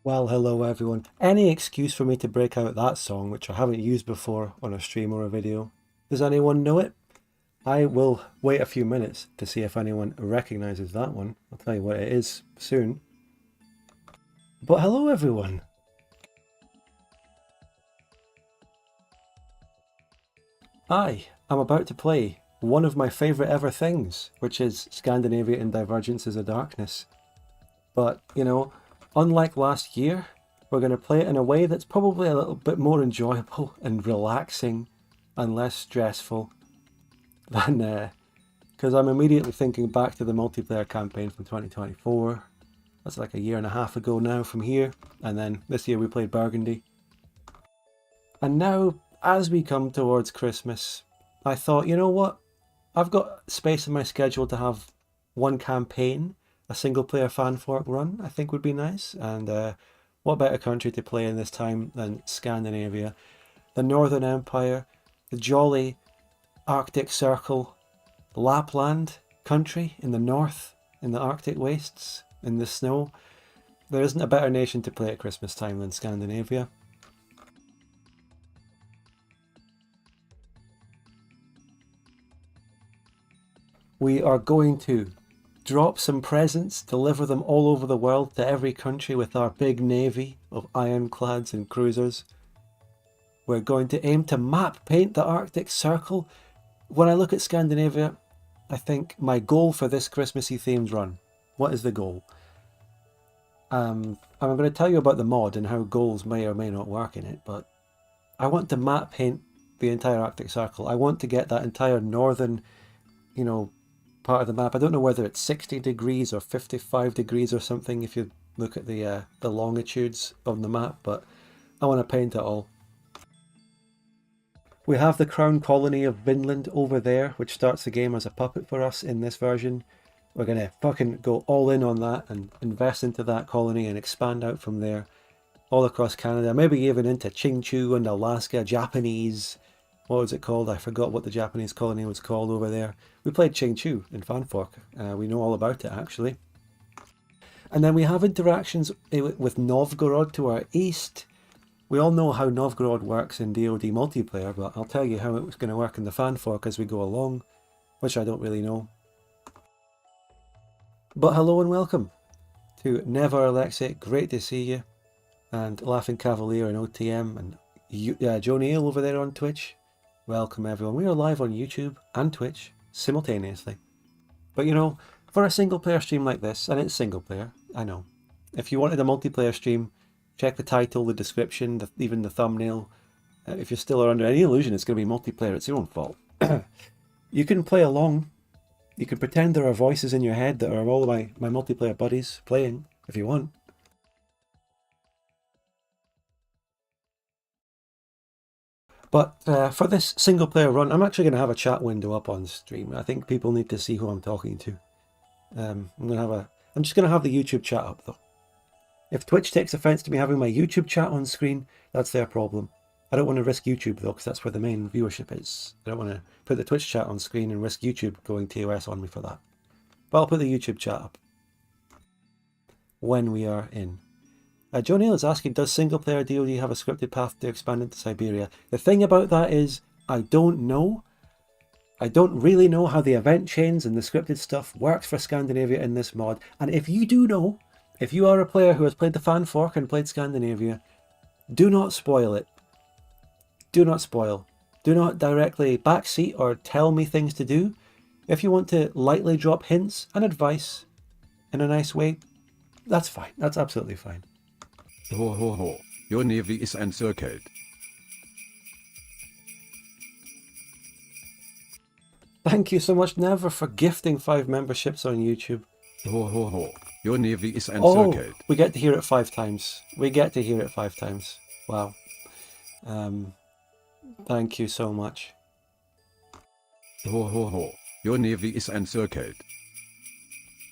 Well, hello everyone. Any excuse for me to break out that song, which I haven't used before on a stream or a video. Does anyone know it? I will wait a few minutes to see if anyone recognizes that one. I'll tell you what it is soon. But hello everyone. I'm about to play one of my favourite ever things, which is Scandinavia and Divergences of Darkness. But, unlike last year, we're going to play it in a way that's probably a little bit more enjoyable and relaxing and less stressful than, because I'm immediately thinking back to the multiplayer campaign from 2024. That's like a year and a half ago now from here. And then this year we played Burgundy. And now, as we come towards Christmas, I thought, you know what? I've got space in my schedule to have one campaign, a single player fan fork run, I think would be nice. And what better country to play in this time than Scandinavia? The Northern Empire, the jolly Arctic Circle, Lappland country in the north, in the Arctic wastes, in the snow. There isn't a better nation to play at Christmas time than Scandinavia. We are going to drop some presents, deliver them all over the world to every country with our big navy of ironclads and cruisers. We're going to aim to map paint the Arctic Circle. When I look at Scandinavia, I think my goal for this Christmassy themed run, what is the goal? I'm going to tell you about the mod and how goals may or may not work in it, but I want to map paint the entire Arctic Circle. I want to get that entire northern, part of the map. I don't know whether it's 60 degrees or 55 degrees or something if you look at the longitudes on the map, but I want to paint it all. We have the crown colony of Vinland over there, which starts the game as a puppet for us in this version. We're going to fucking go all in on that and invest into that colony and expand out from there all across Canada, maybe even into Qingchu and Alaska, Japanese. What was it called? I forgot what the Japanese colony was called over there. We played Qingchu in Fanfork. We know all about it, actually. And then we have interactions with Novgorod to our east. We all know how Novgorod works in DoD multiplayer, but I'll tell you how it was going to work in the Fanfork as we go along, which I don't really know. But hello and welcome to Never Alexei. Great to see you. And Laughing Cavalier and OTM and Joe Neal over there on Twitch. Welcome everyone. We are live on YouTube and Twitch simultaneously. But for a single player stream like this, and it's single player, I know. If you wanted a multiplayer stream, check the title, the description, even the thumbnail. If you're still under any illusion it's going to be multiplayer, it's your own fault. You can play along. You can pretend there are voices in your head that are all my multiplayer buddies playing, if you want. But for this single player run, I'm actually going to have a chat window up on stream. I think people need to see who I'm talking to. I'm just going to have the YouTube chat up though. If Twitch takes offense to me having my YouTube chat on screen, that's their problem. I don't want to risk YouTube though, because that's where the main viewership is. I don't want to put the Twitch chat on screen and risk YouTube going TOS on me for that. But I'll put the YouTube chat up when we are in. Joe Neal is asking, does single player DoD have a scripted path to expand into Siberia? The thing about that is, I don't know. I don't really know how the event chains and the scripted stuff works for Scandinavia in this mod. And if you do know, if you are a player who has played the Fanfork and played Scandinavia, do not spoil it. Do not spoil. Do not directly backseat or tell me things to do. If you want to lightly drop hints and advice in a nice way, that's fine. That's absolutely fine. Ho ho ho, your navy is encircled. Thank you so much, Never, for gifting 5 memberships on YouTube. Ho ho ho, your navy is encircled. We get to hear it 5 times. We get to hear it 5 times. Wow. Thank you so much. Ho ho ho, your navy is encircled.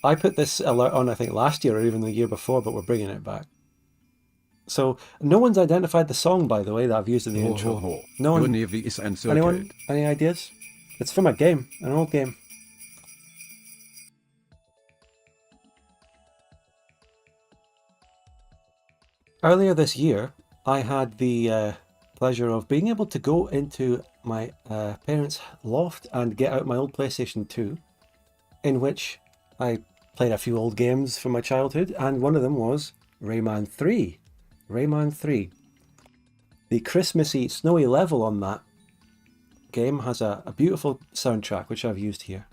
I put this alert on, I think, last year or even the year before, but we're bringing it back. So, no one's identified the song, by the way, that I've used in the intro. Ho ho ho, No one. your navy is encircled. Anyone? Any ideas? It's from a game, an old game. Earlier this year, I had the pleasure of being able to go into my parents' loft and get out my old PlayStation 2, in which I played a few old games from my childhood, and one of them was Rayman 3. Rayman 3. The Christmassy snowy level on that game has a beautiful soundtrack, which I've used here,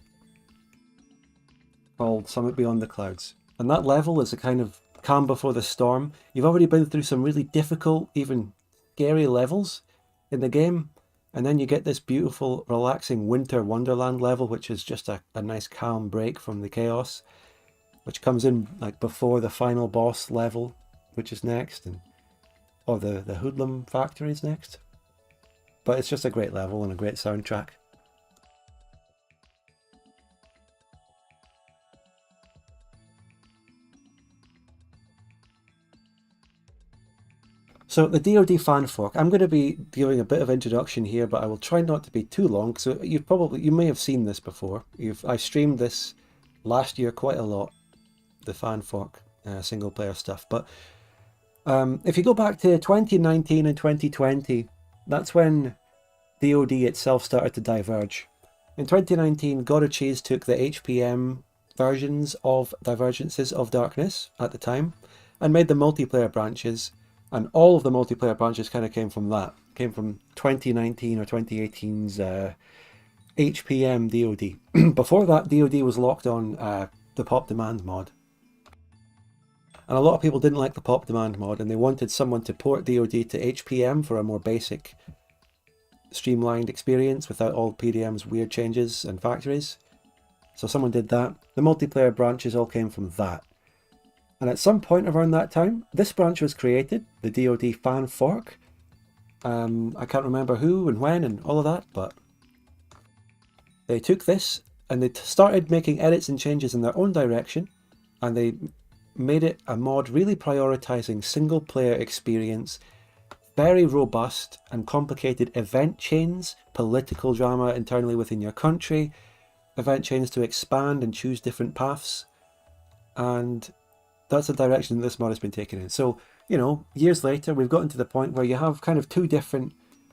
called Summit Beyond the Clouds. And that level is a kind of calm before the storm. You've already been through some really difficult, even scary levels in the game, and then you get this beautiful, relaxing winter wonderland level, which is just a nice calm break from the chaos, which comes in like before the final boss level, which is next, or the hoodlum factory is next. But it's just a great level and a great soundtrack. So the DoD fan fork, I'm going to be giving a bit of introduction here, but I will try not to be too long. So you may have seen this before. I streamed this last year quite a lot, the fan fork single player stuff. But if you go back to 2019 and 2020, that's when DoD itself started to diverge. In 2019, God of Cheese took the HPM versions of Divergences of Darkness at the time and made the multiplayer branches. And all of the multiplayer branches kind of came from that. Came from 2019 or 2018's HPM DoD. Before that, DoD was locked on the Pop Demand mod. And a lot of people didn't like the Pop Demand mod, and they wanted someone to port DoD to HPM for a more basic, streamlined experience without all PDM's weird changes and factories. So someone did that. The multiplayer branches all came from that. And at some point around that time, this branch was created, the DoD fan fork. I can't remember who and when and all of that, but they took this and they started making edits and changes in their own direction, and they made it a mod really prioritizing single player experience, very robust and complicated event chains, political drama internally within your country, event chains to expand and choose different paths, and that's the direction this mod has been taken in. So, years later, we've gotten to the point where you have kind of two different,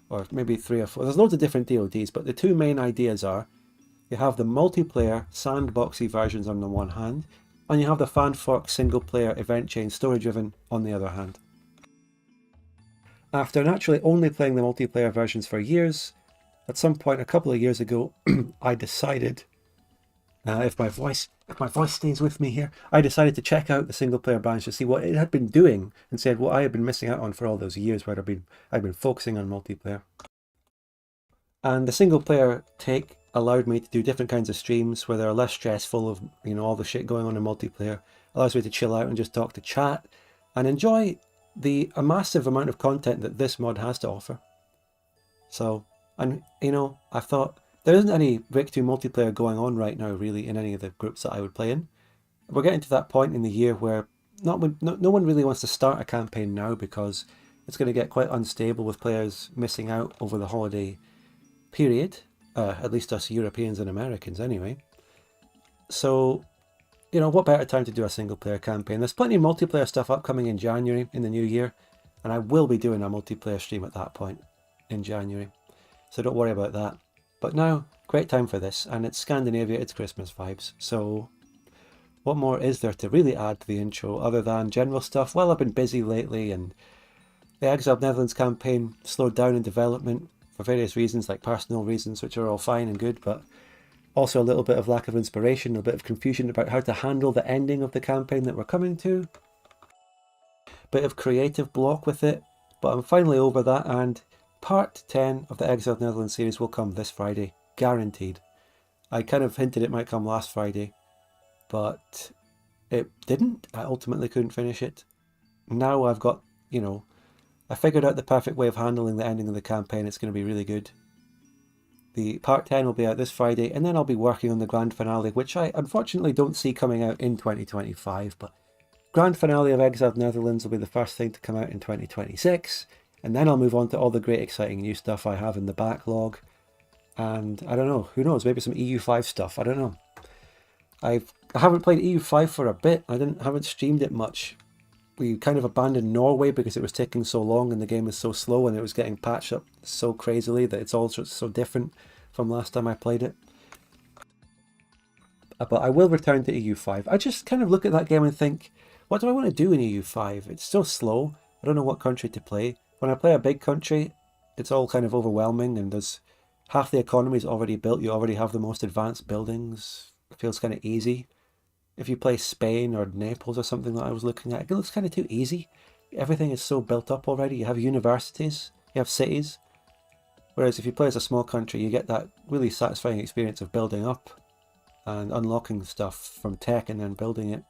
or maybe three or four, there's loads of different DoDs, but the two main ideas are, you have the multiplayer sandboxy versions on the one hand, and you have the fan fork single player event chain story driven on the other hand. After naturally only playing the multiplayer versions for years, at some point a couple of years ago, I decided, if my voice stays with me here, I decided to check out the single player branch to see what it had been doing and said what I had been missing out on for all those years where I'd been focusing on multiplayer. And the single player take allowed me to do different kinds of streams where they're less stressful of all the shit going on in multiplayer. Allows me to chill out and just talk to chat and enjoy a massive amount of content that this mod has to offer. So, and I thought, there isn't any Rick 2 multiplayer going on right now, really, in any of the groups that I would play in. We're getting to that point in the year where no one really wants to start a campaign now because it's going to get quite unstable with players missing out over the holiday period, at least us Europeans and Americans anyway. So, what better time to do a single player campaign? There's plenty of multiplayer stuff upcoming in January, in the new year, and I will be doing a multiplayer stream at that point in January. So don't worry about that. But now, great time for this, and it's Scandinavia, it's Christmas vibes. So what more is there to really add to the intro other than general stuff? Well, I've been busy lately, and the Exiled Netherlands campaign slowed down in development for various reasons, like personal reasons, which are all fine and good, but also a little bit of lack of inspiration, a bit of confusion about how to handle the ending of the campaign that we're coming to. Bit of creative block with it, but I'm finally over that, and Part 10 of the Exiled Netherlands series will come this Friday, guaranteed. I kind of hinted it might come last Friday, but it didn't. I ultimately couldn't finish it. Now I've got, I figured out the perfect way of handling the ending of the campaign. It's going to be really good. The Part 10 will be out this Friday, and then I'll be working on the grand finale, which I unfortunately don't see coming out in 2025, but grand finale of Exiled Netherlands will be the first thing to come out in 2026. And then I'll move on to all the great exciting new stuff I have in the backlog. And I don't know, who knows, maybe some EU5 stuff, I don't know. I haven't played EU5 for a bit. I haven't streamed it much we kind of abandoned Norway because it was taking so long and the game was so slow and it was getting patched up so crazily that it's all so different from last time I played it. But I will return to EU5. I just kind of look at that game and think, what do I want to do in EU5? It's so slow. I don't know what country to play. When I play a big country, it's all kind of overwhelming and there's half the economy is already built. You already have the most advanced buildings. It feels kind of easy. If you play Spain or Naples or something that I was looking at, it looks kind of too easy. Everything is so built up already. You have universities, you have cities. Whereas if you play as a small country, you get that really satisfying experience of building up and unlocking stuff from tech and then building it.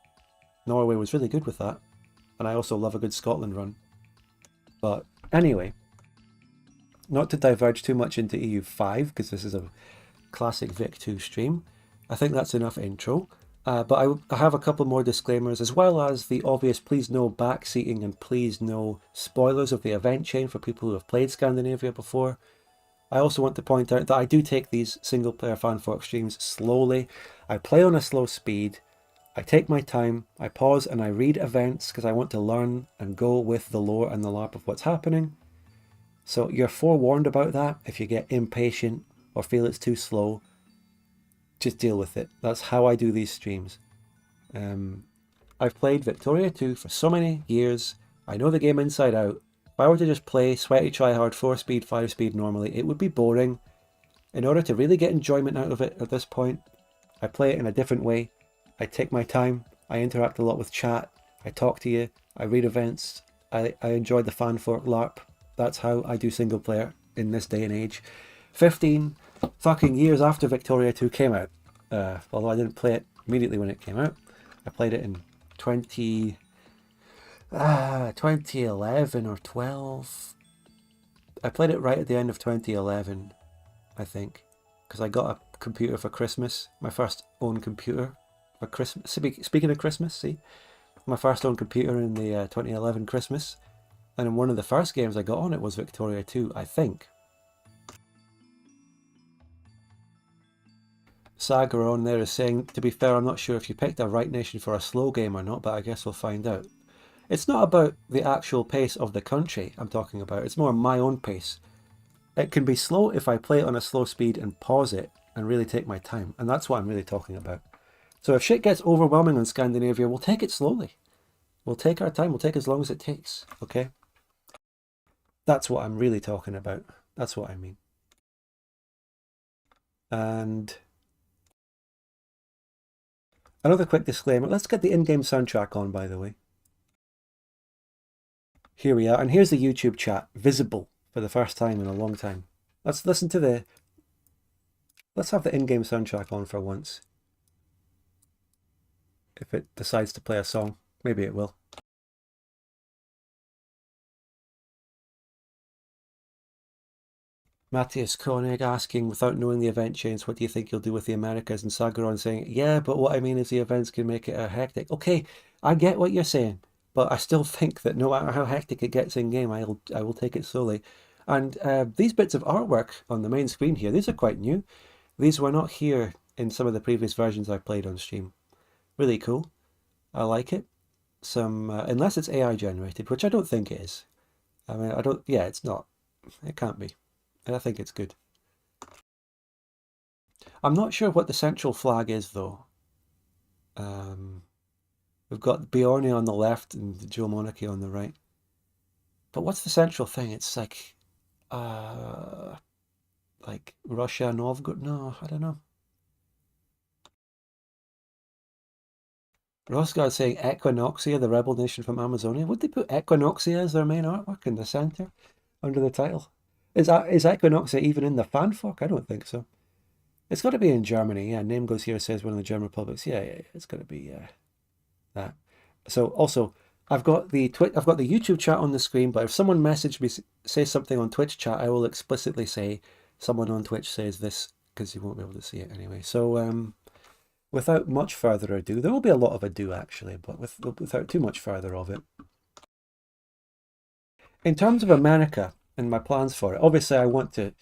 Norway was really good with that. And I also love a good Scotland run. But anyway, not to diverge too much into EU5, because this is a classic Vic 2 stream. I think that's enough intro. But I have a couple more disclaimers, as well as the obvious please no backseating and please no spoilers of the event chain for people who have played Scandinavia before. I also want to point out that I do take these single player fanfork streams slowly. I play on a slow speed. I take my time, I pause and I read events because I want to learn and go with the lore and the LARP of what's happening. So you're forewarned about that. If you get impatient or feel it's too slow, just deal with it. That's how I do these streams. I've played Victoria 2 for so many years. I know the game inside out. If I were to just play sweaty tryhard 4-speed, 5-speed normally, it would be boring. In order to really get enjoyment out of it at this point, I play it in a different way. I take my time, I interact a lot with chat, I talk to you, I read events, I enjoy the fanfork LARP. That's how I do single player in this day and age. 15 fucking years after Victoria 2 came out. Although I didn't play it immediately when it came out. I played it in 2011 or 12. I played it right at the end of 2011, I think. Because I got a computer for Christmas. My first own computer for Christmas. Speaking of Christmas, see? My first own computer in the 2011 Christmas. And one of the first games I got on it was Victoria 2, I think. Sagar on there is saying, to be fair, I'm not sure if you picked a right nation for a slow game or not, but I guess we'll find out. It's not about the actual pace of the country I'm talking about, it's more my own pace. It can be slow if I play it on a slow speed and pause it and really take my time, and that's what I'm really talking about. So if shit gets overwhelming on Scandinavia, we'll take it slowly. We'll take our time, we'll take as long as it takes, okay? That's what I'm really talking about. That's what I mean. And another quick disclaimer. Let's get the in-game soundtrack on, by the way. Here we are. And here's the YouTube chat, visible for the first time in a long time. Let's listen to the... Let's have the in-game soundtrack on for once. If it decides to play a song. Maybe it will. Matthias Koenig asking, without knowing the event chains, what do you think you'll do with the Americas? And Sagaron saying, yeah, but what I mean is the events can make it a hectic. Okay, I get what you're saying, but I still think that no matter how hectic it gets in game, I will take it slowly. And these bits of artwork on the main screen here, these are quite new. These were not here in some of the previous versions I played on stream. Really cool. I like it. Some, unless it's AI generated, which I don't think it is. I mean, yeah, it's not. It can't be. And I think it's good. I'm not sure what the central flag is, though. We've got Bjorn on the left and the Joe Monarchy on the right. But what's the central thing? It's like Russia, Novgorod? No, I don't know. Rosgard saying Equinoxia, the rebel nation from Amazonia. Would they put Equinoxia as their main artwork in the center under the title? Is Equinoxia even in the fanfork? I don't think so. It's got to be in Germany. Yeah, name goes here says one of the German republics. Yeah, it's got to be that. So also, I've got the YouTube chat on the screen. But if someone messaged me, says something on Twitch chat, I will explicitly say someone on Twitch says this because you won't be able to see it anyway. So without much further ado, there will be a lot of ado actually, but without too much further of it. In terms of America and my plans for it, obviously I want to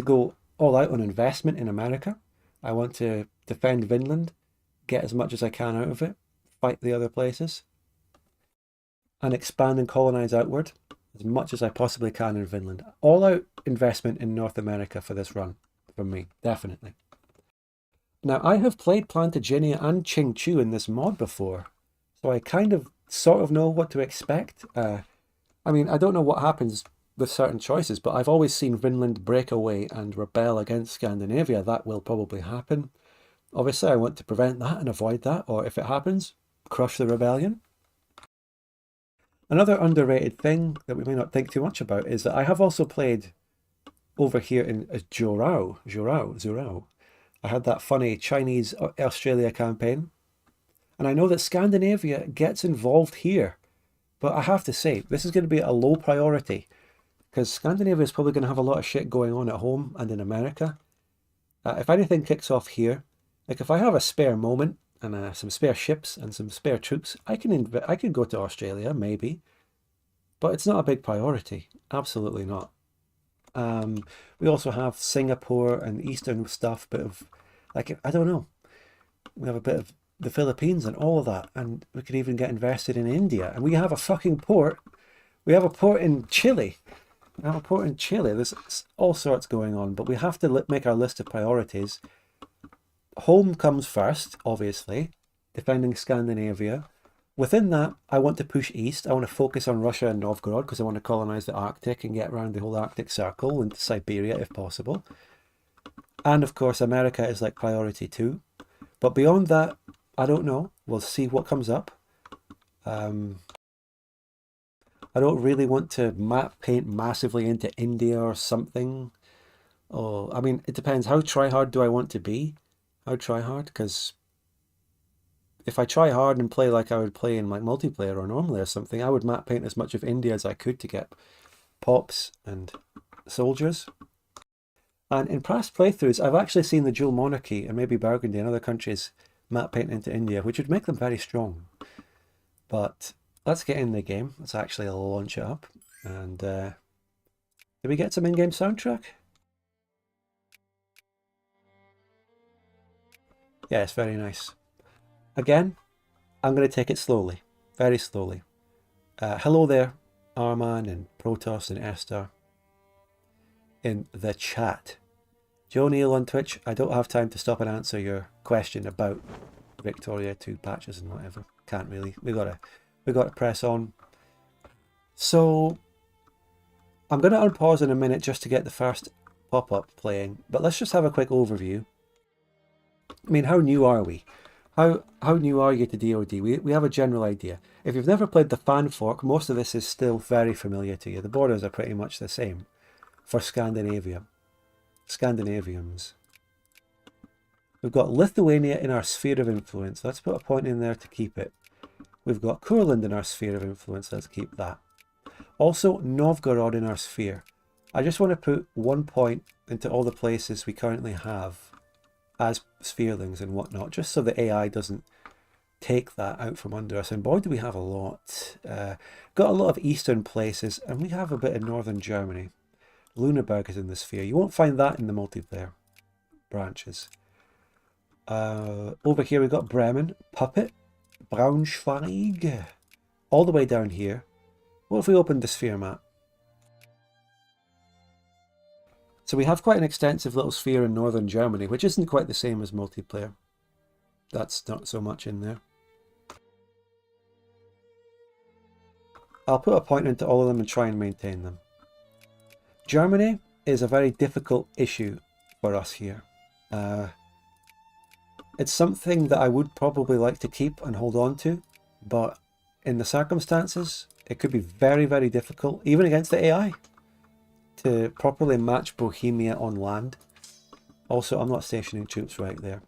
go all out on investment in America. I want to defend Vinland, get as much as I can out of it, fight the other places. and expand and colonize outward as much as I possibly can in Vinland. All out investment in North America for this run from me, definitely. Now, I have played Plantagenet and Qingchu in this mod before, so I kind of sort of know what to expect. I mean, I don't know what happens with certain choices, but I've always seen Vinland break away and rebel against Scandinavia. That will probably happen. Obviously, I want to prevent that and avoid that, or if it happens, crush the rebellion. Another underrated thing that we may not think too much about is that I have also played over here in Zhourao. I had that funny Chinese Australia campaign, and I know that Scandinavia gets involved here, but I have to say, this is going to be a low priority, because Scandinavia is probably going to have a lot of shit going on at home and in America. If anything kicks off here, like if I have a spare moment and some spare ships and some spare troops, I can go to Australia, maybe, but it's not a big priority. Absolutely not. We also have Singapore and Eastern stuff, bit of, like, I don't know. We have a bit of the Philippines and all of that, and we could even get invested in India. And we have a fucking port. We have a port in Chile. We have a port in Chile. There's all sorts going on, but we have to make our list of priorities. Home comes first, obviously, defending Scandinavia. Within that, I want to push east. I want to focus on Russia and Novgorod because I want to colonize the Arctic and get around the whole Arctic Circle into Siberia if possible. And of course, America is like priority 2. But beyond that, I don't know. We'll see what comes up. I don't really want to paint massively into India or something. Oh, I mean, it depends. How try-hard do I want to be? How try-hard? Because if I try hard and play like I would play in like multiplayer or normally or something, I would map paint as much of India as I could to get pops and soldiers. And in past playthroughs, I've actually seen the dual monarchy and maybe Burgundy and other countries map paint into India, which would make them very strong. But let's get in the game. Let's actually launch it up. And did we get some in-game soundtrack? Yeah, it's very nice. Again, I'm going to take it slowly, very slowly. Hello there, Arman and Protoss and Esther in the chat. Joe Neal on Twitch, I don't have time to stop and answer your question about Victoria 2 patches and whatever. Can't really. We gotta press on. So I'm going to unpause in a minute just to get the first pop-up playing, but let's just have a quick overview. I mean, how new are we? How new are you to DoD? We have a general idea. If you've never played the fan fork, most of this is still very familiar to you. The borders are pretty much the same for Scandinavia. Scandinavians. We've got Lithuania in our sphere of influence. Let's put a point in there to keep it. We've got Kurland in our sphere of influence. Let's keep that. Also, Novgorod in our sphere. I just want to put 1 point into all the places we currently have as spherelings and whatnot, just so the AI doesn't take that out from under us. And boy, do we have a lot. Got a lot of eastern places, and we have a bit of northern Germany. Lüneburg is in the sphere. You won't find that in the multiplayer branches. Over here we've got Bremen, Puppet, Braunschweig, all the way down here. What if we opened the sphere map? So we have quite an extensive little sphere in northern Germany, which isn't quite the same as multiplayer. That's not so much in there. I'll put a point into all of them and try and maintain them. Germany is a very difficult issue for us here. It's something that I would probably like to keep and hold on to, but in the circumstances, it could be very, very difficult, even against the AI, to properly match Bohemia on land. Also, I'm not stationing troops right there.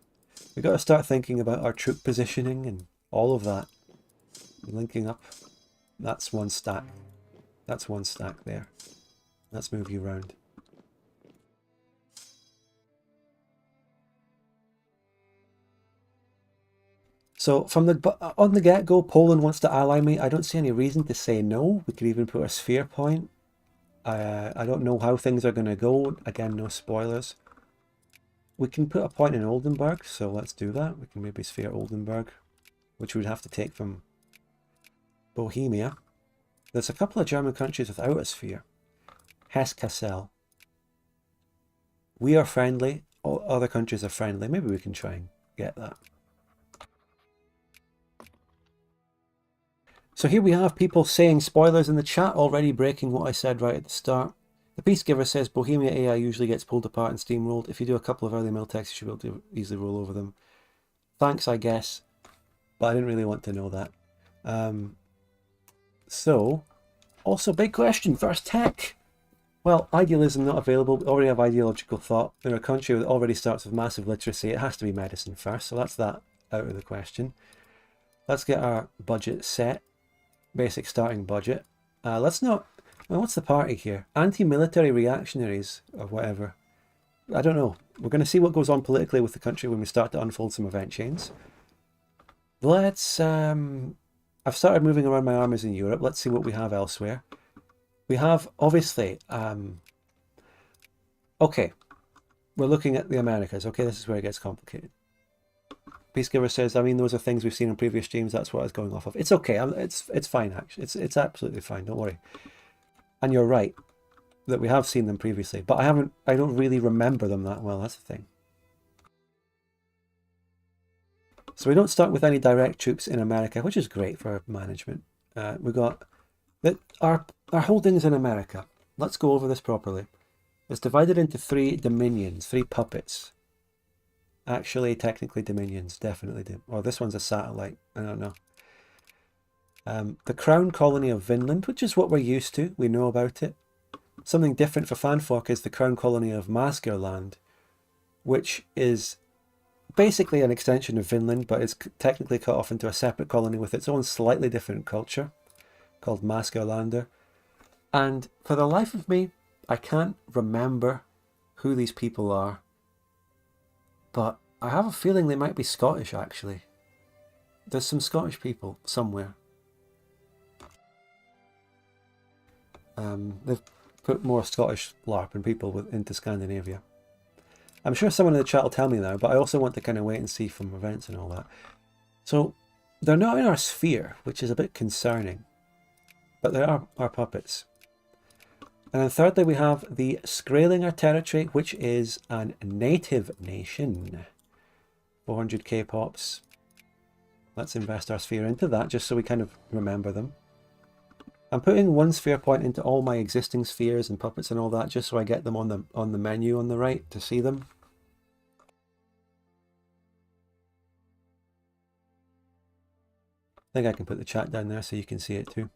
We've got to start thinking about our troop positioning and all of that. Linking up. That's one stack. That's one stack there. Let's move you around. So from on the get-go, Poland wants to ally me. I don't see any reason to say no. We could even put a sphere point. I don't know how things are going to go. Again, no spoilers. We can put a point in Oldenburg, so let's do that. We can maybe sphere Oldenburg, which we'd have to take from Bohemia. There's a couple of German countries without a sphere. Hesse-Kassel. We are friendly. All other countries are friendly. Maybe we can try and get that. So here we have people saying spoilers in the chat, already breaking what I said right at the start. The Peacegiver says Bohemia AI usually gets pulled apart and steamrolled. If you do a couple of early mill texts, you should be able to easily roll over them. Thanks, I guess. But I didn't really want to know that. So, also big question, first tech. Well, idealism not available. We already have ideological thought. In a country that already starts with massive literacy, it has to be medicine first. So that's that out of the question. Let's get our budget set. Basic starting budget. Let's not... Well, what's the party here? Anti-military reactionaries or whatever. I don't know. We're going to see what goes on politically with the country when we start to unfold some event chains. Let's... I've started moving around my armies in Europe. Let's see what we have elsewhere. We have, obviously... okay. We're looking at the Americas. Okay, this is where it gets complicated. Peacegiver says, I mean, those are things we've seen in previous streams. That's what I was going off of. It's okay. It's fine, actually. It's absolutely fine. Don't worry. And you're right that we have seen them previously, but I don't really remember them that well. That's the thing. So we don't start with any direct troops in America, which is great for management. We got that our holdings in America. Let's go over this properly. It's divided into 3 dominions, 3 puppets. Actually, technically dominions, definitely do. Or this one's a satellite, I don't know. The Crown Colony of Vinland, which is what we're used to, we know about it. Something different for Fanfolk is the Crown Colony of Maskerland, which is basically an extension of Vinland, but it's technically cut off into a separate colony with its own slightly different culture, called Maskerlander. And for the life of me, I can't remember who these people are. But I have a feeling they might be Scottish, actually. There's some Scottish people somewhere. They've put more Scottish LARP and people into Scandinavia. I'm sure someone in the chat will tell me now, but I also want to kind of wait and see from events and all that. So, they're not in our sphere, which is a bit concerning. But they are our puppets. And then thirdly, we have the Skraelinger territory, which is a native nation. 400k pops. Let's invest our sphere into that, just so we kind of remember them. I'm putting 1 sphere point into all my existing spheres and puppets and all that, just so I get them on the menu on the right to see them. I think I can put the chat down there so you can see it too.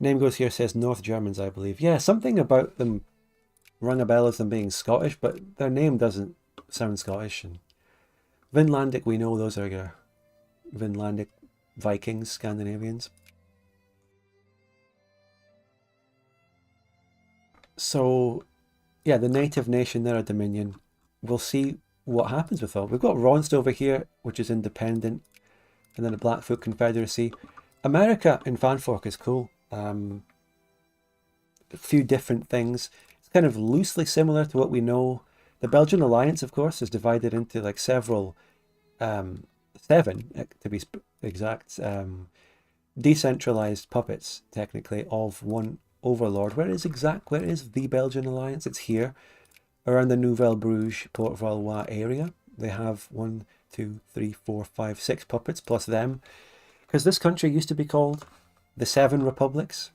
Name goes here says North Germans, I believe. Yeah, something about them rung a bell as them being Scottish, but their name doesn't sound Scottish. And Vinlandic, we know those are Vinlandic Vikings, Scandinavians. So, yeah, the native nation, they're a dominion. We'll see what happens with all. We've got Ronst over here, which is independent, and then the Blackfoot Confederacy. America in Fanfork is cool. A few different things. It's kind of loosely similar to what we know. The Belgian Alliance, of course, is divided into like several, 7 to be exact, decentralized puppets, technically, of one overlord. Where is the Belgian Alliance? It's here, around the Nouvelle Bruges, Port Valois area. They have 1, 2, 3, 4, 5, 6 puppets plus them. Because this country used to be called the 7 Republics.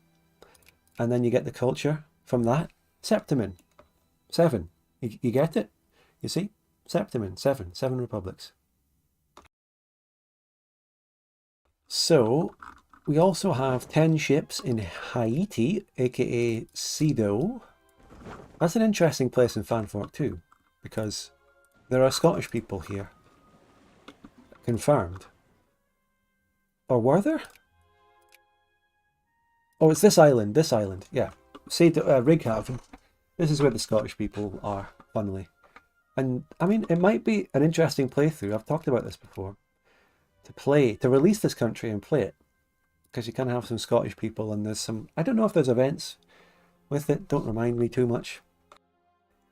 And then you get the culture from that. Septimin. 7. You get it? You see? Septimin. 7. 7 Republics. So, we also have 10 ships in Haiti, aka Sido. That's an interesting place in Fanfork too, because there are Scottish people here. Confirmed. Or were there? Oh, it's this island, yeah. Say to Righaven. This is where the Scottish people are, funnily. And, I mean, it might be an interesting playthrough, I've talked about this before, to release this country and play it. Because you kind of have some Scottish people and there's some, I don't know if there's events with it, don't remind me too much.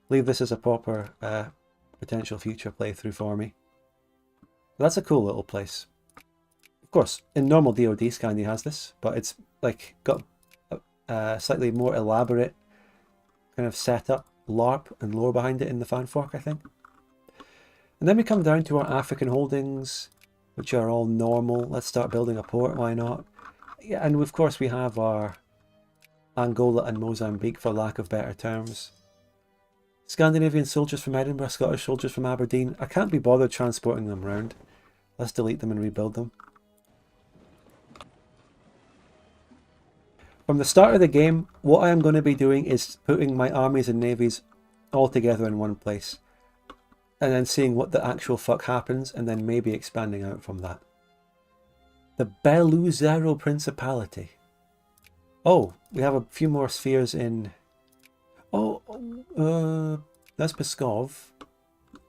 Leave this as a proper potential future playthrough for me. That's a cool little place. Of course, in normal DoD, Scandi has this, but it's like got a slightly more elaborate kind of setup, LARP and lore behind it in the fanfork, I think. And then we come down to our African holdings, which are all normal. Let's start building a port, why not? Yeah, and of course we have our Angola and Mozambique, for lack of better terms. Scandinavian soldiers from Edinburgh, Scottish soldiers from Aberdeen. I can't be bothered transporting them around. Let's delete them and rebuild them. From the start of the game, what I am going to be doing is putting my armies and navies all together in one place. And then seeing what the actual fuck happens, and then maybe expanding out from that. The Beluzero Principality. Oh, we have a few more spheres in... Oh, that's Pskov.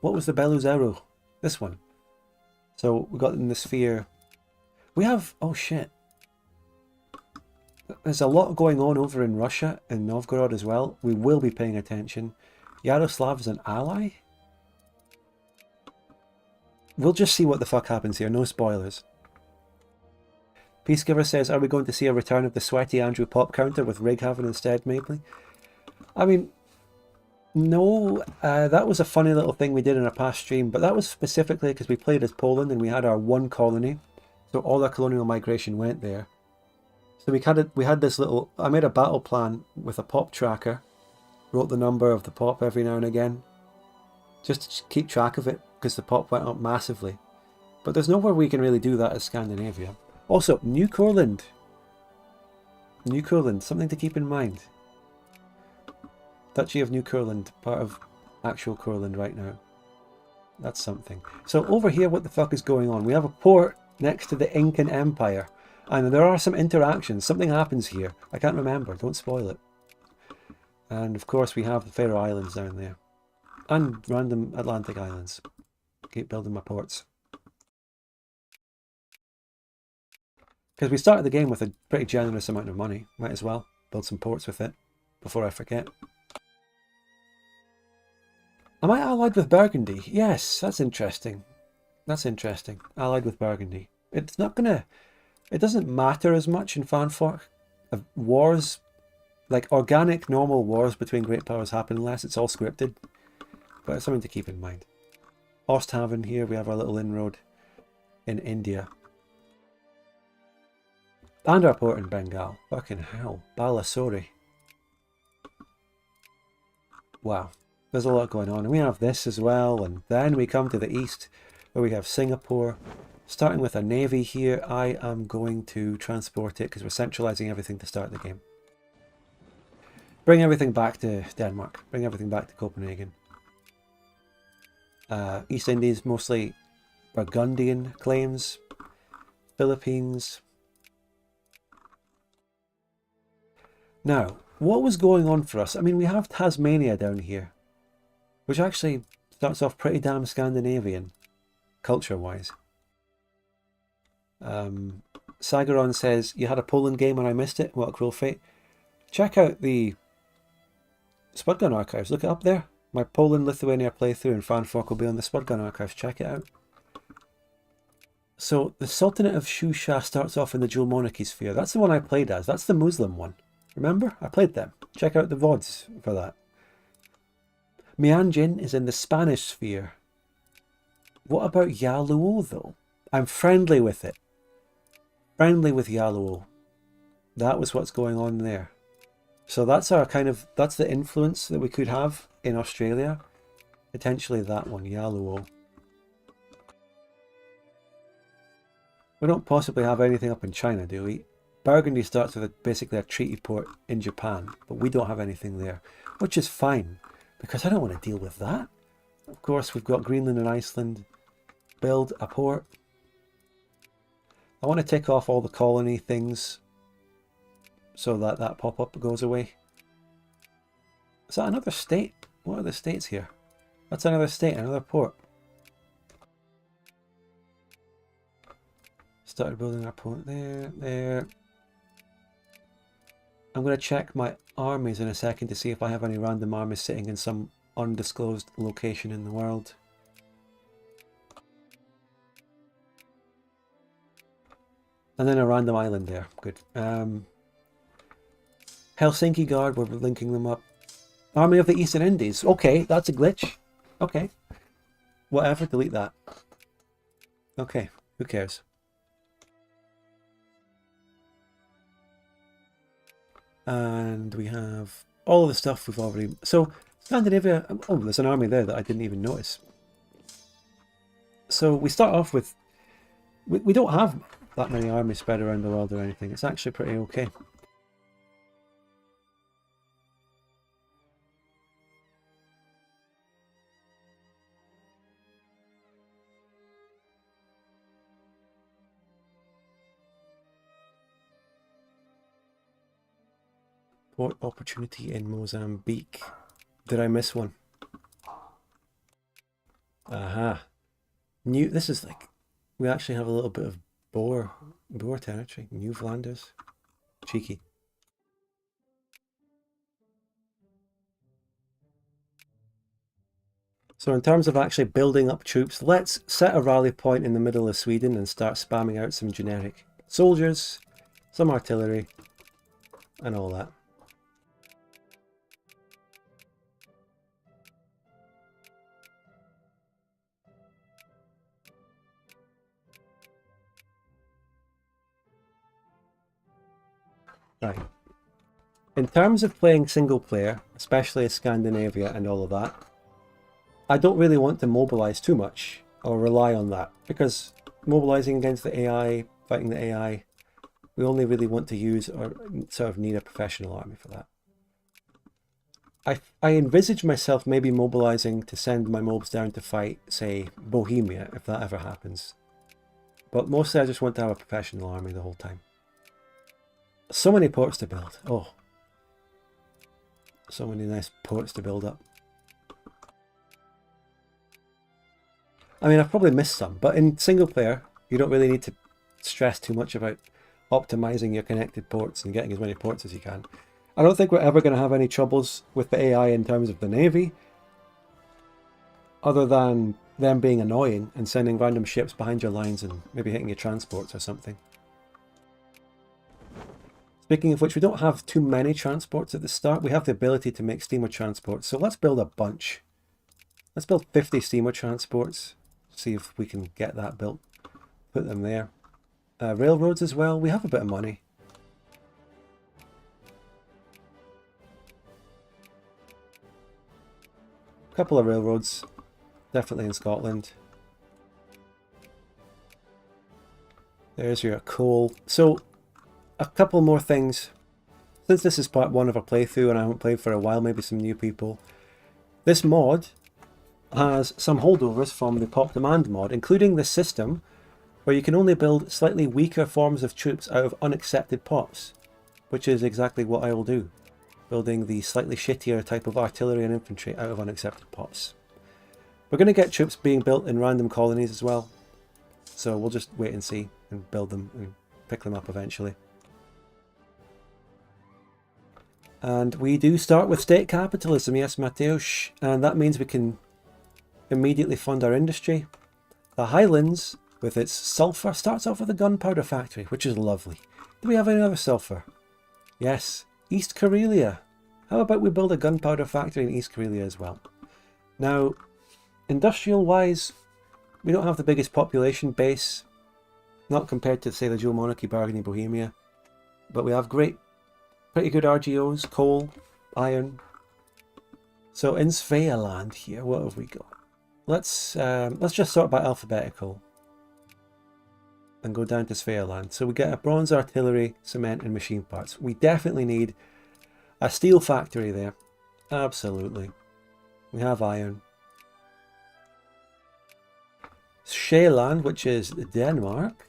What was the Beluzero? This one. So we got in the sphere. We have... Oh shit. There's a lot going on over in Russia, in Novgorod as well. We will be paying attention. Yaroslav is an ally? We'll just see what the fuck happens here. No spoilers. Peacegiver says, are we going to see a return of the sweaty Andrew pop counter with Righaven instead, maybe? I mean, no. That was a funny little thing we did in a past stream, but that was specifically because we played as Poland and we had our one colony. So all our colonial migration went there. So we had this little... I made a battle plan with a pop tracker. Wrote the number of the pop every now and again. Just to keep track of it, because the pop went up massively. But there's nowhere we can really do that as Scandinavia. Also, New Courland. New Courland, something to keep in mind. Duchy of New Courland, part of actual Courland right now. That's something. So over here, what the fuck is going on? We have a port next to the Incan Empire. And there are some interactions. Something happens here. I can't remember. Don't spoil it. And of course we have the Faroe Islands down there. And random Atlantic islands. Keep building my ports. Because we started the game with a pretty generous amount of money. Might as well build some ports with it before I forget. Am I allied with Burgundy? Yes, that's interesting. That's interesting. Allied with Burgundy. It's not gonna... It doesn't matter as much in fanfork. Wars, like organic, normal wars between great powers happen unless it's all scripted. But it's something to keep in mind. Osthaven here, we have our little inroad in India. And our port in Bengal. Fucking hell. Balasore. Wow. There's a lot going on. And we have this as well. And then we come to the east where we have Singapore. Starting with a navy here, I am going to transport it because we're centralizing everything to start the game. Bring everything back to Denmark. Bring everything back to Copenhagen. East Indies, mostly Burgundian claims. Philippines. Now, what was going on for us? I mean, we have Tasmania down here, which actually starts off pretty damn Scandinavian, culture-wise. Sagaron says, you had a Poland game and I missed it. What a cruel fate. Check out the Spudgun archives. Look it up there. My Poland-Lithuania playthrough and fanfork will be on the Spudgun archives. Check it out. So, the Sultanate of Shusha starts off in the dual monarchy sphere. That's the one I played as. That's the Muslim one. Remember? I played them. Check out the VODs for that. Mianjin is in the Spanish sphere. What about Yaluo, though? I'm friendly with it. Friendly with Yaluo. That was what's going on there. So that's our kind of... That's the influence that we could have in Australia. Potentially that one, Yaluo. We don't possibly have anything up in China, do we? Burgundy starts with basically a treaty port in Japan, but we don't have anything there, which is fine, because I don't want to deal with that. Of course, we've got Greenland and Iceland. Build a port. I want to take off all the colony things so that that pop-up goes away. Is that another state? What are the states here? That's another state, another port. Started building our port there, there. I'm going to check my armies in a second to see if I have any random armies sitting in some undisclosed location in the world. And then a random island there. Good. Helsinki Guard, we're linking them up. Army of the Eastern Indies. Okay, that's a glitch. Okay. Whatever, delete that. Okay, who cares? And we have all of the stuff we've already... So, Scandinavia... Oh, there's an army there that I didn't even notice. So, we start off with... We don't have that many armies spread around the world or anything. It's actually pretty okay. What opportunity in Mozambique? Did I miss one? Aha. New. This is like... We actually have a little bit of Boer territory. New Flanders. Cheeky. So in terms of actually building up troops, let's set a rally point in the middle of Sweden and start spamming out some generic soldiers, some artillery, and all that. Right. In terms of playing single player, especially Scandinavia and all of that, I don't really want to mobilize too much or rely on that, because mobilizing against the AI, fighting the AI, we only really want to use or sort of need a professional army for that. I envisage myself maybe mobilizing to send my mobs down to fight, say, Bohemia, if that ever happens. But mostly I just want to have a professional army the whole time. So many ports to build. Oh. So many nice ports to build up. I mean, I've probably missed some, but in single player, you don't really need to stress too much about optimizing your connected ports and getting as many ports as you can. I don't think we're ever going to have any troubles with the AI in terms of the Navy, other than them being annoying and sending random ships behind your lines and maybe hitting your transports or something. Speaking of which, we don't have too many transports at the start. We have the ability to make steamer transports, so let's build a bunch. Let's build 50 steamer transports, see if we can get that built. Put them there. Railroads as well, we have a bit of money. A couple of railroads, definitely in Scotland. There's your coal. So, a couple more things. Since this is part 1 of a playthrough and I haven't played for a while, maybe some new people. This mod has some holdovers from the Pop Demand mod, including the system where you can only build slightly weaker forms of troops out of unaccepted pops, which is exactly what I will do. Building the slightly shittier type of artillery and infantry out of unaccepted pops. We're going to get troops being built in random colonies as well, so we'll just wait and see and build them and pick them up eventually. And we do start with state capitalism, yes, Mateusz, and that means we can immediately fund our industry. The Highlands, with its sulphur, starts off with a gunpowder factory, which is lovely. Do we have any other sulphur? Yes, East Karelia. How about we build a gunpowder factory in East Karelia as well? Now, industrial-wise, we don't have the biggest population base, not compared to, say, the dual monarchy bargaining Bohemia, but we have pretty good RGOs, coal, iron. So in Svealand here, what have we got? Let's just sort by alphabetical and go down to Svealand. So we get a bronze artillery, cement and machine parts. We definitely need a steel factory there. Absolutely. We have iron. Sjælland, which is Denmark.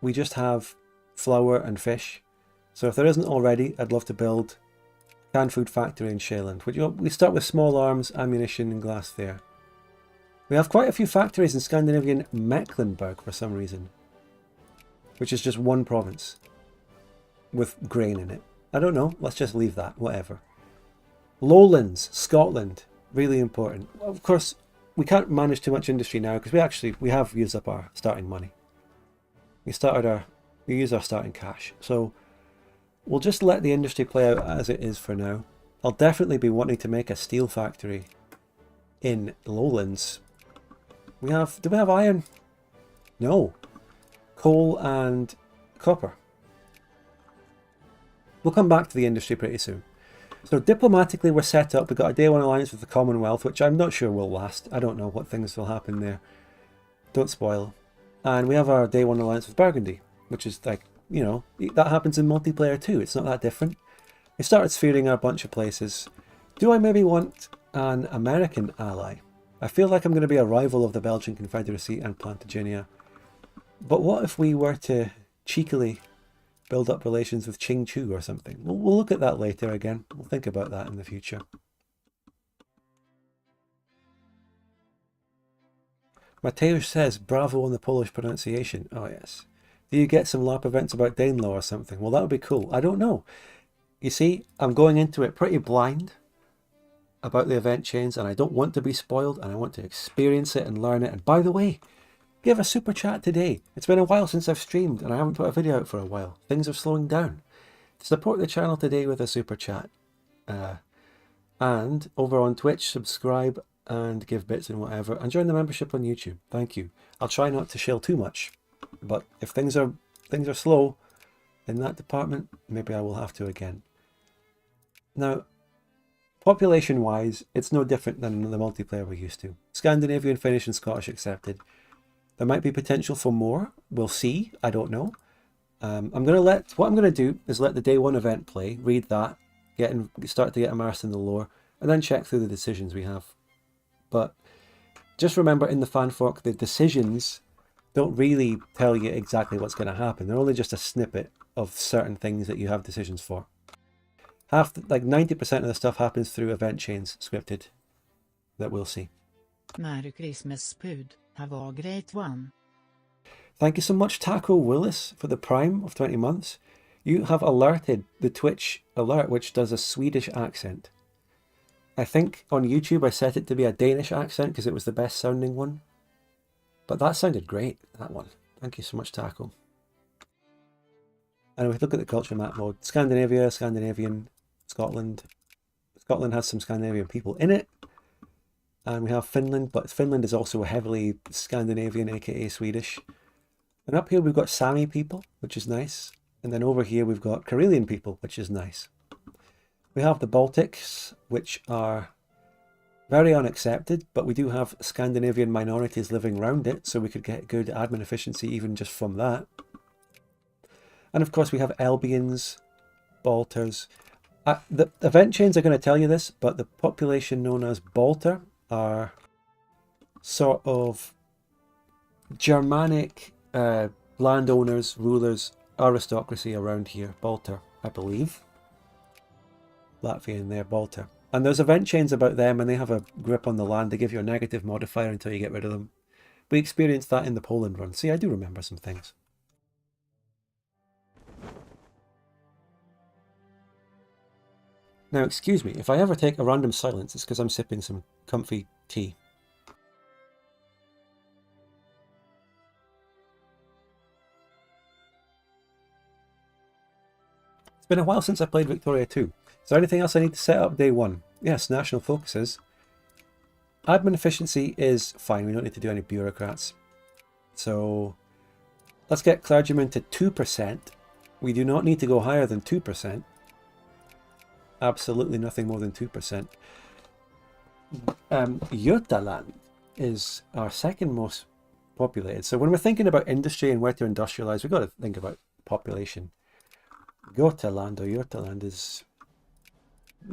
We just have flour and fish. So if there isn't already, I'd love to build canned food factory in Sjælland. We start with small arms, ammunition and glass there. We have quite a few factories in Scandinavian Mecklenburg for some reason, which is just one province with grain in it. I don't know, let's just leave that, whatever. Lowlands, Scotland, really important. Of course, we can't manage too much industry now because we have used up our starting money. we use our starting cash. So we'll just let the industry play out as it is for now. I'll definitely be wanting to make a steel factory in Lowlands. Do we have iron? No. Coal and copper. We'll come back to the industry pretty soon. So diplomatically we're set up. We've got a day one alliance with the Commonwealth, which I'm not sure will last. I don't know what things will happen there. Don't spoil. And we have our day one alliance with Burgundy, which is like, you know, that happens in multiplayer too. It's not that different. We started spheering a bunch of places. Do I maybe want an American ally? I feel like I'm going to be a rival of the Belgian Confederacy and Plantagenet. But what if we were to cheekily build up relations with Qingchu or something? We'll look at that later again. We'll think about that in the future. Mateusz says, bravo on the Polish pronunciation. Oh yes. Do you get some LARP events about Danelaw or something? Well, that would be cool. I don't know. You see, I'm going into it pretty blind about the event chains, and I don't want to be spoiled, and I want to experience it and learn it. And by the way, give a super chat today. It's been a while since I've streamed, and I haven't put a video out for a while. Things are slowing down. Support the channel today with a super chat. And over on Twitch, subscribe and give bits and whatever, and join the membership on YouTube. Thank you. I'll try not to shill too much, but if things are slow in that department, maybe I will have to again. Now, population-wise, it's no different than the multiplayer we're used to. Scandinavian, Finnish, and Scottish accepted. There might be potential for more. We'll see. I don't know. What I'm going to do is let the day one event play, read that, start to get immersed in the lore, and then check through the decisions we have. But just remember, in the fanfork, the decisions don't really tell you exactly what's going to happen. They're only just a snippet of certain things that you have decisions for. Like 90% of the stuff happens through event chains, scripted, that we'll see. Merry Christmas, Spud. Have a great one. Thank you so much, Taco Willis, for the Prime of 20 months. You have alerted the Twitch alert, which does a Swedish accent. I think on YouTube I set it to be a Danish accent because it was the best sounding one. But that sounded great, that one. Thank you so much, Taco. And if we look at the culture map mode, Scandinavia, Scandinavian, Scotland. Scotland has some Scandinavian people in it. And we have Finland, but Finland is also heavily Scandinavian, aka Swedish. And up here we've got Sami people, which is nice. And then over here we've got Karelian people, which is nice. We have the Baltics, which are very unaccepted, but we do have Scandinavian minorities living around it, so we could get good admin efficiency even just from that. And of course we have Albions, Balters. The event chains are going to tell you this, but the population known as Balter are sort of Germanic landowners, rulers, aristocracy around here. Balter, I believe. Latvian there, Balter. And there's event chains about them, and they have a grip on the land. They give you a negative modifier until you get rid of them. We experienced that in the Poland run. See, I do remember some things. Now, excuse me, if I ever take a random silence, it's because I'm sipping some comfy tea. It's been a while since I played Victoria 2. Is there anything else I need to set up day one? Yes, national focuses. Admin efficiency is fine. We don't need to do any bureaucrats. So let's get clergymen to 2%. We do not need to go higher than 2%. Absolutely nothing more than 2%. Götaland is our second most populated. So when we're thinking about industry and where to industrialize, we've got to think about population. Götaland is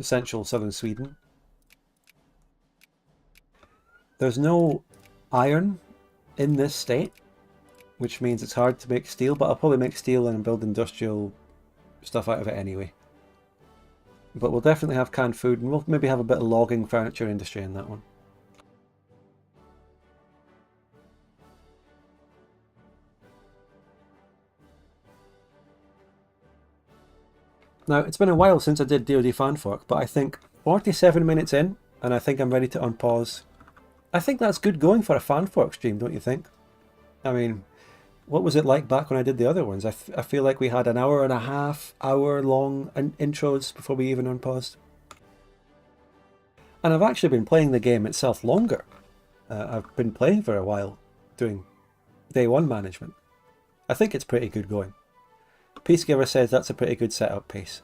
central southern Sweden. There's no iron in this state, which means it's hard to make steel, but I'll probably make steel and build industrial stuff out of it anyway. But we'll definitely have canned food, and we'll maybe have a bit of logging furniture industry in that one. Now, it's been a while since I did DoD fanfork, but I think 47 minutes in, and I think I'm ready to unpause. I think that's good going for a fanfork stream, don't you think? I mean, what was it like back when I did the other ones? I feel like we had an hour and a half, hour long intros before we even unpaused. And I've actually been playing the game itself longer. I've been playing for a while, doing day one management. I think it's pretty good going. Peacegiver says that's a pretty good setup pace.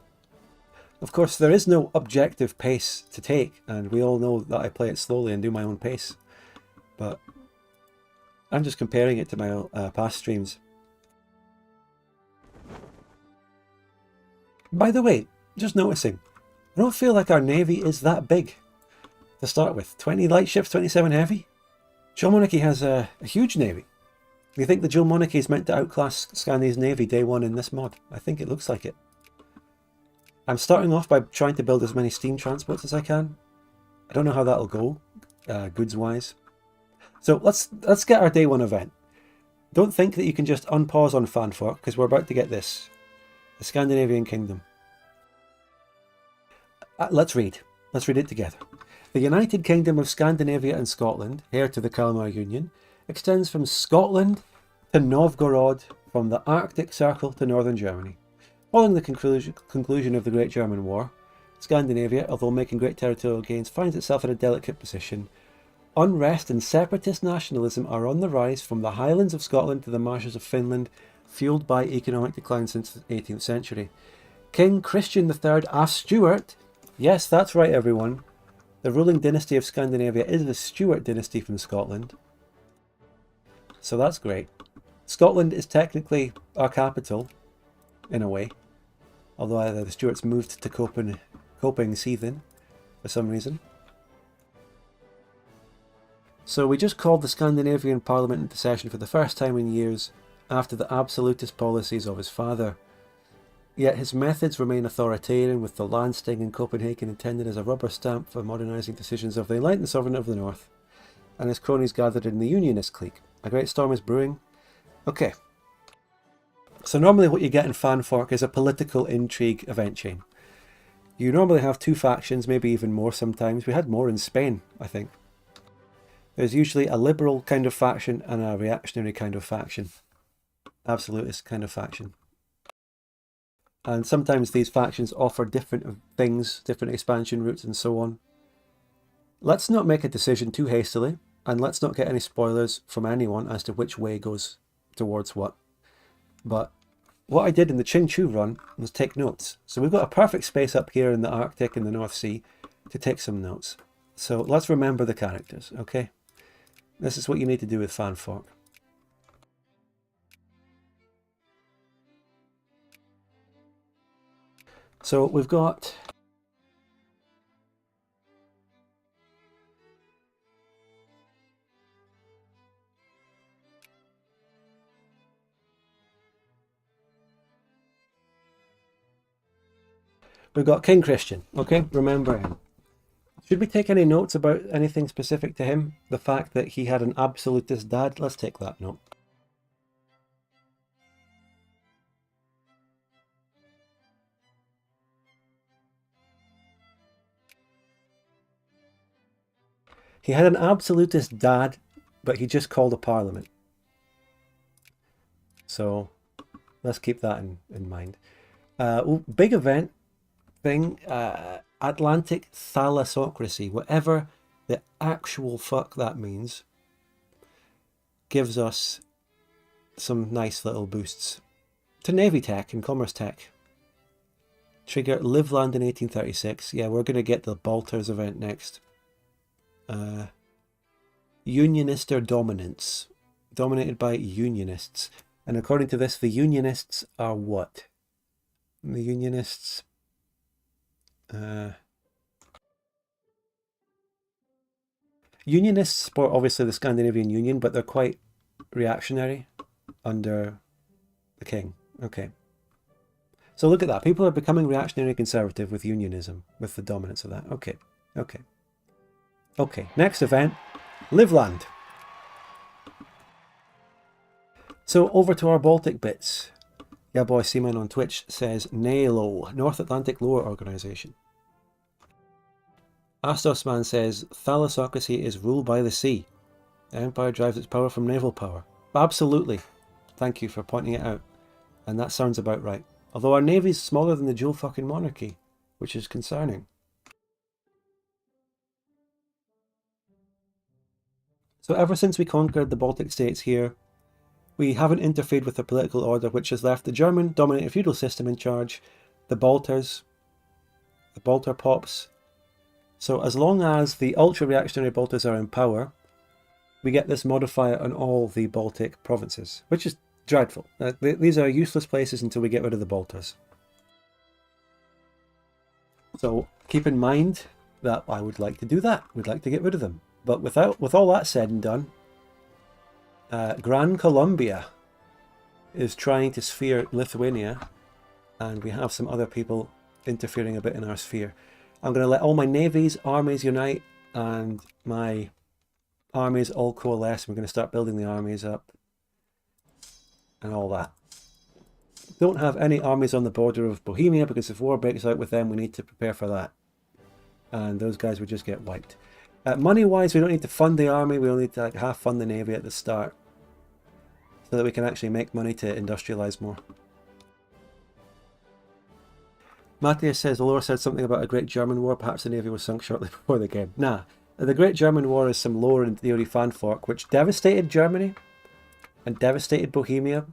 Of course, there is no objective pace to take, and we all know that I play it slowly and do my own pace. But I'm just comparing it to my past streams. By the way, just noticing, I don't feel like our navy is that big to start with. 20 light ships, 27 heavy. Dual Monarchy has a huge navy. Do you think the Dual Monarchy is meant to outclass Scandinavia's navy day one in this mod? I think it looks like it. I'm starting off by trying to build as many steam transports as I can. I don't know how that'll go, goods-wise. So let's get our day one event. Don't think that you can just unpause on Fanfork, because we're about to get this. The Scandinavian Kingdom. Let's read. Let's read it together. The United Kingdom of Scandinavia and Scotland, heir to the Kalmar Union, extends from Scotland to Novgorod, from the Arctic Circle to northern Germany. Following the conclusion of the Great German War, Scandinavia, although making great territorial gains, finds itself in a delicate position. Unrest and separatist nationalism are on the rise from the highlands of Scotland to the marshes of Finland, fueled by economic decline since the 18th century. King Christian III af Stuart, yes, that's right everyone, the ruling dynasty of Scandinavia is the Stuart dynasty from Scotland. So that's great. Scotland is technically our capital, in a way. Although the Stuarts moved to Copenhagen for some reason. So we just called the Scandinavian Parliament into session for the first time in years after the absolutist policies of his father. Yet his methods remain authoritarian, with the land sting in Copenhagen intended as a rubber stamp for modernising decisions of the enlightened sovereign of the North, and his cronies gathered in the Unionist clique. A great storm is brewing. Okay. So normally what you get in Fanfork is a political intrigue event chain. You normally have two factions, maybe even more sometimes. We had more in Spain, I think. There's usually a liberal kind of faction and a reactionary kind of faction. Absolutist kind of faction. And sometimes these factions offer different things, different expansion routes and so on. Let's not make a decision too hastily, and let's not get any spoilers from anyone as to which way goes towards what. But what I did in the Ching Chu run was take notes. So we've got a perfect space up here in the Arctic and the North Sea to take some notes. So let's remember the characters, okay? This is what you need to do with Fanfork. So we've got King Christian, okay? Remember him. Should we take any notes about anything specific to him? The fact that he had an absolutist dad? Let's take that note. He had an absolutist dad, but he just called a parliament. So let's keep that in mind. Big event thing, Atlantic thalassocracy, whatever the actual fuck that means, gives us some nice little boosts to Navy tech and commerce tech. Trigger Livland in 1836. Yeah, we're going to get the Balters event next. Unionister dominance. Dominated by Unionists. And according to this, the Unionists are what? The Unionists... Unionists support obviously the Scandinavian Union, but they're quite reactionary under the king. Okay. So look at that. People are becoming reactionary conservative with unionism, with the dominance of that. Okay. Okay. Okay. Next event, Livland. So over to our Baltic bits. Yeah, boy, Seaman on Twitch says NALO, North Atlantic Lower Organization. Astosman says thalassocracy is rule by the sea. The empire drives its power from naval power. Absolutely. Thank you for pointing it out. And that sounds about right. Although our navy's smaller than the dual fucking monarchy, which is concerning. So ever since we conquered the Baltic states here, we haven't interfered with the political order, which has left the German-dominated feudal system in charge, the Balter Pops. So as long as the ultra-reactionary Balters are in power, we get this modifier on all the Baltic provinces, which is dreadful. These are useless places until we get rid of the Balters. So keep in mind that I would like to do that. We'd like to get rid of them. But with all that said and done, Gran Colombia is trying to sphere Lithuania, and we have some other people interfering a bit in our sphere. I'm going to let all my navies, armies unite, and my armies all coalesce. We're going to start building the armies up and all that. Don't have any armies on the border of Bohemia, because if war breaks out with them, we need to prepare for that. And those guys would just get wiped. Money-wise, we don't need to fund the army. We only need to like half fund the navy at the start, so that we can actually make money to industrialize more. Matthias says, the lore said something about a Great German War. Perhaps the navy was sunk shortly before the game. Nah, the Great German War is some lore and theory fanfork, which devastated Germany and devastated Bohemia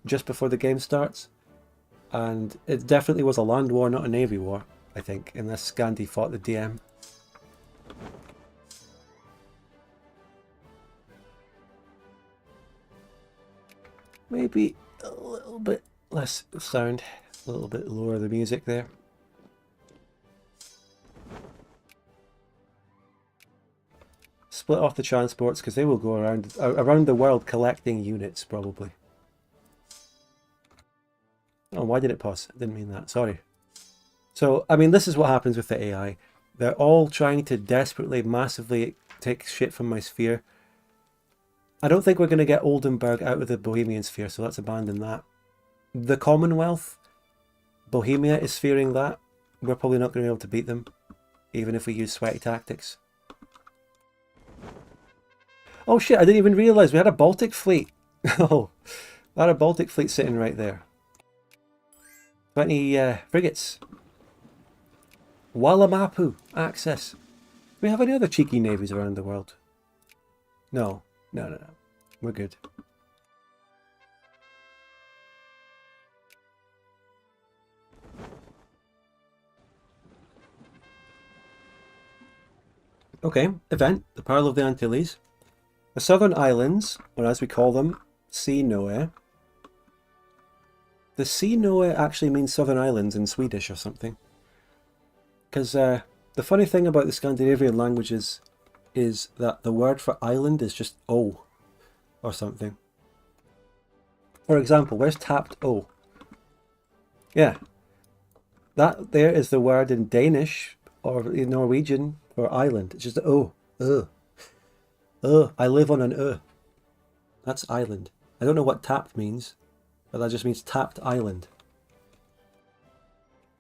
just before the game starts. And it definitely was a land war, not a navy war, I think, unless Scandi fought the DM. Maybe a little bit less sound, a little bit lower the music there. Split off the transports, because they will go around the world collecting units, probably. Oh, why did it pause? I didn't mean that, sorry. So, I mean, this is what happens with the AI. They're all trying to desperately, massively take shit from my sphere. I don't think we're going to get Oldenburg out of the Bohemian sphere, so let's abandon that. The Commonwealth, Bohemia is fearing that. We're probably not going to be able to beat them, even if we use sweaty tactics. Oh shit, I didn't even realise we had a Baltic fleet. Oh, we had a Baltic fleet sitting right there. 20 frigates. Wallamapu, access. Do we have any other cheeky navies around the world? No. No. We're good. Okay, event, the Pearl of the Antilles. The Southern Islands, or as we call them, Sinoe. The Sinoe actually means Southern Islands in Swedish or something. Because the funny thing about the Scandinavian languages is that the word for island is just O or something. For example, where's tapped O? Yeah, that there is the word in Danish or in Norwegian for island. It's just O. I live on an That's island. I don't know what tapped means, but that just means tapped island.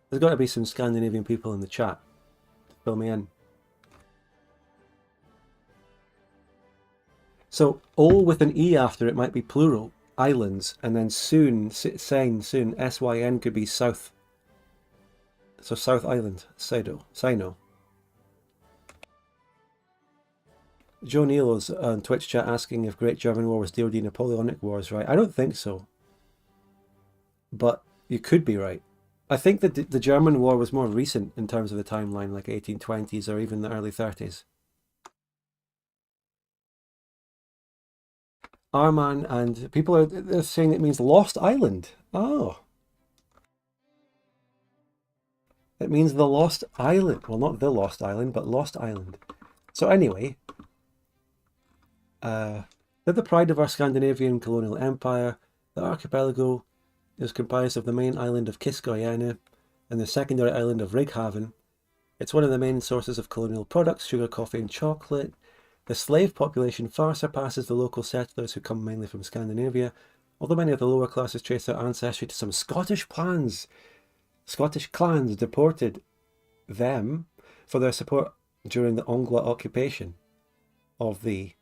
There's got to be some Scandinavian people in the chat to fill me in. So O with an E after it might be plural, islands, and then soon, S-Y-N could be south. So South Island, Sino. Joe Neal was on Twitch chat asking if Great German War was DoD Napoleonic Wars, right? I don't think so. But you could be right. I think that the German War was more recent in terms of the timeline, like 1820s or even the early 30s. Arman, and people they're saying it means Lost Island. Oh. It means the Lost Island. Well, not the Lost Island, but Lost Island. So anyway, they're the pride of our Scandinavian colonial empire. The archipelago is comprised of the main island of Kiskoyene and the secondary island of Righaven. It's one of the main sources of colonial products, sugar, coffee and chocolate. The slave population far surpasses the local settlers who come mainly from Scandinavia, although many of the lower classes trace their ancestry to some Scottish clans. Scottish clans deported them for their support during the Anglo occupation of the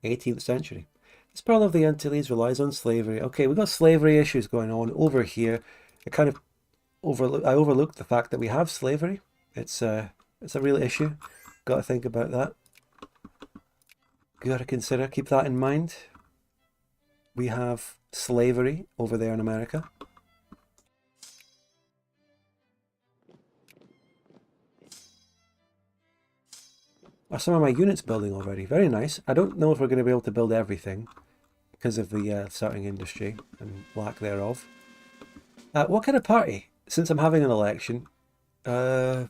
18th century. This Pearl of the Antilles relies on slavery. Okay, we've got slavery issues going on over here. I kind of overlooked the fact that we have slavery. It's a real issue. Got to think about that. Got to consider, keep that in mind. We have slavery over there in America. Are some of my units building already? Very nice. I don't know if we're going to be able to build everything because of the starting industry and lack thereof. What kind of party? Since I'm having an election, I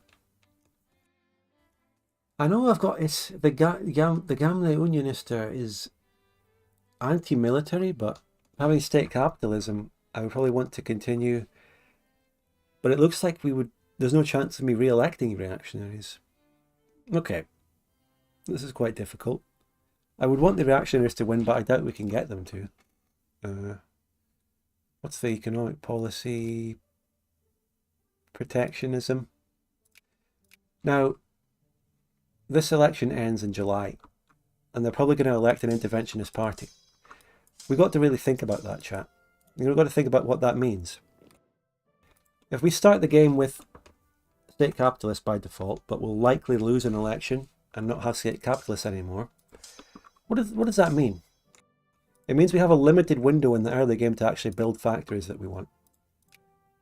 know I've got the Gamle Unionister is anti-military, but having state capitalism, I would probably want to continue. But it looks like there's no chance of me re-electing reactionaries. Okay. This is quite difficult. I would want the reactionaries to win, but I doubt we can get them to. What's the economic policy? Protectionism. Now, this election ends in July, and they're probably going to elect an interventionist party. We've got to really think about that, chat. We've got to think about what that means. If we start the game with state capitalists by default, but we'll likely lose an election and not have state capitalists anymore, what does that mean? It means we have a limited window in the early game to actually build factories that we want.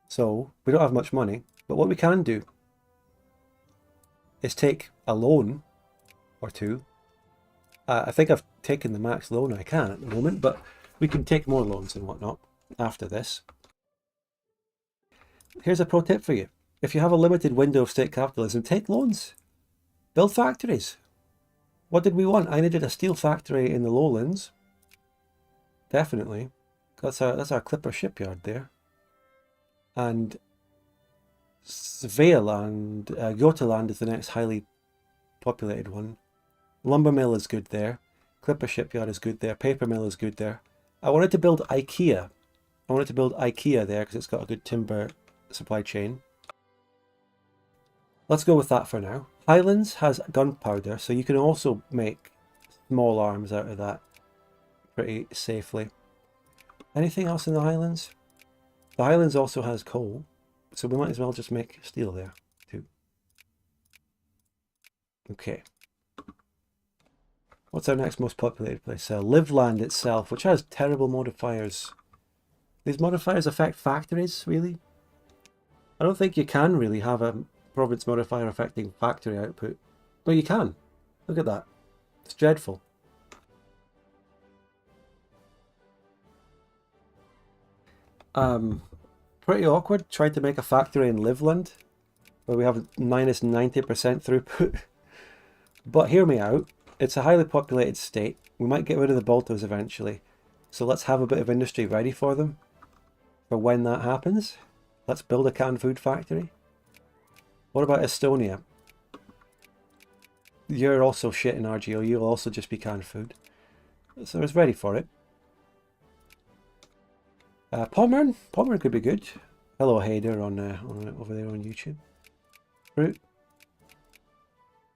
So, we don't have much money, but what we can do is take a loan or two. I think I've taken the max loan I can at the moment, but we can take more loans and whatnot after this. Here's a pro tip for you. If you have a limited window of state capitalism, take loans. Build factories. What did we want? I needed a steel factory in the lowlands. Definitely. That's our clipper shipyard there. And Svealand, Götaland is the next highly populated one. Lumber mill is good there. Clipper shipyard is good there. Paper mill is good there. I wanted to build IKEA. I wanted to build IKEA there because it's got a good timber supply chain. Let's go with that for now. Highlands has gunpowder, so you can also make small arms out of that pretty safely. Anything else in the Highlands? The Highlands also has coal, so we might as well just make steel there too. Okay. What's our next most populated place? Liveland itself, which has terrible modifiers. These modifiers affect factories, really? I don't think you can really have a province modifier affecting factory output. But you can. Look at that. It's dreadful. Pretty awkward. Tried to make a factory in Liveland where we have minus 90% throughput. But hear me out. It's a highly populated state. We might get rid of the Baltos eventually. So let's have a bit of industry ready for them. For when that happens. Let's build a canned food factory. What about Estonia? You're also shit in RGO. You'll also just be canned food. So it's ready for it. Pommern could be good. Hello, Hader on over there on YouTube. Fruit.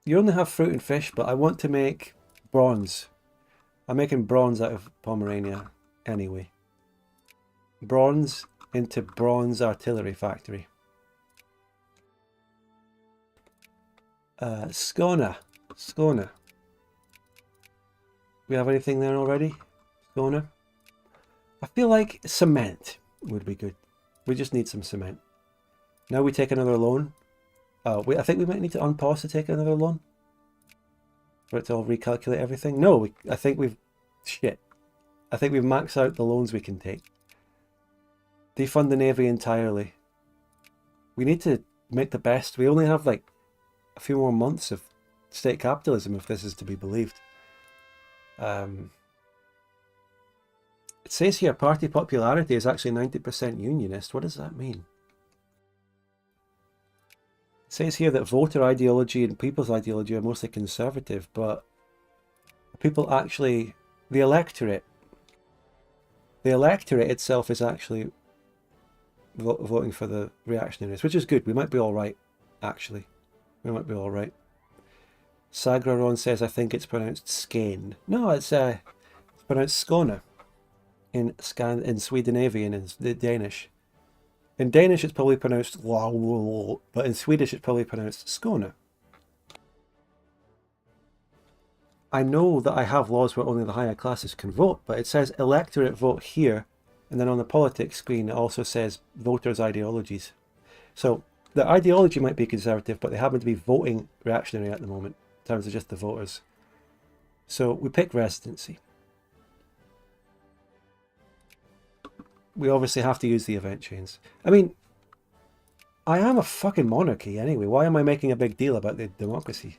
You only have fruit and fish, but I want to make bronze. I'm making bronze out of Pomerania anyway. Bronze into bronze artillery factory. Skåne. We have anything there already? Skåne. I feel like cement would be good. We just need some cement. Now we take another loan. Oh, wait, I think we might need to unpause to take another loan. For it to all recalculate everything. No, I think we've... Shit. I think we've maxed out the loans we can take. Defund the Navy entirely. We need to make the best. We only have like a few more months of state capitalism if this is to be believed. It says here party popularity is actually 90% unionist. What does that mean? It says here that voter ideology and people's ideology are mostly conservative, but people actually, the electorate itself is actually voting for the reactionaries, which is good. We might be all right, actually. We might be all right. Sagraron says, I think it's pronounced Skane. No, it's pronounced Skåne in Scandinavian and Danish. In Danish it's probably pronounced Law, but in Swedish it's probably pronounced Skåne. I know that I have laws where only the higher classes can vote, but it says electorate vote here, and then on the politics screen it also says voters' ideologies. So the ideology might be conservative, but they happen to be voting reactionary at the moment, in terms of just the voters. So we pick residency. We obviously have to use the event chains. I mean, I am a fucking monarchy anyway. Why am I making a big deal about the democracy?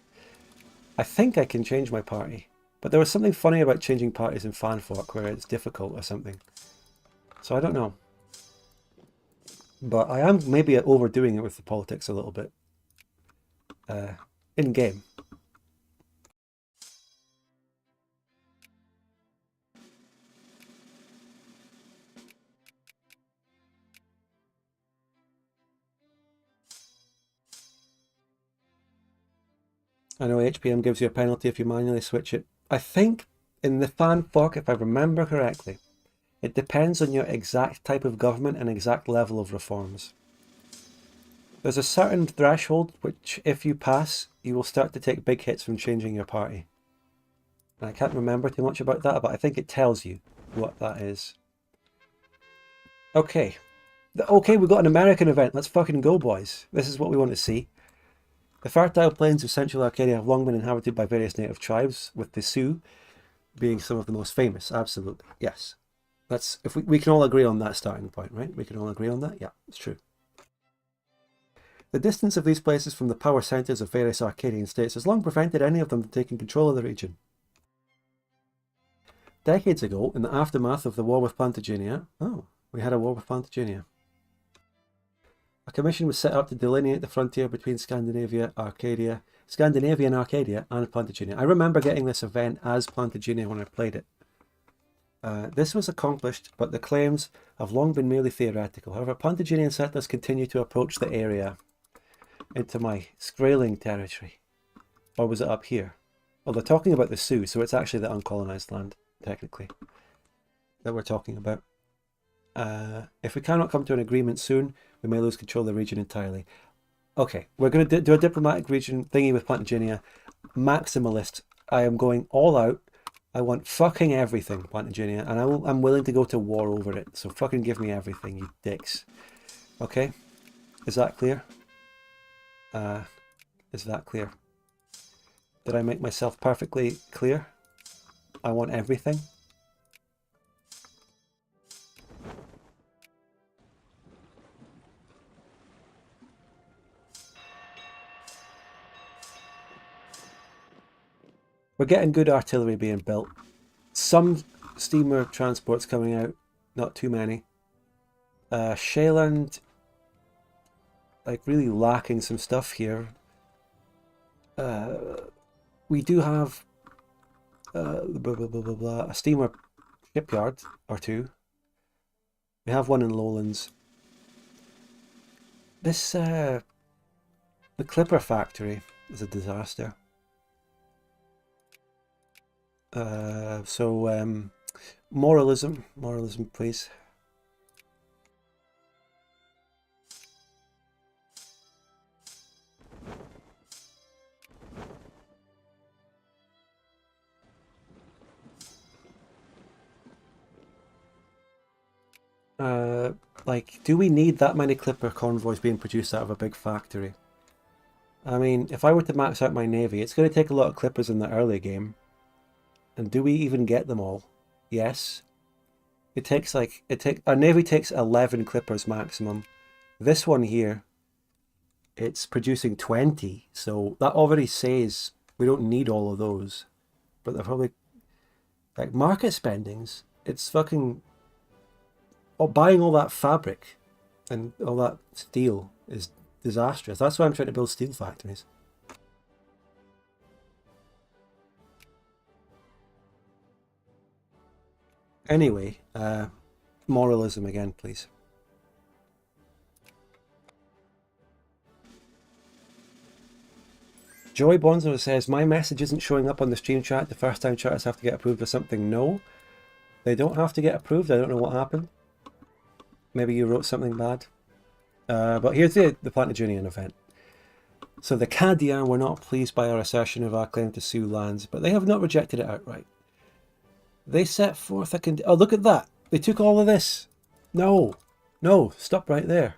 I think I can change my party. But there was something funny about changing parties in Fanfork where it's difficult or something. So I don't know. But I am maybe overdoing it with the politics a little bit. In-game. I know HPM gives you a penalty if you manually switch it. I think in the fan fork, if I remember correctly, it depends on your exact type of government and exact level of reforms. There's a certain threshold which, if you pass, you will start to take big hits from changing your party. And I can't remember too much about that, but I think it tells you what that is. Okay. Okay, we've got an American event. Let's fucking go, boys. This is what we want to see. The fertile plains of Central Arcadia have long been inhabited by various native tribes, with the Sioux being some of the most famous. Absolutely, yes. That's if we can all agree on that starting point, right? We can all agree on that? Yeah, it's true. The distance of these places from the power centres of various Arcadian states has long prevented any of them from taking control of the region. Decades ago, in the aftermath of the war with Plantagenet, we had a war with Plantagenet. A commission was set up to delineate the frontier between Scandinavia and Arcadia, and Plantagenet. I remember getting this event as Plantagenet when I played it. This was accomplished, but the claims have long been merely theoretical. However, Plantagenet settlers continue to approach the area into my Skraeling territory. Or was it up here? Well, they're talking about the Sioux, so it's actually the uncolonized land, technically, that we're talking about. If we cannot come to an agreement soon, we may lose control of the region entirely. Okay, we're going to do a diplomatic region thingy with Plantagenet. Maximalist. I am going all out. I want fucking everything, Plantagenet, and I'm willing to go to war over it. So fucking give me everything, you dicks. Okay? Is that clear? Is that clear? Did I make myself perfectly clear? I want everything. We're getting good artillery being built. Some steamer transports coming out, not too many. Shealand, like really lacking some stuff here. We do have a steamer shipyard or two. We have one in Lowlands. This, the Clipper factory is a disaster. Moralism, please. Like, do we need that many Clipper convoys being produced out of a big factory? I mean, if I were to max out my navy, it's going to take a lot of Clippers in the early game. And do we even get them all? Yes. Our navy takes 11 Clippers maximum. This one here, it's producing 20, so that already says we don't need all of those. But they're probably like market spendings. It's fucking buying all that fabric and all that steel is disastrous. That's why I'm trying to build steel factories. Anyway, moralism again, please. Joy Bonzo says, my message isn't showing up on the stream chat. The first time chatters have to get approved or something. No. They don't have to get approved. I don't know what happened. Maybe you wrote something bad. But here's the Plantagenian event. So the Kadian were not pleased by our assertion of our claim to Sioux lands, but they have not rejected it outright. They set forth a oh, look at that! They took all of this! No! No! Stop right there.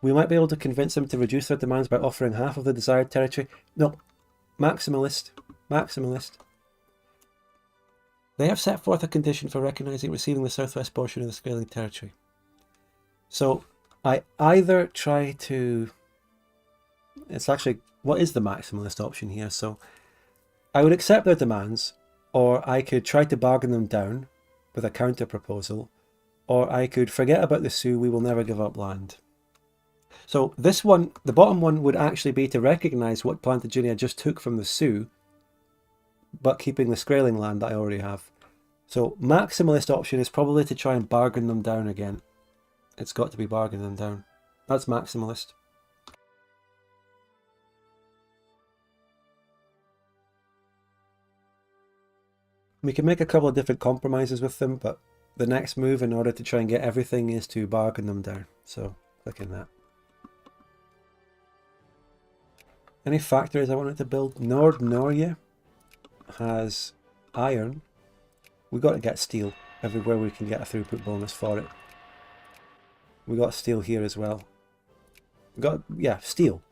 We might be able to convince them to reduce their demands by offering half of the desired territory. No. Maximalist. Maximalist. They have set forth a condition for recognising and receiving the southwest portion of the Scaling territory. So, I either try to... It's actually... What is the maximalist option here? So, I would accept their demands, or I could try to bargain them down with a counter proposal, or I could forget about the Sioux, we will never give up land. So this one, the bottom one, would actually be to recognise what Plantagenet just took from the Sioux, but keeping the Skraeling land that I already have. So maximalist option is probably to try and bargain them down again. It's got to be bargaining them down. That's maximalist. We can make a couple of different compromises with them, but the next move in order to try and get everything is to bargain them down. So click in that. Any factories I wanted to build? Norge has iron. We got to get steel everywhere we can get a throughput bonus for it. We got steel here as well. We got, yeah, steel.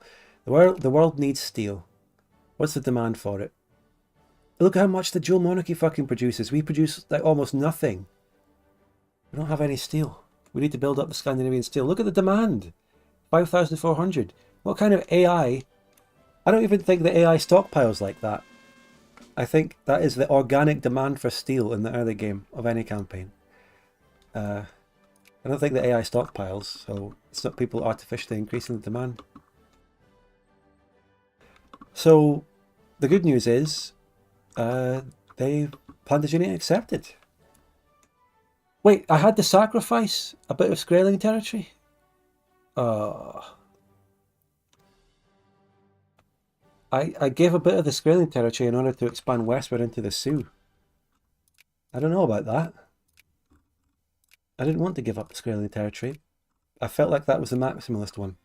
The world needs steel. What's the demand for it? Look how much the dual monarchy fucking produces. We produce like almost nothing. We don't have any steel. We need to build up the Scandinavian steel. Look at the demand. 5,400. What kind of AI? I don't even think the AI stockpiles like that. I think that is the organic demand for steel in the early game of any campaign. I don't think the AI stockpiles, so it's not people artificially increasing the demand. So the good news is Plantagenet accepted. Wait, I had to sacrifice a bit of Skraeling territory? I gave a bit of the Skraeling territory in order to expand westward into the Sioux. I don't know about that. I didn't want to give up the Skraeling territory. I felt like that was the maximalist one.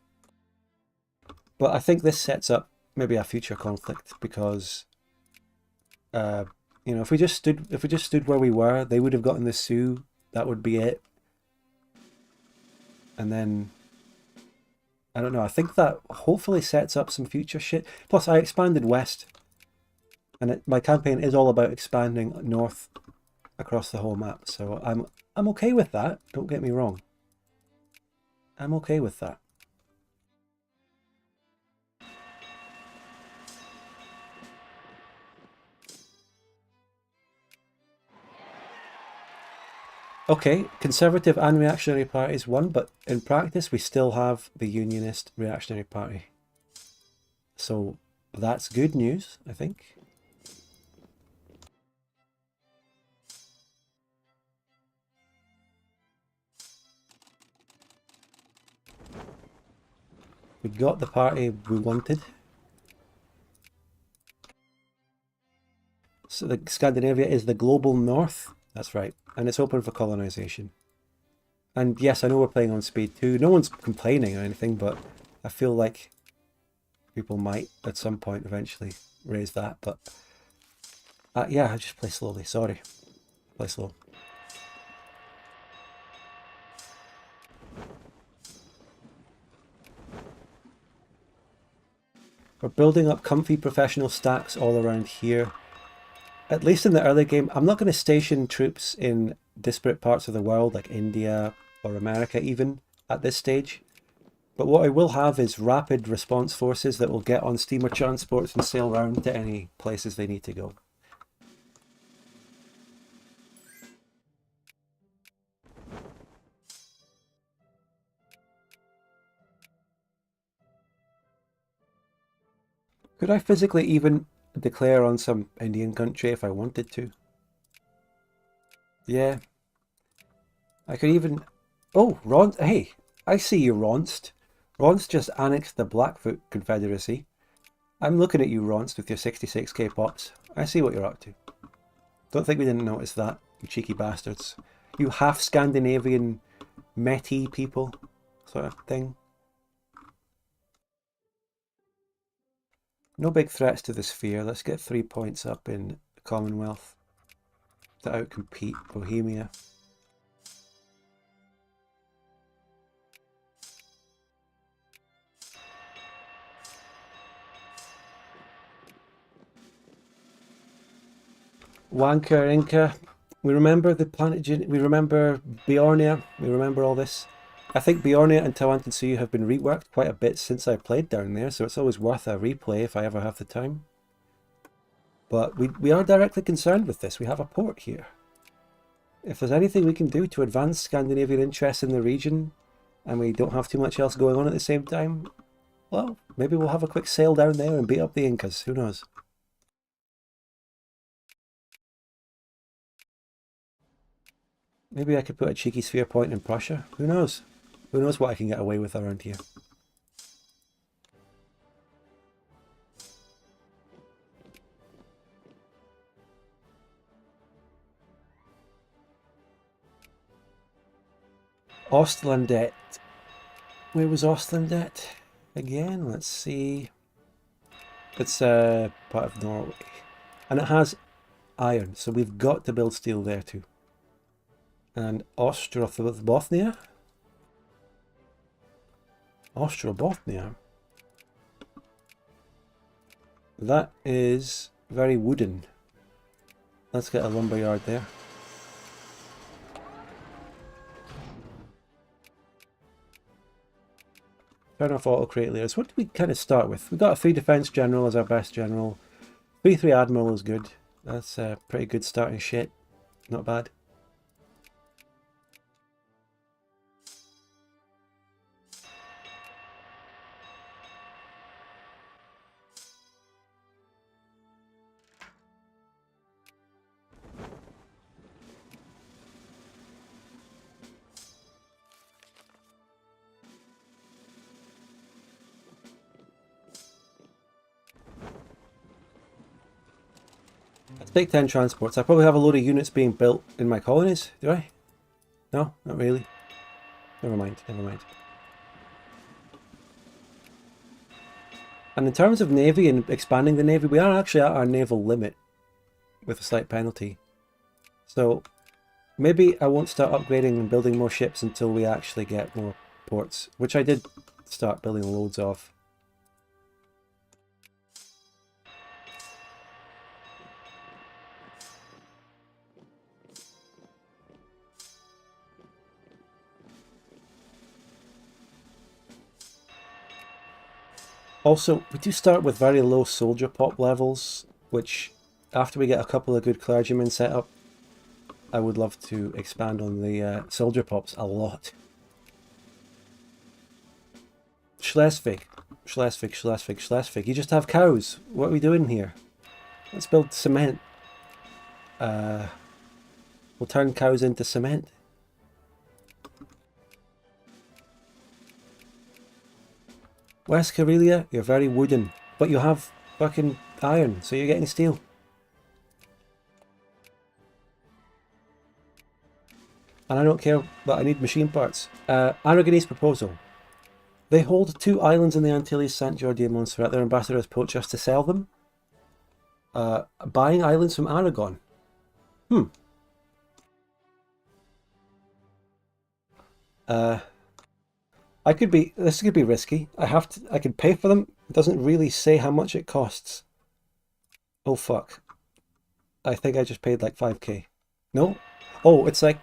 But I think this sets up maybe a future conflict because, you know, if we just stood where we were, they would have gotten the Sioux. That would be it. And then, I don't know, I think that hopefully sets up some future shit. Plus, I expanded west. And my campaign is all about expanding north across the whole map. So I'm okay with that, don't get me wrong. I'm okay with that. Okay, Conservative and Reactionary parties won, but in practice we still have the Unionist Reactionary Party. So that's good news, I think. We got the party we wanted. So the Scandinavia is the global north. That's right. And it's open for colonization. And yes, I know we're playing on speed 2. No one's complaining or anything, but I feel like people might at some point eventually raise that. But yeah, I just play slowly. Sorry. Play slow. We're building up comfy professional stacks all around here. At least in the early game, I'm not going to station troops in disparate parts of the world like India or America even at this stage. But what I will have is rapid response forces that will get on steamer transports and sail around to any places they need to go. Could I physically even declare on some Indian country if I wanted to? Yeah. I could even... Oh, Ronst. Hey, I see you, Ronst. Ronst just annexed the Blackfoot Confederacy. I'm looking at you, Ronst, with your 66k pops. I see what you're up to. Don't think we didn't notice that, you cheeky bastards. You half Scandinavian Métis people sort of thing. No big threats to the sphere. Let's get 3 points up in Commonwealth to outcompete Bohemia. Wanker Inca. We remember the planet. We remember Bjornia. We remember all this. I think Bjornia and Tawantinsuyu have been reworked quite a bit since I played down there, so it's always worth a replay if I ever have the time. But we are directly concerned with this. We have a port here. If there's anything we can do to advance Scandinavian interests in the region, and we don't have too much else going on at the same time, well, maybe we'll have a quick sail down there and beat up the Incas. Who knows? Maybe I could put a cheeky sphere point in Prussia. Who knows? Who knows what I can get away with around here? Ostlandet. Where was Ostlandet? Again, let's see. It's part of Norway. And it has iron, so we've got to build steel there too. And Ostrobothnia? Ostrobothnia? That is very wooden. Let's get a lumberyard there. Turn off auto-create layers. What do we kind of start with? We've got a 3 defense general as our best general. 3-3 admiral is good. That's a pretty good starting shit. Not bad. Let's take 10 transports. I probably have a load of units being built in my colonies, do I? No, not really. Never mind, never mind. And in terms of navy and expanding the navy, we are actually at our naval limit with a slight penalty. So maybe I won't start upgrading and building more ships until we actually get more ports, which I did start building loads of. Also, we do start with very low soldier pop levels, which after we get a couple of good clergymen set up, I would love to expand on the soldier pops a lot. Schleswig. You just have cows. What are we doing here? Let's build cement. We'll turn cows into cement. West Karelia, you're very wooden, but you have fucking iron, so you're getting steel. And I don't care, but I need machine parts. Aragonese proposal. They hold 2 islands in the Antilles, St. George and Montserrat. Their ambassador has poached us to sell them. Buying islands from Aragon. This could be risky. I can pay for them. It doesn't really say how much it costs. Oh fuck. I think I just paid like 5k. No? Oh, it's like,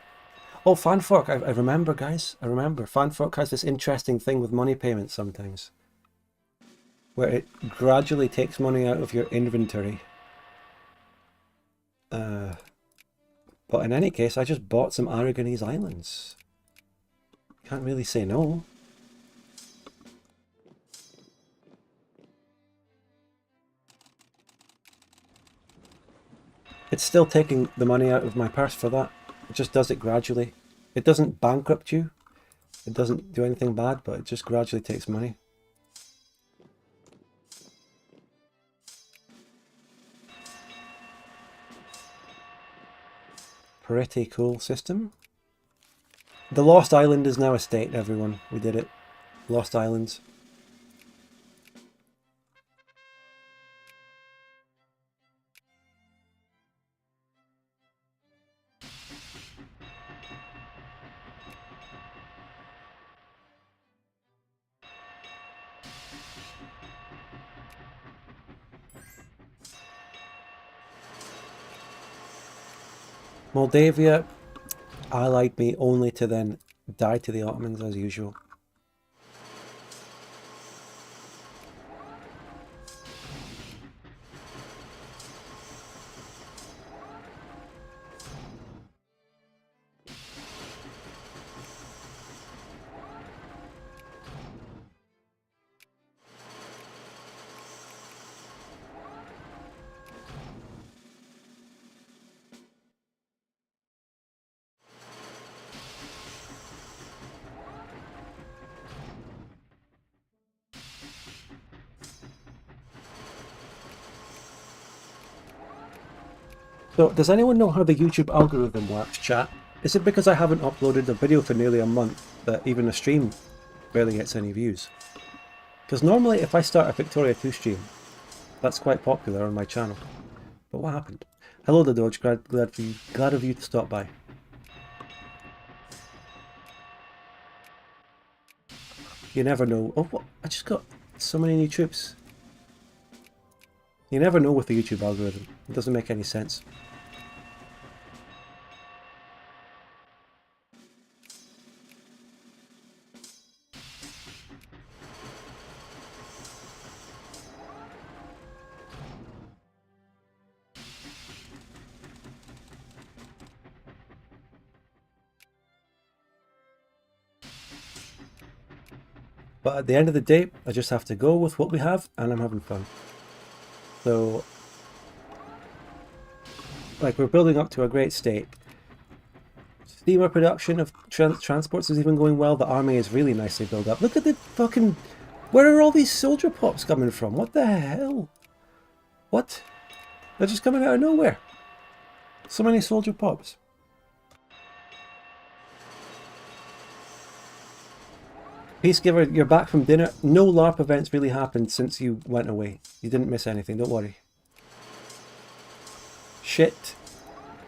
oh, Fanfork. I remember, guys. I remember. Fanfork has this interesting thing with money payments sometimes, where it gradually takes money out of your inventory. But in any case, I just bought some Aragonese islands. Can't really say no. It's still taking the money out of my purse for that. It just does it gradually. It doesn't bankrupt you. It doesn't do anything bad, but it just gradually takes money. pretty cool system. The Lost Island is now a state, everyone. We did it. Lost Islands. Moldavia allied me only to then die to the Ottomans as usual. So, does anyone know how the YouTube algorithm works, chat? Is it because I haven't uploaded a video for nearly a month that even a stream barely gets any views? Because normally if I start a Victoria 2 stream, that's quite popular on my channel. But what happened? Hello the Doge, glad of you to stop by. You never know. Oh, what? I just got so many new troops. You never know with the YouTube algorithm. It doesn't make any sense. But at the end of the day, I just have to go with what we have, and I'm having fun. So, like, we're building up to a great state. Steamer production of transports is even going well. The army is really nicely built up. Look at the fucking... Where are all these soldier pops coming from? What the hell? What? They're just coming out of nowhere. So many soldier pops. Peacegiver, you're back from dinner. No LARP events really happened since you went away. You didn't miss anything, don't worry. Shit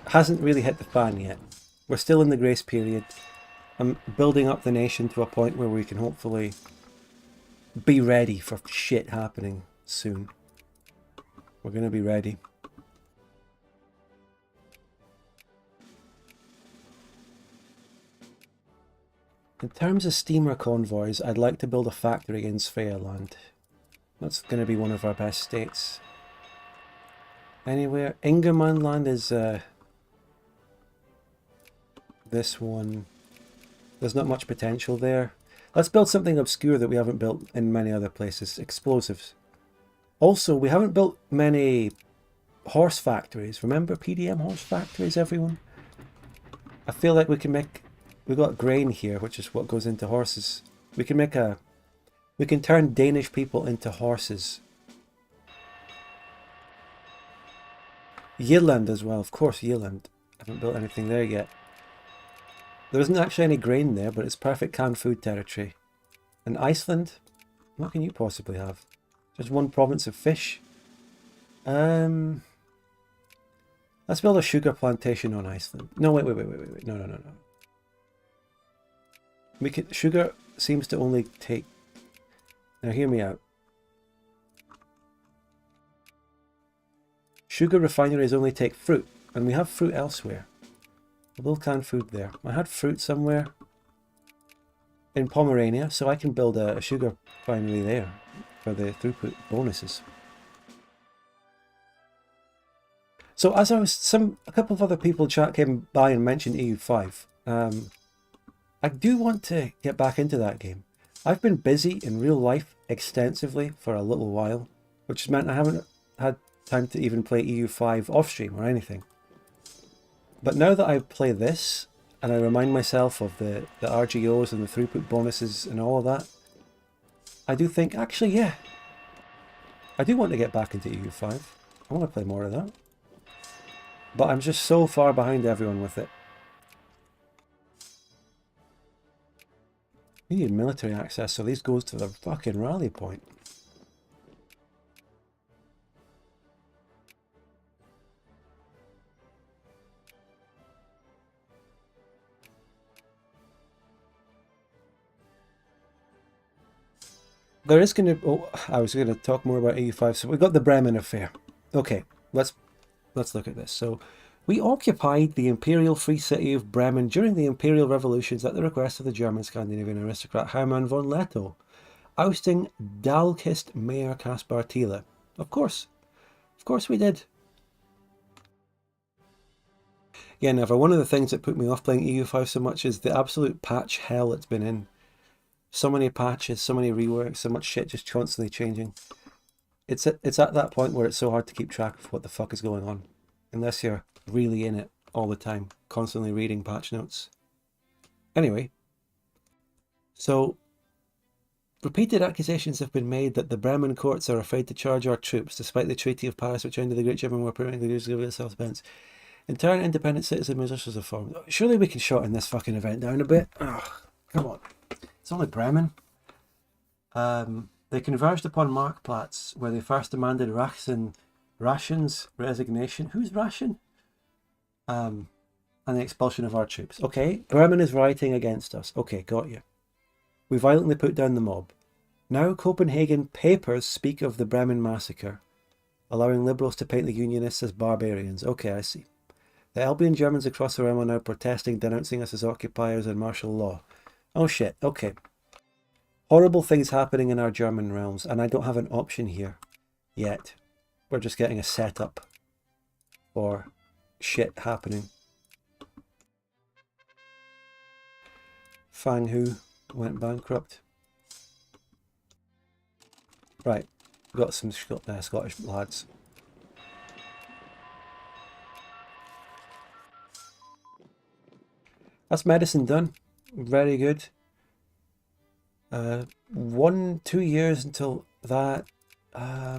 hasn't really hit the fan yet. We're still in the grace period. I'm building up the nation to a point where we can hopefully be ready for shit happening soon. We're going to be ready. In terms of steamer convoys, I'd like to build a factory in Svealand. That's going to be one of our best states. Anywhere. Ingermanland is this one. There's not much potential there. Let's build something obscure that we haven't built in many other places. Explosives. Also, we haven't built many horse factories. Remember PDM horse factories, everyone? I feel like we can make... We've got grain here, which is what goes into horses. We can make a... We can turn Danish people into horses. Vinland as well, of course, Vinland. I haven't built anything there yet. There isn't actually any grain there, but it's perfect canned food territory. And Iceland? What can you possibly have? Just one province of fish? Let's build a sugar plantation on Iceland. No, wait. No. We can, sugar seems to only take... Now hear me out. Sugar refineries only take fruit, and we have fruit elsewhere. A little canned food there. I had fruit somewhere in Pomerania, so I can build a sugar refinery there for the throughput bonuses. So as I was, a couple of other people chat came by and mentioned EU5. I do want to get back into that game. I've been busy in real life extensively for a little while, which has meant I haven't had time to even play EU5 off stream or anything. But now that I play this, and I remind myself of the RGOs and the throughput bonuses and all of that, I do think, actually, yeah, I do want to get back into EU5. I want to play more of that. But I'm just so far behind everyone with it. We need military access, so these goes to the fucking rally point. There is going to... Oh, I was going to talk more about EU5. So we got the Bremen affair. Okay, let's look at this. So we occupied the imperial free city of Bremen during the imperial revolutions at the request of the German Scandinavian aristocrat Hermann von Lettow, ousting Dahlkist Mayor Caspar Thiele. Of course we did. Yeah, never. One of the things that put me off playing EU5 so much is the absolute patch hell it's been in. So many patches, so many reworks, so much shit just constantly changing. It's at that point where it's so hard to keep track of what the fuck is going on. Unless you're really in it all the time, constantly reading patch notes. Anyway, so repeated accusations have been made that the Bremen courts are afraid to charge our troops, despite the Treaty of Paris, which ended the Great German War, permitting the use of self-defense. In turn, independent citizen musicians have formed. Surely we can shorten this fucking event down a bit. Ugh, come on. It's only Bremen. They converged upon Marktplatz, where they first demanded Ration's resignation. Who's Ration? And the expulsion of our troops. Okay, Bremen is rioting against us. Okay, got you. We violently put down the mob. Now Copenhagen papers speak of the Bremen massacre, allowing liberals to paint the Unionists as barbarians. Okay, I see. The Albion Germans across the realm are now protesting, denouncing us as occupiers and martial law. Oh shit, okay. Horrible things happening in our German realms, and I don't have an option here yet. We're just getting a setup for shit happening. Fang Hu went bankrupt. Right, got some Scottish lads. That's medicine done. Very good. 2 years until that. Blah,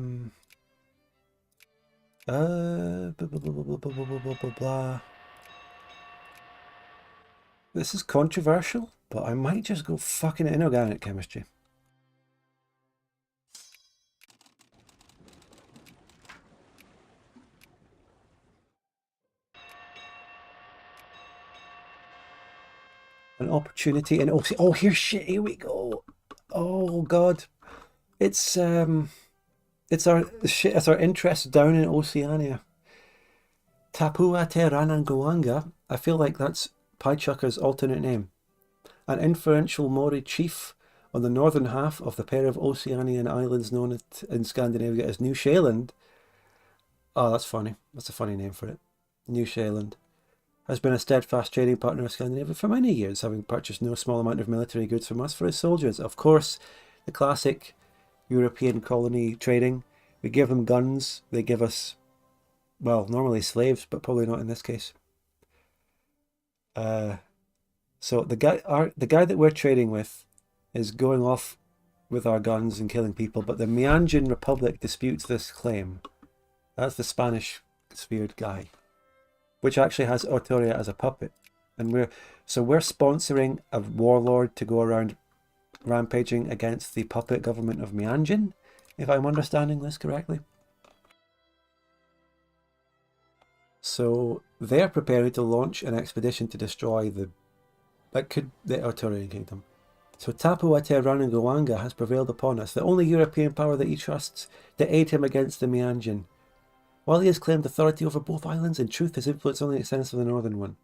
blah, blah. This is controversial, but I might just go fucking inorganic chemistry. An opportunity and oh here's shit, here we go. Oh god. It's our interest down in Oceania. Tapua Te Ranangoanga, I feel like that's Paichucker's alternate name. An influential Maori chief on the northern half of the pair of Oceanian islands known in Scandinavia as New Sheeland. Oh, that's funny. That's a funny name for it. New Sheeland has been a steadfast trading partner of Scandinavia for many years, having purchased no small amount of military goods from us for his soldiers. Of course, the classic European colony trading. We give them guns, they give us, well, normally slaves, but probably not in this case. So the guy that we're trading with is going off with our guns and killing people, but the Mianjin Republic disputes this claim. That's the Spanish speared guy, which actually has Autoria as a puppet. And we're sponsoring a warlord to go around rampaging against the puppet government of Mianjin, if I'm understanding this correctly. So they're preparing to launch an expedition to destroy the Arturian kingdom. So Tapua Te Ranangoanga has prevailed upon us, the only European power that he trusts, to aid him against the Mianjin. While he has claimed authority over both islands, in truth his influence only extends to the northern one.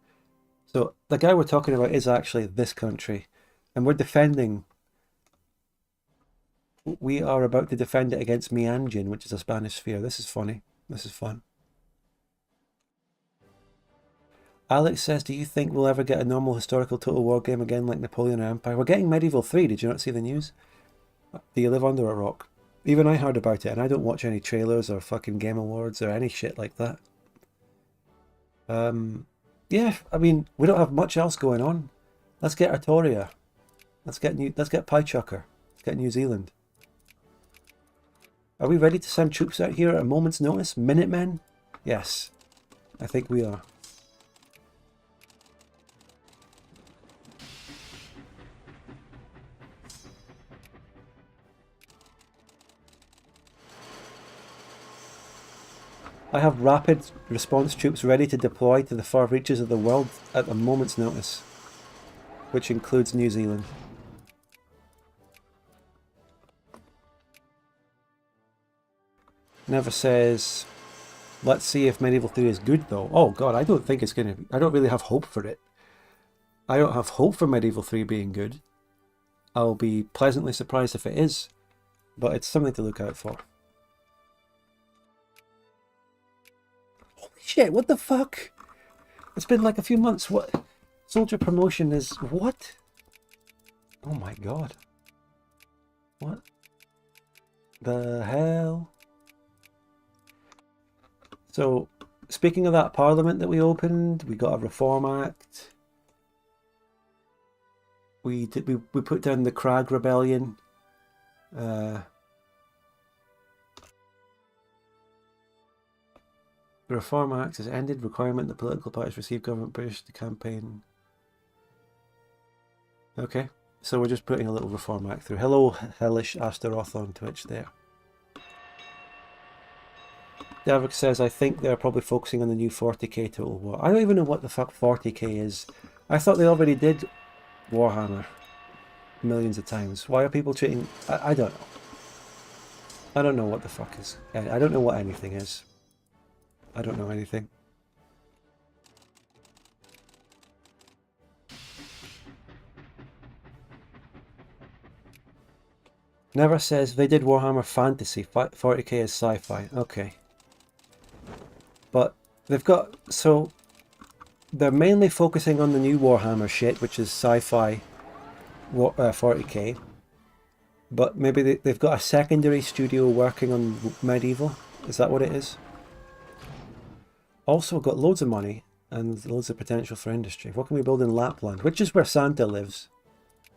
So the guy we're talking about is actually this country, and we're defending. We are about to defend it against Mianjin, which is a Spanish sphere. This is funny. This is fun. Alex says, do you think we'll ever get a normal historical Total War game again like Napoleon or Empire? We're getting Medieval 3. Did you not see the news? Do you live under a rock? Even I heard about it, and I don't watch any trailers or fucking Game Awards or any shit like that. Yeah, I mean, we don't have much else going on. Let's get Artoria. Let's get Paichucker. Let's get New Zealand. Are we ready to send troops out here at a moment's notice? Minutemen? Yes. I think we are. I have rapid response troops ready to deploy to the far reaches of the world at a moment's notice, which includes New Zealand. Never says, let's see if Medieval 3 is good though. Oh god, I don't think it's gonna be. I don't really have hope for it. I don't have hope for Medieval 3 being good. I'll be pleasantly surprised if it is, but it's something to look out for. Holy shit, what the fuck? It's been like a few months. What? Soldier promotion is what? Oh my god. What the hell? So, speaking of that parliament that we opened, we got a Reform Act. We put down the Crag Rebellion. The Reform Act has ended requirement that political parties receive government push to campaign. Okay, so we're just putting a little Reform Act through. Hello, Hellish Astaroth on Twitch there. Davik says, I think they're probably focusing on the new 40k Total War. I don't even know what the fuck 40k is. I thought they already did Warhammer millions of times. Why are people treating... I don't know. I don't know what the fuck is. I don't know what anything is. I don't know anything. Never says they did Warhammer Fantasy. 40k is sci-fi. Okay. But they've got... So they're mainly focusing on the new Warhammer shit, which is sci-fi 40k. But maybe they've got a secondary studio working on Medieval. Is that what it is? Also got loads of money and loads of potential for industry. What can we build in Lappland? Which is where Santa lives.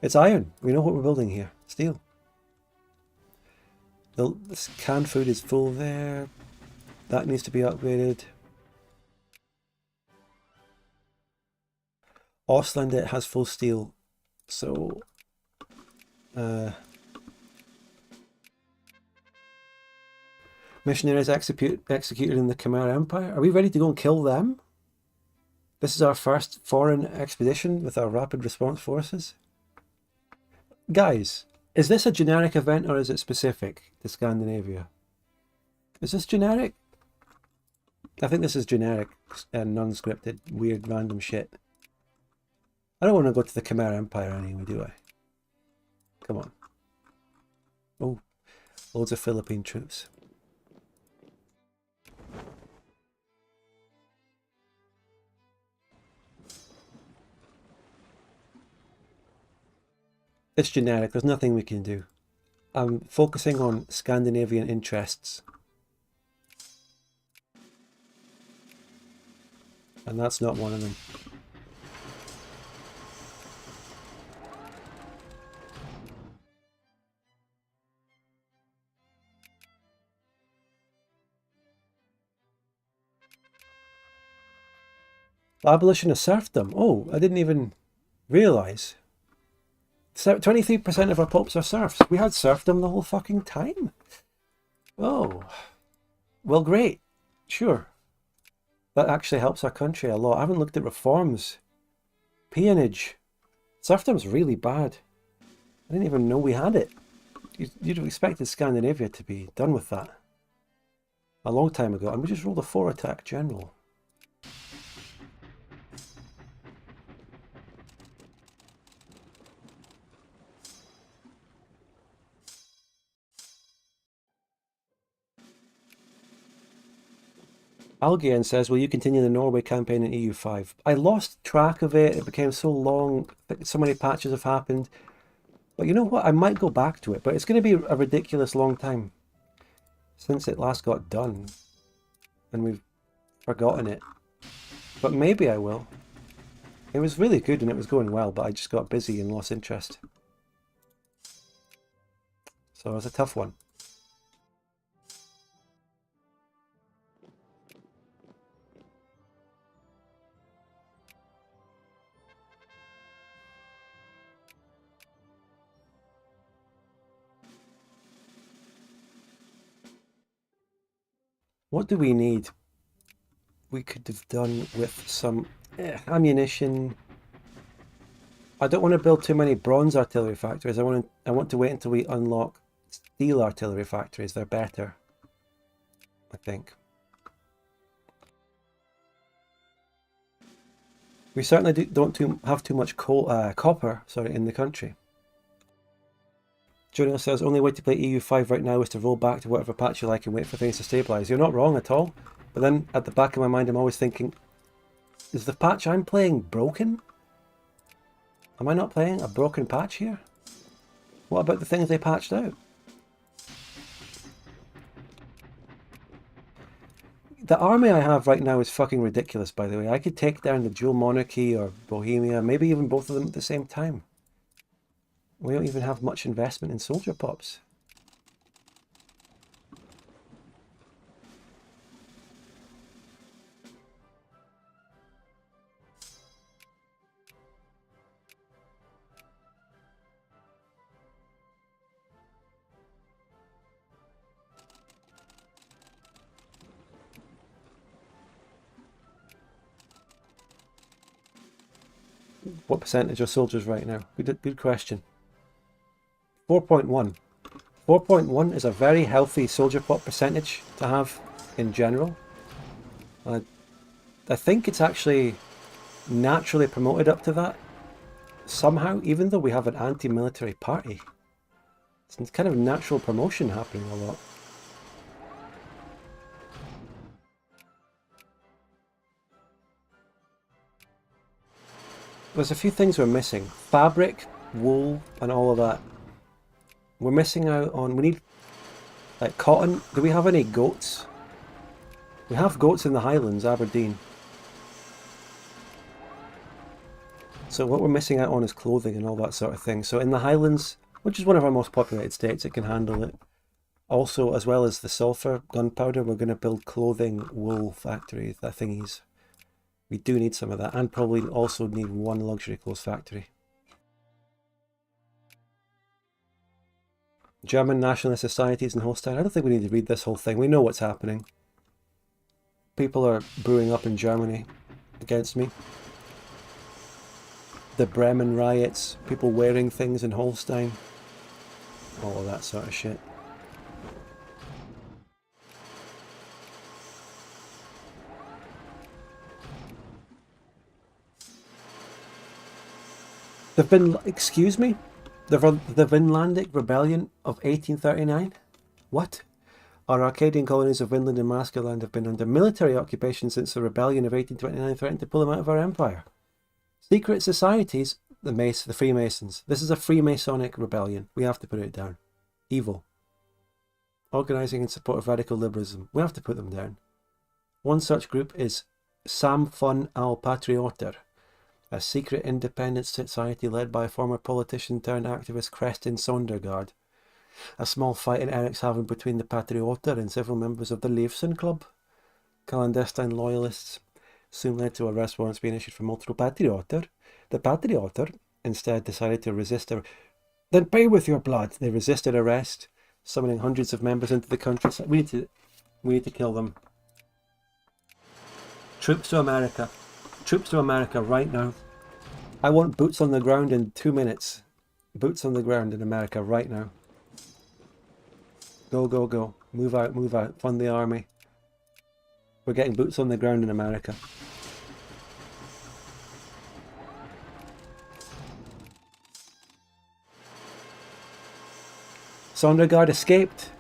It's iron. We know what we're building here. Steel. This canned food is full there. That needs to be upgraded. Ostland, it has full steel. So... missionaries executed in the Khmer Empire. Are we ready to go and kill them? This is our first foreign expedition with our rapid response forces. Guys, is this a generic event or is it specific to Scandinavia? Is this generic? I think this is generic and non-scripted, weird, random shit. I don't want to go to the Khmer Empire anyway, do I? Come on. Oh, loads of Philippine troops. It's generic, there's nothing we can do. I'm focusing on Scandinavian interests. And that's not one of them. Abolition of serfdom. Oh, I didn't even realise. 23% of our popes are serfs. We had serfdom the whole fucking time. Oh. Well, great. Sure. That actually helps our country a lot. I haven't looked at reforms. Peonage. Serfdom's really bad. I didn't even know we had it. You'd have expected Scandinavia to be done with that a long time ago. And we just rolled a 4 attack general. Algian says, will you continue the Norway campaign in EU5? I lost track of it. It became so long. So many patches have happened. But you know what? I might go back to it. But it's going to be a ridiculous long time since it last got done. And we've forgotten it. But maybe I will. It was really good and it was going well. But I just got busy and lost interest. So it was a tough one. What do we need? We could have done with some ammunition. I don't want to build too many bronze artillery factories. I want to wait until we unlock steel artillery factories. They're better, I think. We certainly don't have too much copper, in the country. Junior says, only way to play EU5 right now is to roll back to whatever patch you like and wait for things to stabilise. You're not wrong at all. But then, at the back of my mind, I'm always thinking, is the patch I'm playing broken? Am I not playing a broken patch here? What about the things they patched out? The army I have right now is fucking ridiculous, by the way. I could take down the dual monarchy or Bohemia, maybe even both of them at the same time. We don't even have much investment in soldier pops. What percentage are soldiers right now? Good question. 4.1. 4.1 is a very healthy soldier pop percentage to have in general. I think it's actually naturally promoted up to that somehow, even though we have an anti-military party. It's kind of natural promotion happening a lot. There's a few things we're missing. Fabric, wool, and all of that. We're missing out on... We need, like, cotton. Do we have any goats? We have goats in the Highlands, Aberdeen. So what we're missing out on is clothing and all that sort of thing. So in the Highlands, which is one of our most populated states, it can handle it. Also, as well as the sulfur, gunpowder, we're going to build clothing, wool factories, that thingies. We do need some of that, and probably also need one luxury clothes factory. German nationalist societies in Holstein. I don't think we need to read this whole thing. We know what's happening. People are brewing up in Germany against me. The Bremen riots, people wearing things in Holstein. All of that sort of shit. There've been, excuse me? The Vinlandic Rebellion of 1839? What? Our Arcadian colonies of Vinland and Maskerland have been under military occupation since the Rebellion of 1829 threatened to pull them out of our empire. Secret societies, the Freemasons. This is a Freemasonic rebellion. We have to put it down. Evil. Organising in support of radical liberalism. We have to put them down. One such group is Samfund al Patrioter, a secret independent society led by a former politician turned activist Kristin Sondergaard. A small fight in Erikshavn between the Patrioter and several members of the Leifson Club, clandestine loyalists, soon led to arrest warrants being issued for multiple Patrioter. The Patrioter instead decided to resist then pay with your blood. They resisted arrest, summoning hundreds of members into the countryside. We need to kill them. Troops to America. Troops to America right now. I want boots on the ground in 2 minutes. Boots on the ground in America right now. Go, go, go. Move out, move out. Fund the army. We're getting boots on the ground in America. Sondergaard escaped.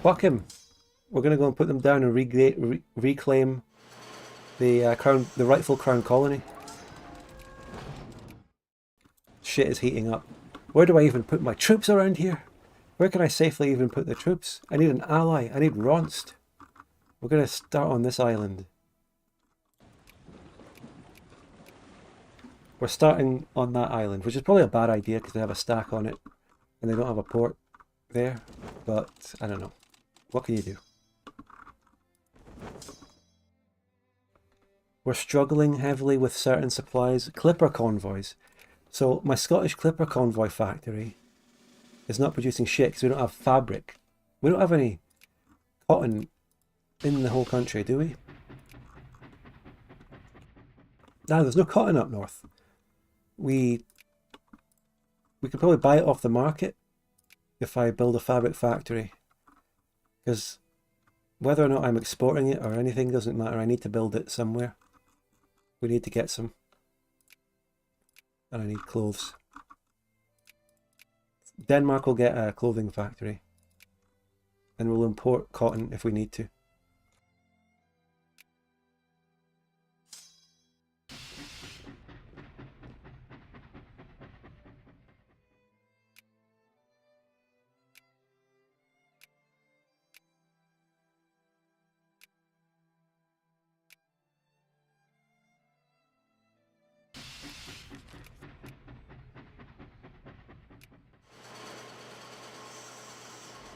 Fuck him. We're going to go and put them down and reclaim the rightful crown colony. Shit is heating up. Where do I even put my troops around here? Where can I safely even put the troops? I need an ally. I need Ronst. We're going to start on this island. We're starting on that island, which is probably a bad idea because they have a stack on it and they don't have a port there. But I don't know. What can you do? We're struggling heavily with certain supplies. Clipper convoys. So my Scottish Clipper convoy factory is not producing shit because we don't have fabric. We don't have any cotton in the whole country, do we? No, there's no cotton up north. We could probably buy it off the market if I build a fabric factory. Because whether or not I'm exporting it or anything doesn't matter. I need to build it somewhere. We need to get some. And I need clothes. Denmark will get a clothing factory. And we'll import cotton if we need to.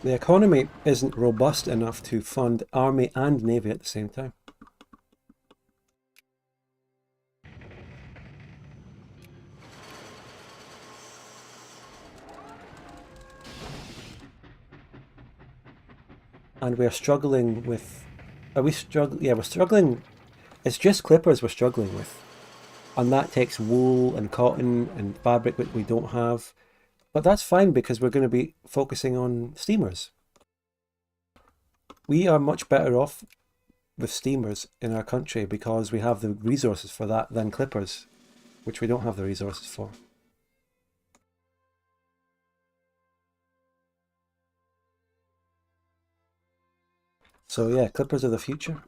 The economy isn't robust enough to fund army and navy at the same time. And we're struggling with... Are we struggling? Yeah, we're struggling. It's just clippers we're struggling with. And that takes wool and cotton and fabric that we don't have. But that's fine because we're going to be focusing on steamers. We are much better off with steamers in our country because we have the resources for that than clippers, which we don't have the resources for. So yeah, clippers are the future.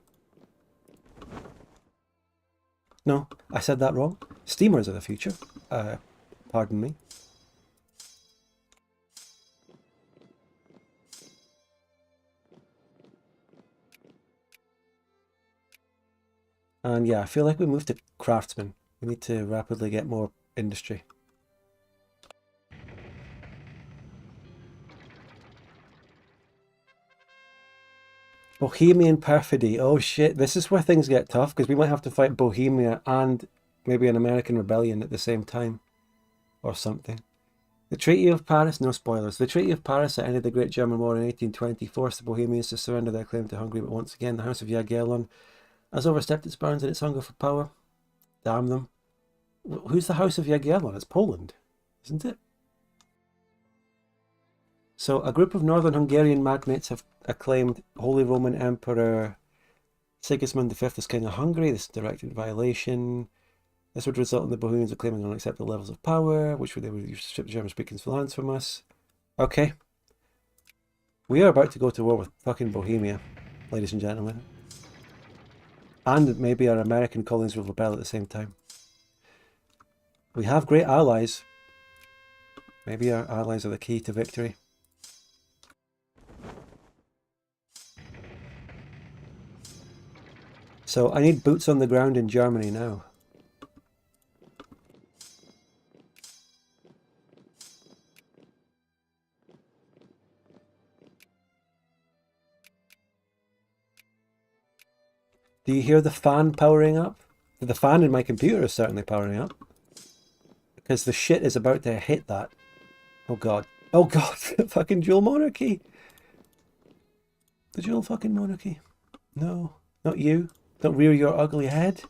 No, I said that wrong. Steamers are the future. Pardon me. And yeah, I feel like we moved to craftsmen. We need to rapidly get more industry. Bohemian perfidy. Oh shit, this is where things get tough because we might have to fight Bohemia and maybe an American rebellion at the same time. Or something. The Treaty of Paris, no spoilers. The Treaty of Paris that ended the Great German War in 1820 forced the Bohemians to surrender their claim to Hungary, but once again the House of Jagiellon has overstepped its bounds in its hunger for power. Damn them. Who's the House of Jagiellon? It's Poland, isn't it? So a group of northern Hungarian magnates have acclaimed Holy Roman Emperor Sigismund V as King of Hungary. This is direct violation. This would result in the Bohemians claiming unacceptable levels of power, which they would strip the German-speaking lands from us. Okay. We are about to go to war with fucking Bohemia, ladies and gentlemen. And maybe our American colonies will rebel at the same time. We have great allies. Maybe our allies are the key to victory. So I need boots on the ground in Germany now. Do you hear the fan powering up? The fan in my computer is certainly powering up. Because the shit is about to hit that. Oh god. Oh god, fucking dual monarchy. The dual fucking monarchy. No, not you. Don't rear your ugly head.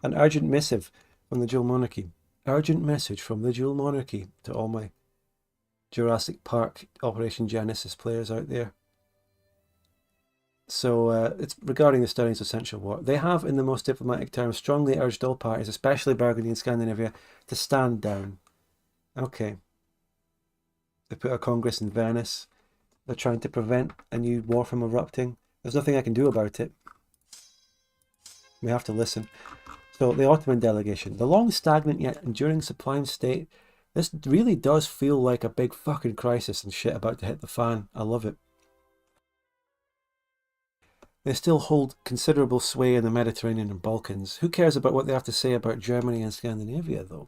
An urgent missive from the dual monarchy. Urgent message from the dual monarchy to all my Jurassic Park Operation Genesis players out there. So it's regarding the studies of Central War. They have, in the most diplomatic terms, strongly urged all parties, especially Burgundy and Scandinavia, to stand down. Okay. They put a congress in Venice. They're trying to prevent a new war from erupting. There's nothing I can do about it. We have to listen. So the Ottoman delegation. The long, stagnant yet enduring sublime state. This really does feel like a big fucking crisis and shit about to hit the fan. I love it. They still hold considerable sway in the Mediterranean and Balkans. Who cares about what they have to say about Germany and Scandinavia, though?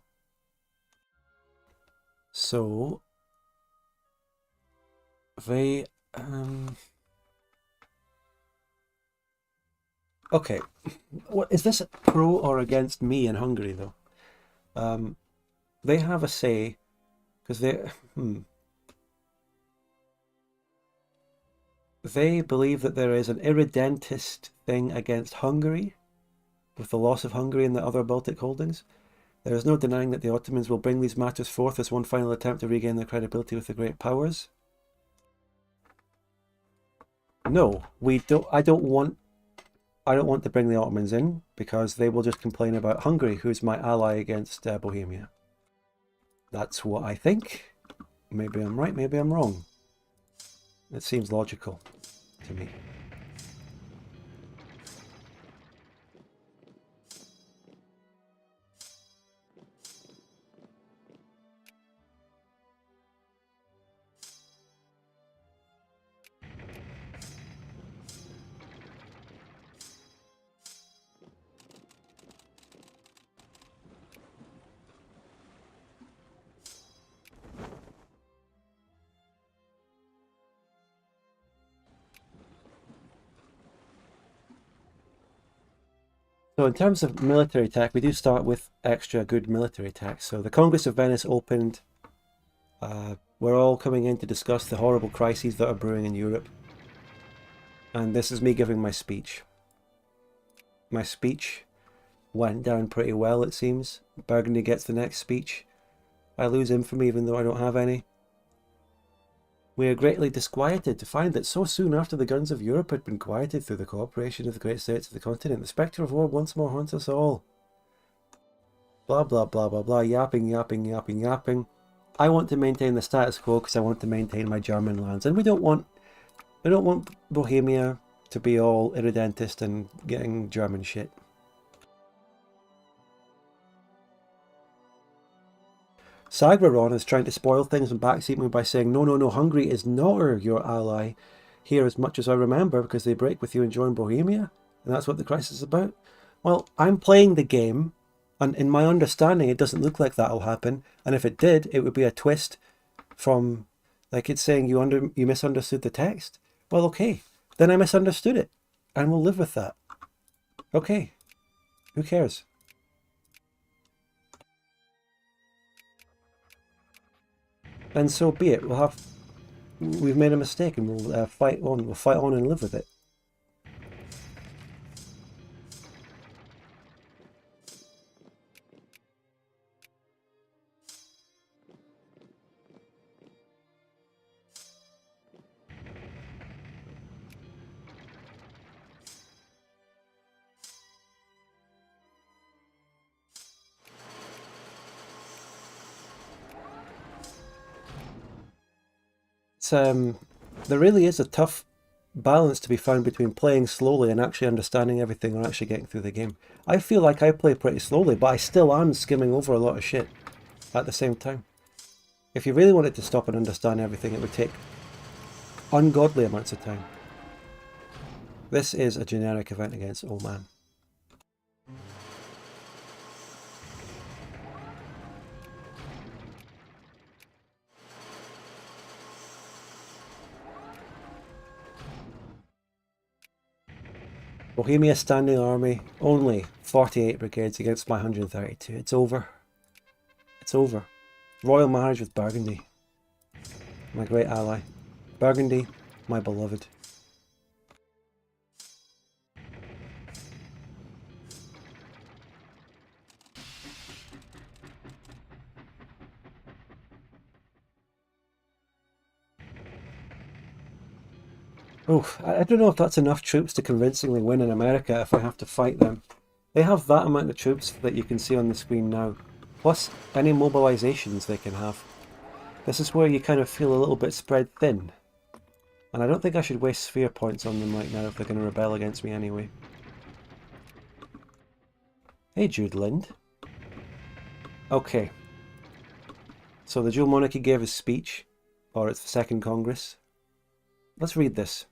So, they... Okay, what is this pro or against me in Hungary, though? They have a say, because they... They believe that there is an irredentist thing against Hungary, with the loss of Hungary and the other Baltic holdings. There is no denying that the Ottomans will bring these matters forth as one final attempt to regain their credibility with the great powers. No, we don't. I don't want to bring the Ottomans in because they will just complain about Hungary, who's my ally against Bohemia. That's what I think. Maybe I'm right, maybe I'm wrong. It seems logical to me. So in terms of military tech, we do start with extra good military tech. So the Congress of Venice opened. We're all coming in to discuss the horrible crises that are brewing in Europe. And this is me giving my speech. My speech went down pretty well, it seems. Burgundy gets the next speech. I lose infamy even though I don't have any. We are greatly disquieted to find that so soon after the guns of Europe had been quieted through the cooperation of the great states of the continent, the spectre of war once more haunts us all. Blah blah blah blah blah, yapping, yapping, yapping, yapping. I want to maintain the status quo because I want to maintain my German lands, and we don't want Bohemia to be all irredentist and getting German shit. Sagreron is trying to spoil things and backseat me by saying, no, no, no, Hungary is not your ally here as much as I remember because they break with you and join Bohemia, and that's what the crisis is about. Well, I'm playing the game, and in my understanding, it doesn't look like that'll happen, and if it did, it would be a twist from, like it's saying you misunderstood the text. Well, okay, then I misunderstood it, and we'll live with that. Okay, who cares? And so be it. We've made a mistake, and we'll fight on. We'll fight on and live with it. There really is a tough balance to be found between playing slowly and actually understanding everything or actually getting through the game. I feel like I play pretty slowly, but I still am skimming over a lot of shit at the same time. If you really wanted to stop and understand everything, it would take ungodly amounts of time. This is a generic event against Old Man. Bohemia standing army, only 48 brigades against my 132. It's over. It's over. Royal marriage with Burgundy. My great ally. Burgundy, my beloved. Oh, I don't know if that's enough troops to convincingly win in America if I have to fight them. They have that amount of troops that you can see on the screen now, plus any mobilizations they can have. This is where you kind of feel a little bit spread thin. And I don't think I should waste sphere points on them right now if they're going to rebel against me anyway. Hey Jude Lind. Okay. So the dual monarchy gave his speech, or it's the Second Congress. Let's read this.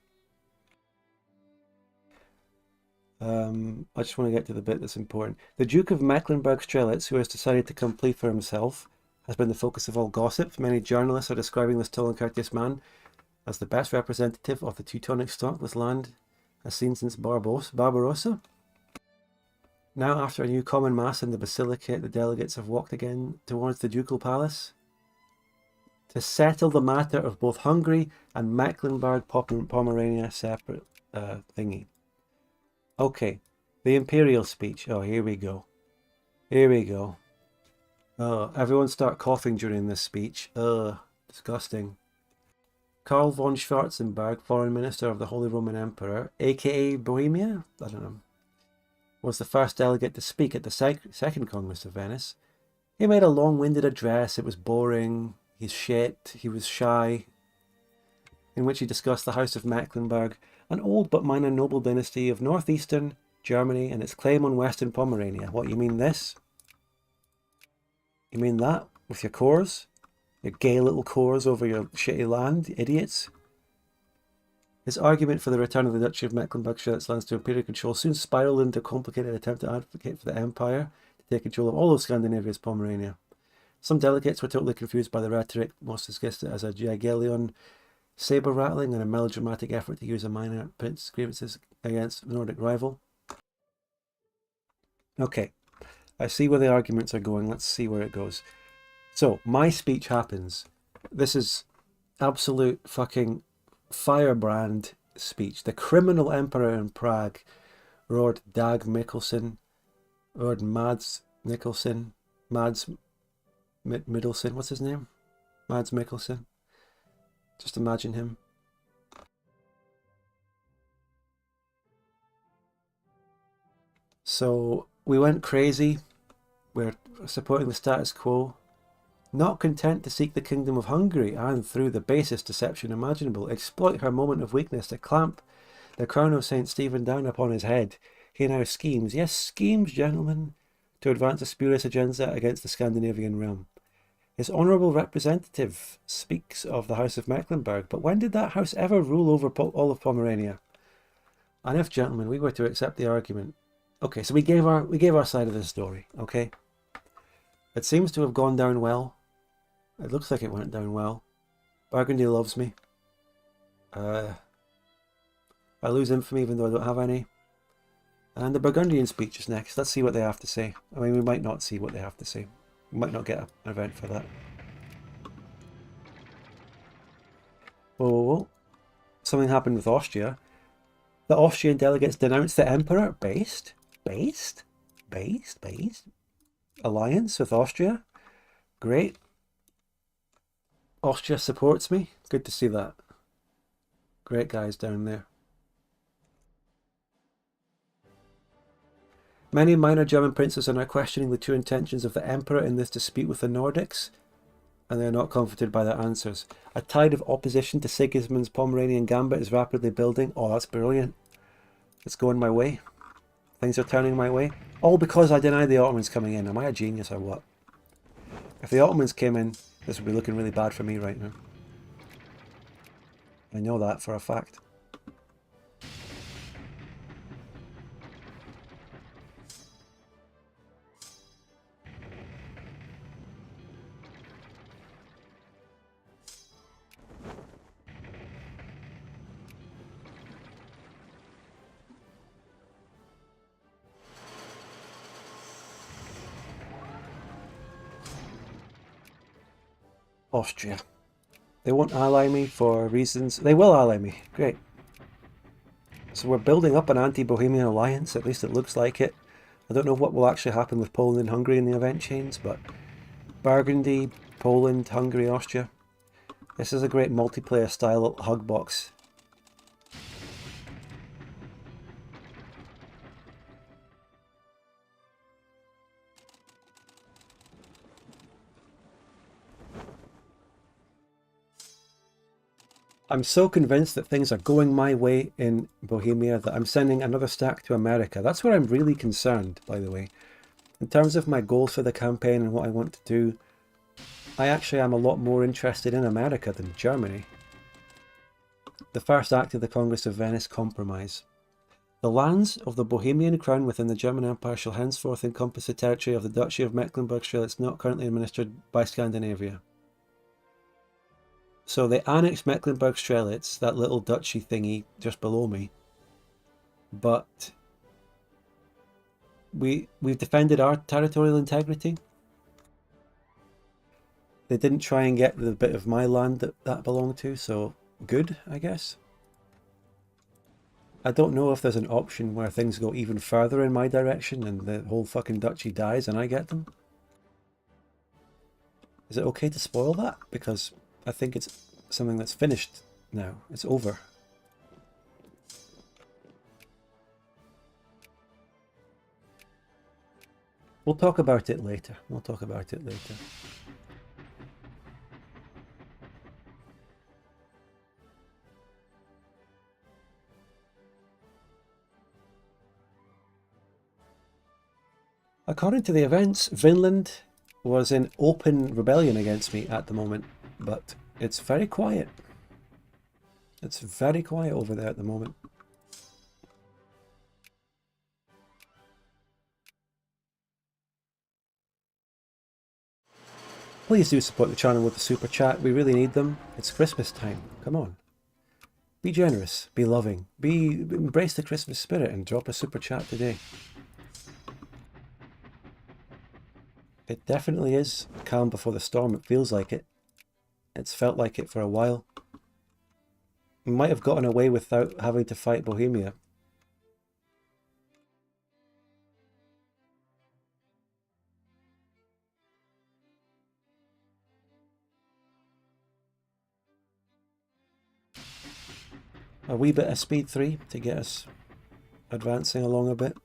I just want to get to the bit that's important. The Duke of Mecklenburg-Strelitz, who has decided to come plea for himself, has been the focus of all gossip. Many journalists are describing this tall and courteous man as the best representative of the Teutonic stock this land has seen since Barbarossa. Now, after a new common mass in the Basilicate, the delegates have walked again towards the ducal palace. to settle the matter of both Hungary and Mecklenburg-Pomerania separate thingy. Okay, the imperial speech. Oh, here we go. Here we go. Oh, everyone start coughing during this speech. Ugh, disgusting. Karl von Schwarzenberg, Foreign Minister of the Holy Roman Emperor, aka Bohemia, I don't know, was the first delegate to speak at the Second Congress of Venice. He made a long-winded address. It was boring. He's shit. He was shy. In which he discussed the House of Mecklenburg, an old but minor noble dynasty of northeastern Germany and its claim on western Pomerania. What, you mean this? You mean that? With your cores? Your gay little cores over your shitty land, idiots? His argument for the return of the Duchy of Mecklenburg-Strelitz lands to imperial control soon spiraled into a complicated attempt to advocate for the empire to take control of all of Scandinavia's Pomerania. Some delegates were totally confused by the rhetoric, most dismissed it as a Jagiellon saber rattling and a melodramatic effort to use a minor prince grievances against the Nordic rival. Okay, I see where the arguments are going. Let's see where it goes. So, my speech happens. This is absolute fucking firebrand speech. The criminal emperor in Prague, Lord Dag Mikkelsen, Lord Mads Mikkelsen, Mads Middelson, what's his name? Mads Mikkelsen. Just imagine him. So we went crazy. We're supporting the status quo. Not content to seek the kingdom of Hungary and, through the basest deception imaginable, exploit her moment of weakness to clamp the crown of St. Stephen down upon his head, he now schemes, yes, schemes, gentlemen, to advance a spurious agenda against the Scandinavian realm. His honourable representative speaks of the House of Mecklenburg, but when did that house ever rule over all of Pomerania? And if, gentlemen, we were to accept the argument, okay, so we gave our side of the story, okay? It seems to have gone down well. It looks like it went down well. Burgundy loves me. I lose infamy even though I don't have any. And the Burgundian speech is next. Let's see what they have to say. I mean, we might not see what they have to say. We might not get an event for that. Whoa, whoa, whoa. Something happened with Austria. The Austrian delegates denounced the emperor. Based? Alliance with Austria? Great. Austria supports me. Good to see that. Great guys down there. Many minor German princes are now questioning the true intentions of the emperor in this dispute with the Nordics, and they are not comforted by their answers. A tide of opposition to Sigismund's Pomeranian gambit is rapidly building. Oh, that's brilliant. It's going my way. Things are turning my way. All because I denied the Ottomans coming in. Am I a genius or what? If the Ottomans came in, this would be looking really bad for me right now. I know that for a fact. Austria. They won't ally me for reasons... They will ally me. Great. So we're building up an anti-Bohemian alliance. At least it looks like it. I don't know what will actually happen with Poland and Hungary in the event chains, but Burgundy, Poland, Hungary, Austria. This is a great multiplayer style hug box. I'm so convinced that things are going my way in Bohemia that I'm sending another stack to America. That's where I'm really concerned, by the way. In terms of my goals for the campaign and what I want to do, I actually am a lot more interested in America than Germany. The first act of the Congress of Venice Compromise. The lands of the Bohemian crown within the German Empire shall henceforth encompass the territory of the Duchy of Mecklenburg-Strelitz, not currently administered by Scandinavia. So they annexed Mecklenburg-Strelitz, that little duchy thingy just below me. But we've defended our territorial integrity. They didn't try and get the bit of my land that belonged to, so good, I guess. I don't know if there's an option where things go even further in my direction and the whole fucking duchy dies and I get them. Is it okay to spoil that? Because I think it's something that's finished now. It's over. We'll talk about it later. We'll talk about it later. According to the events, Vinland was in open rebellion against me at the moment, but it's very quiet. It's very quiet over there at the moment. Please do support the channel with a super chat. We really need them. It's Christmas time. Come on. Be generous. Be loving. Embrace the Christmas spirit and drop a super chat today. It definitely is calm before the storm. It feels like it. It's felt like it for a while. We might have gotten away without having to fight Bohemia. A wee bit of speed 3 to get us advancing along a bit.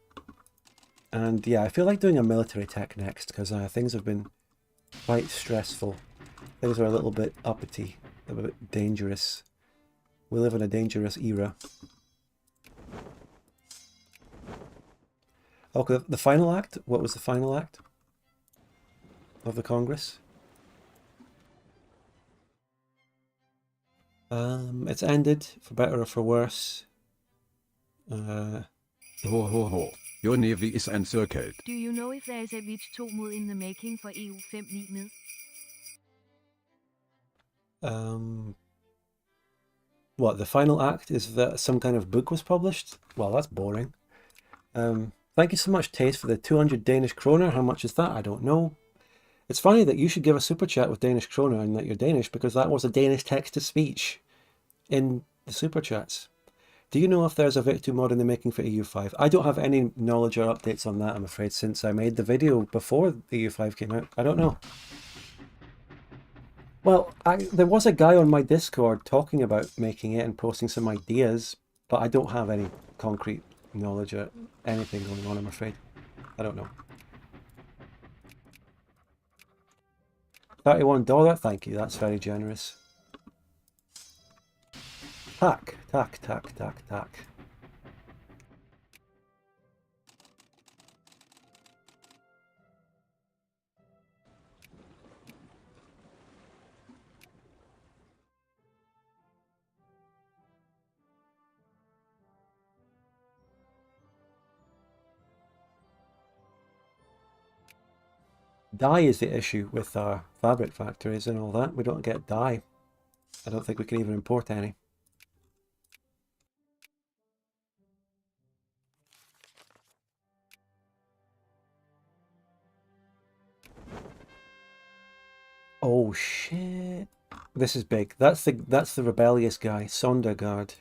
And yeah, I feel like doing a military tech next because things have been quite stressful. Things are a little bit uppity, a bit dangerous. We live in a dangerous era. Okay, the final act? What was the final act of the Congress? It's ended, for better or for worse. Ho ho ho. Your navy is encircled. Do you know if there is a Witch 2 mod in the making for EU 5.9 med? What, the final act is that some kind of book was published? Well, that's boring. Thank you so much, Taste, for the 200 Danish kroner. How much is that? I don't know. It's funny that you should give a super chat with Danish kroner and that you're Danish, because that was a Danish text-to-speech in the super chats. Do you know if there's a Vic2 mod in the making for EU5? I don't have any knowledge or updates on that, I'm afraid, since I made the video before the EU5 came out. I don't know. Well, there was a guy on my Discord talking about making it and posting some ideas, but I don't have any concrete knowledge or anything going on, I'm afraid. I don't know. $31, thank you, that's very generous. Tack, tack, tack, tack, tack. Dye is the issue with our fabric factories and all that. We don't get dye. I don't think we can even import any. Oh shit. This is big. That's the rebellious guy, Sondergaard.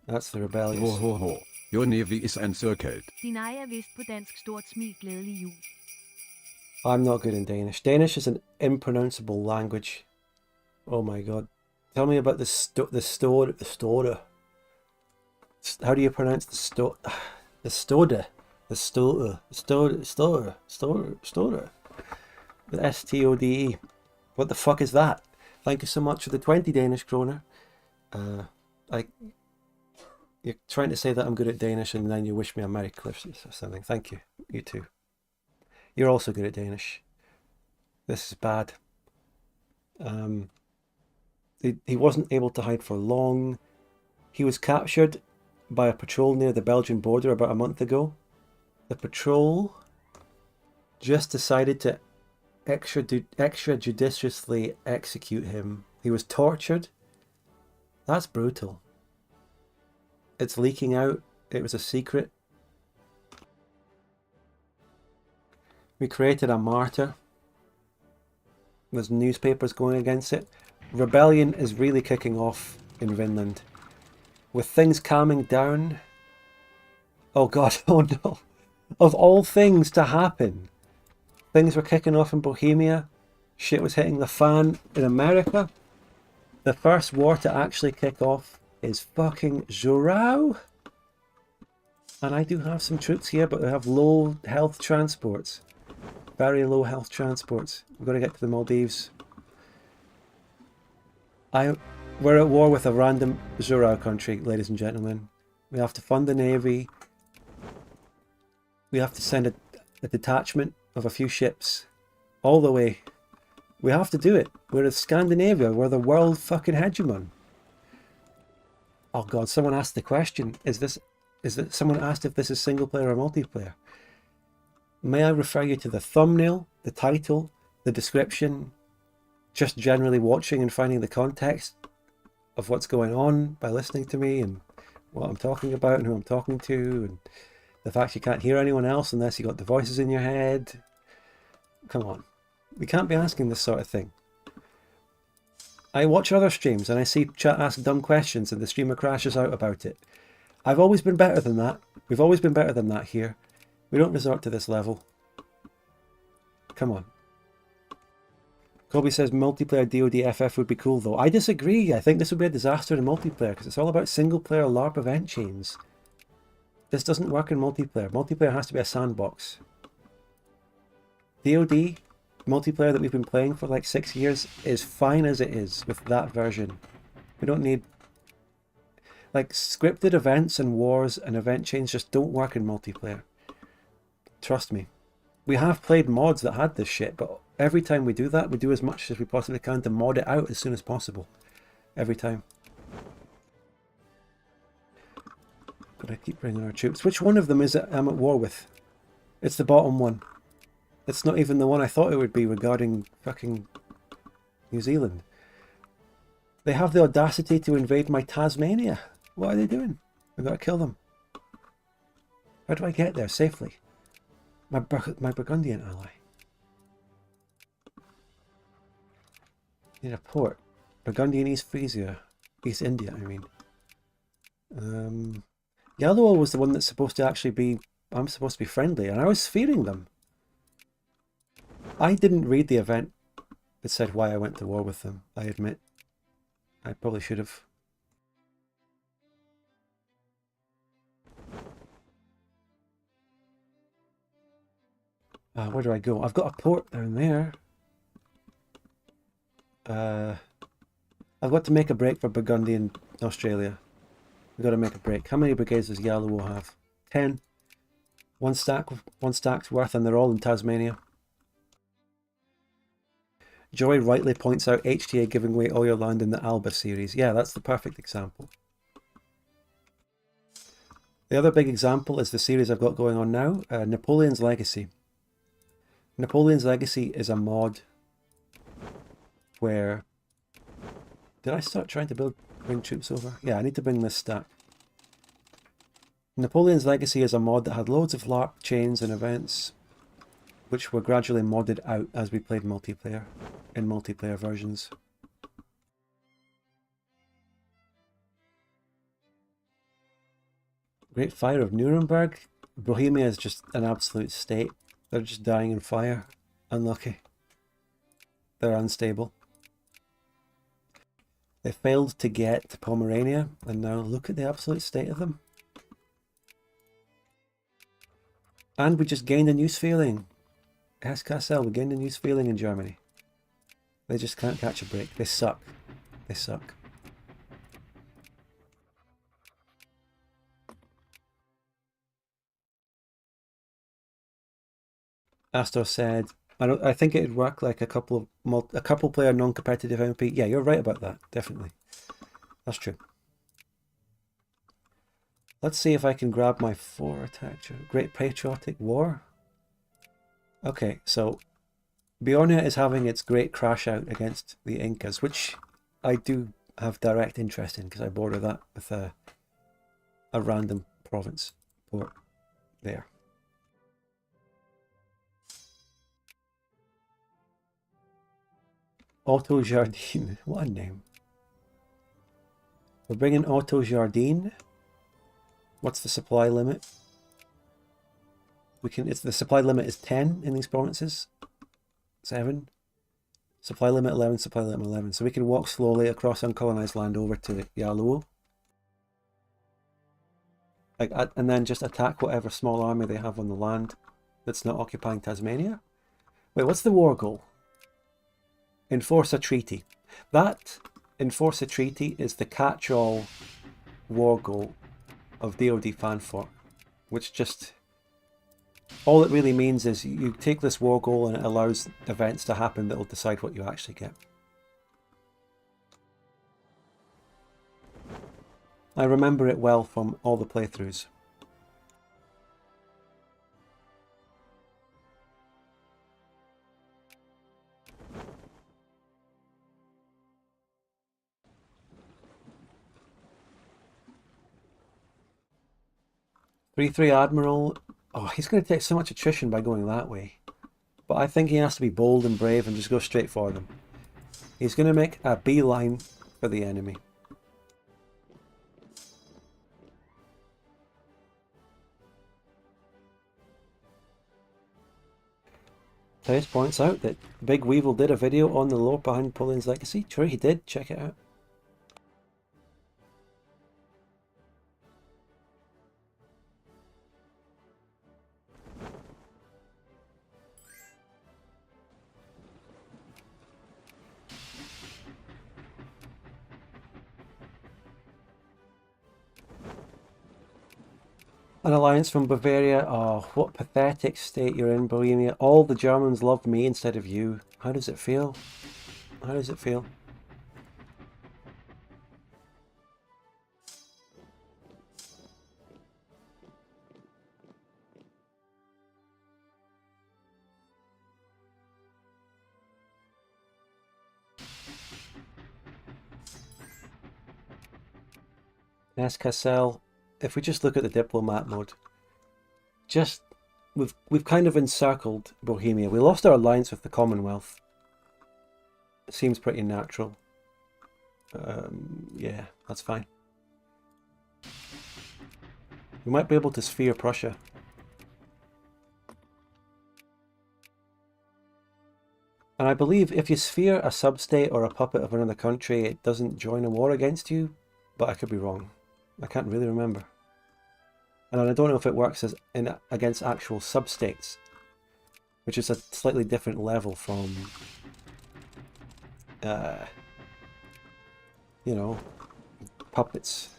That's the rebellious. Ho ho ho. Your navy is encircled. Din ej er vist på dansk stort smil glædelig jul. I'm not good in Danish. Danish is an impronounceable language. Oh my god. Tell me about the store. How do you pronounce the store? The store. The store. The S-T-O-D-E. What the fuck is that? Thank you so much for the 20 Danish kroner. You're trying to say that I'm good at Danish and then you wish me a Merry Christmas or something. Thank you. You too. You're also good at Danish. This is bad. He wasn't able to hide for long. He was captured by a patrol near the Belgian border about a month ago. The patrol just decided to extrajudiciously execute him. He was tortured. That's brutal. It's leaking out. It was a secret. We created a martyr. There's newspapers going against it. Rebellion is really kicking off in Vinland. With things calming down... Oh god, oh no. Of all things to happen. Things were kicking off in Bohemia. Shit was hitting the fan in America. The first war to actually kick off is fucking Zhourao. And I do have some troops here, but they have low health transports. Very low health transports. We've got to get to the Maldives. We're at war with a random Zhourao country, ladies and gentlemen. We have to fund the navy. We have to send a detachment of a few ships all the way. We have to do it. We're in Scandinavia. We're the world fucking hegemon. Oh god, someone asked the question. Someone asked if this is single player or multiplayer. May I refer you to the thumbnail, the title, the description, just generally watching and finding the context of what's going on by listening to me and what I'm talking about and who I'm talking to, and the fact you can't hear anyone else unless you got the voices in your head. Come on. We can't be asking this sort of thing. I watch other streams and I see chat ask dumb questions and the streamer crashes out about it. I've always been better than that. We've always been better than that here. We don't resort to this level. Come on. Kobe says multiplayer DoD FF would be cool though. I disagree. I think this would be a disaster in multiplayer because it's all about single player LARP event chains. This doesn't work in multiplayer. Multiplayer has to be a sandbox. DoD multiplayer that we've been playing for like 6 years is fine as it is with that version. We don't need... Like, scripted events and wars and event chains just don't work in multiplayer. Trust me. We have played mods that had this shit, but every time we do that, we do as much as we possibly can to mod it out as soon as possible. Every time. But I keep bringing our troops. Which one of them is it I'm at war with? It's the bottom one. It's not even the one I thought it would be regarding fucking New Zealand. They have the audacity to invade my Tasmania. What are they doing? We've got to kill them. How do I get there safely? My Burgundian ally. Need a port. Burgundian East Frisia. East India, I mean. Yellow was the one that's supposed to actually be... I'm supposed to be friendly, and I was fearing them. I didn't read the event that said why I went to war with them, I admit. I probably should have. Where do I go? I've got a port down there. I've got to make a break for Burgundy in Australia. We've got to make a break. How many brigades does Yellow have? 10. One stack's worth, and they're all in Tasmania. Joy rightly points out HTA giving away all your land in the Alba series. Yeah, that's the perfect example. The other big example is the series I've got going on now, Napoleon's Legacy. Napoleon's Legacy is a mod where... Did I start trying to bring troops over? Yeah, I need to bring this stack. Napoleon's Legacy is a mod that had loads of LARP chains and events, which were gradually modded out as we played multiplayer, in multiplayer versions. Great Fire of Nuremberg. Bohemia is just an absolute state. They're just dying in fire. Unlucky. They're unstable. They failed to get to Pomerania, and now look at the absolute state of them. And we just gained a news feeling. Hesse-Kassel, we gained a news feeling in Germany. They just can't catch a break. They suck. They suck. Astor said, I think it'd work like a couple player non-competitive MP. Yeah, you're right about that. Definitely. That's true. Let's see if I can grab my 4 attack. Great Patriotic War. Okay, so Bjornia is having its great crash out against the Incas, which I do have direct interest in because I border that with a random province port there. Auto Jardine. What a name. We're bringing Auto Jardine. What's the supply limit? The supply limit is 10 in these provinces. 7. Supply limit 11, supply limit 11. So we can walk slowly across uncolonized land over to Yaluo. And then just attack whatever small army they have on the land that's not occupying Tasmania. Wait, what's the war goal? Enforce a treaty. That enforce a treaty is the catch-all war goal of DoD Fanfork, which just... all it really means is you take this war goal and it allows events to happen that will decide what you actually get. I remember it well from all the playthroughs. Three Admiral. Oh, he's going to take so much attrition by going that way. But I think he has to be bold and brave and just go straight for them. He's going to make a beeline for the enemy. Tails points out that Big Weevil did a video on the lore behind Napoleon's legacy. Sure he did, check it out. An alliance from Bavaria. Oh, what pathetic state you're in, Bohemia. All the Germans love me instead of you. How does it feel? How does it feel? Cassel. If we just look at the diplomat mode, we've kind of encircled Bohemia. We lost our alliance with the Commonwealth. It seems pretty natural. Yeah, that's fine. We might be able to sphere Prussia. And I believe if you sphere a sub-state or a puppet of another country, it doesn't join a war against you, but I could be wrong. I can't really remember. And I don't know if it works against actual sub-states, which is a slightly different level from, you know, puppets.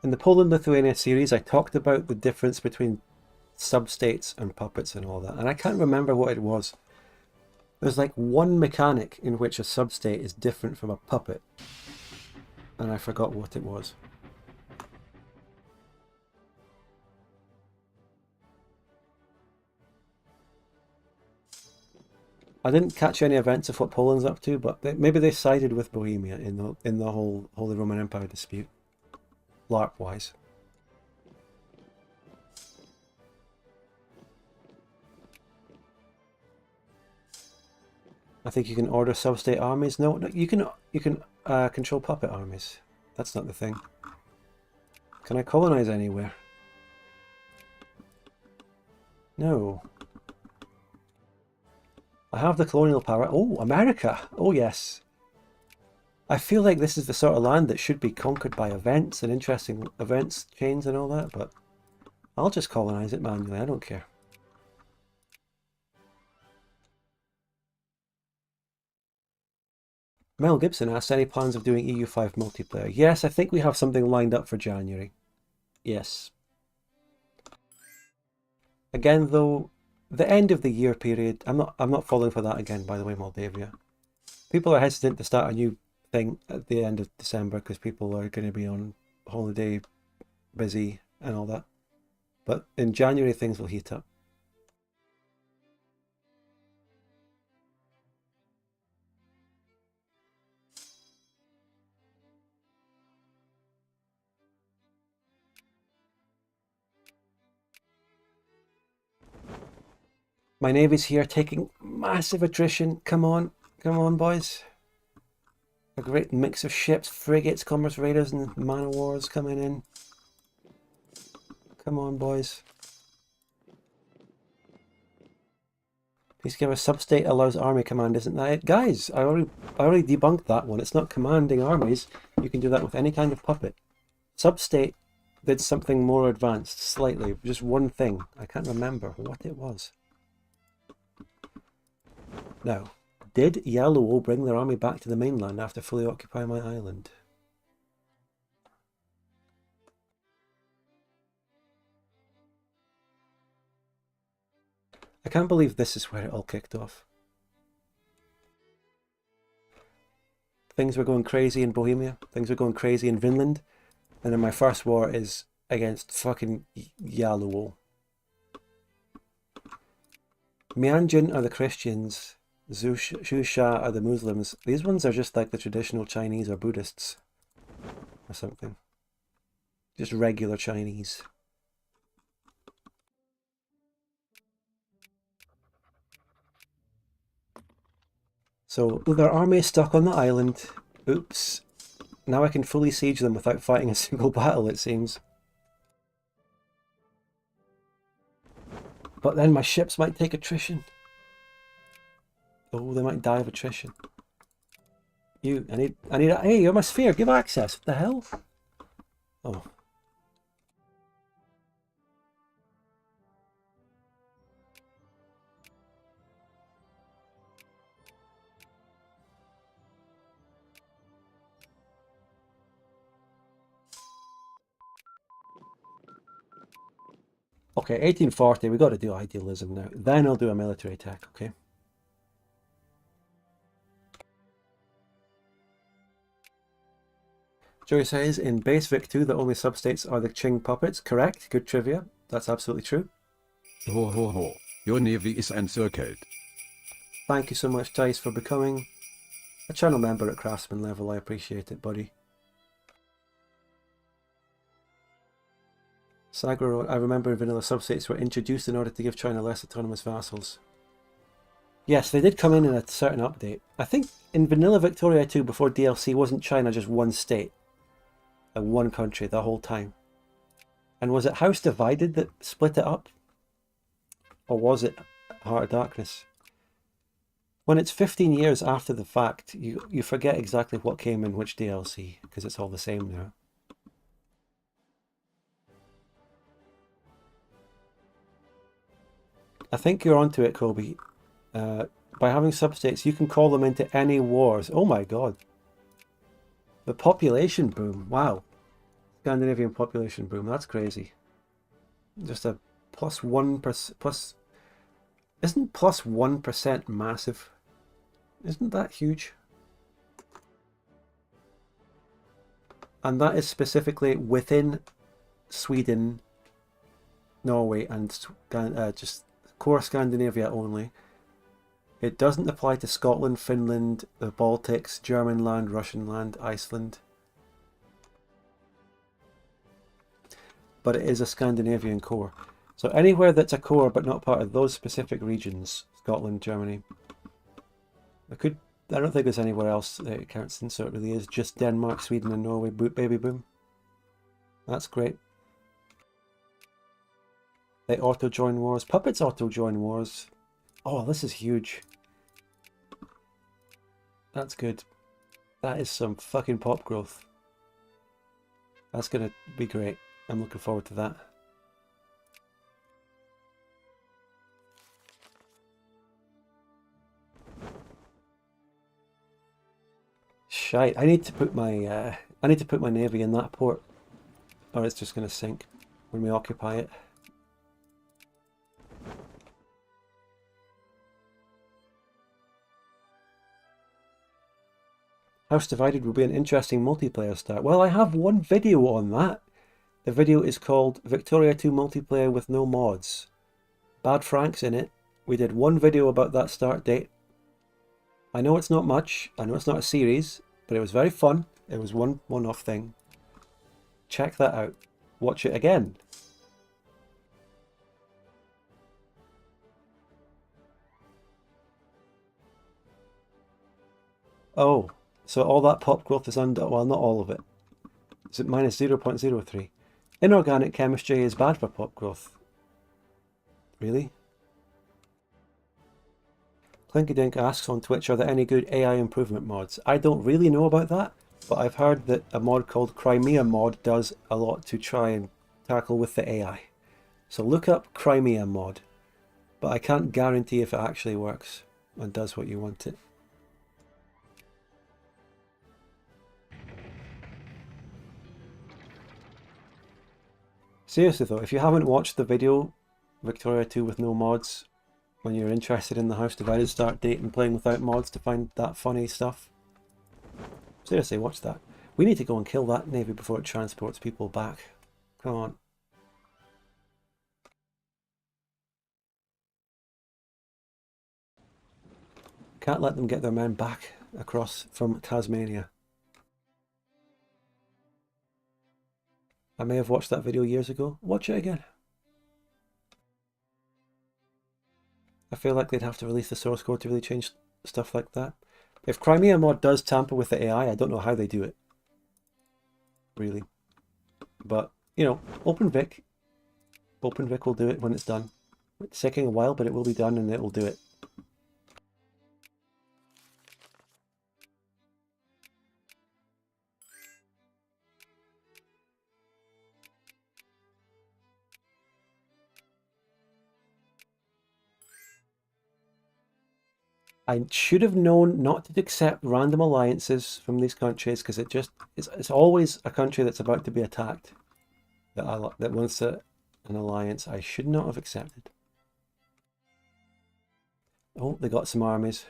In the Poland-Lithuania series, I talked about the difference between sub-states and puppets and all that, and I can't remember what it was. There's like one mechanic in which a sub-state is different from a puppet, and I forgot what it was. I didn't catch any events of what Poland's up to, but maybe they sided with Bohemia in the whole Holy Roman Empire dispute, LARP-wise. I think you can order sub-state armies. No, you can control puppet armies. That's not the thing. Can I colonize anywhere? No. I have the colonial power. Oh, America! Oh, yes. I feel like this is the sort of land that should be conquered by events and interesting events chains and all that, but I'll just colonize it manually. I don't care. Mel Gibson asked, any plans of doing EU5 multiplayer? Yes, I think we have something lined up for January. Yes. Again, though, the end of the year period, I'm not falling for that again, by the way, Moldavia. People are hesitant to start a new thing at the end of December because people are going to be on holiday, busy and all that. But in January, things will heat up. My navy's here taking massive attrition. Come on, boys. A great mix of ships, frigates, commerce raiders, and man of wars coming in. Come on, boys. Peacekeeper substate allows army command, isn't that it? Guys, I already debunked that one. It's not commanding armies. You can do that with any kind of puppet. Substate did something more advanced, slightly. Just one thing. I can't remember what it was. Now, did Yaluo bring their army back to the mainland after fully occupying my island? I can't believe this is where it all kicked off. Things were going crazy in Bohemia. Things were going crazy in Vinland. And then my first war is against fucking Yaluo. Mianjin are the Christians. Shusha are the Muslims. These ones are just like the traditional Chinese or Buddhists. Or something. Just regular Chinese. So their army is stuck on the island. Oops. Now I can fully siege them without fighting a single battle, it seems. But then my ships might take attrition. Oh, they might die of attrition. Hey, you're my sphere, give access. What the hell? Oh. Okay, 1840, we got to do idealism now. Then I'll do a military attack, okay? Joey says, in base Vic 2, the only substates are the Qing puppets. Correct, good trivia. That's absolutely true. Ho ho ho, your navy is encircled. Thank you so much, Tice, for becoming a channel member at Craftsman level. I appreciate it, buddy. Sagro, I remember vanilla substates were introduced in order to give China less autonomous vassals. Yes, they did come in a certain update. I think in Vanilla Victoria 2 before DLC, wasn't China just one state? Like one country the whole time? And was it House Divided that split it up? Or was it Heart of Darkness? When it's 15 years after the fact, you forget exactly what came in which DLC, because it's all the same now. I think you're onto it, Kobe. By having substates, you can call them into any wars. Oh my god. The population boom. Wow. Scandinavian population boom. That's crazy. Just a plus 1%. Plus. Isn't plus 1% massive? Isn't that huge? And that is specifically within Sweden, Norway, and just core Scandinavia only. It doesn't apply to Scotland, Finland, the Baltics, German land, Russian land, Iceland. But it is a Scandinavian core. So anywhere that's a core but not part of those specific regions, Scotland, Germany. I don't think there's anywhere else that it counts in, so it really is just Denmark, Sweden and Norway, baby boom. That's great. They auto-join wars. Puppets auto-join wars. Oh, this is huge. That's good. That is some fucking pop growth. That's gonna be great. I'm looking forward to that. Shite. I need to put my navy in that port, or it's just gonna sink when we occupy it. House Divided will be an interesting multiplayer start. Well, I have one video on that. The video is called Victoria 2 Multiplayer with No Mods. Bad Frank's in it. We did one video about that start date. I know it's not much. I know it's not a series, but it was very fun. It was one-off thing. Check that out. Watch it again. Oh, so all that pop growth is under, well, not all of it. Is it minus 0.03? Inorganic chemistry is bad for pop growth. Really? Clinkydink asks on Twitch, are there any good AI improvement mods? I don't really know about that, but I've heard that a mod called Crimea mod does a lot to try and tackle with the AI. So look up Crimea mod, but I can't guarantee if it actually works and does what you want it. Seriously though, if you haven't watched the video, Victoria 2 with no mods, when you're interested in the House Divided start date and playing without mods to find that funny stuff, seriously, watch that. We need to go and kill that navy before it transports people back. Come on. Can't let them get their men back across from Tasmania. I may have watched that video years ago. Watch it again. I feel like they'd have to release the source code to really change stuff like that. If Crimea mod does tamper with the AI, I don't know how they do it. Really. But, you know, OpenVic will do it when it's done. It's taking a while, but it will be done and it will do it. I should have known not to accept random alliances from these countries because it's always a country that's about to be attacked that wants an alliance. I should not have accepted. Oh, they got some armies.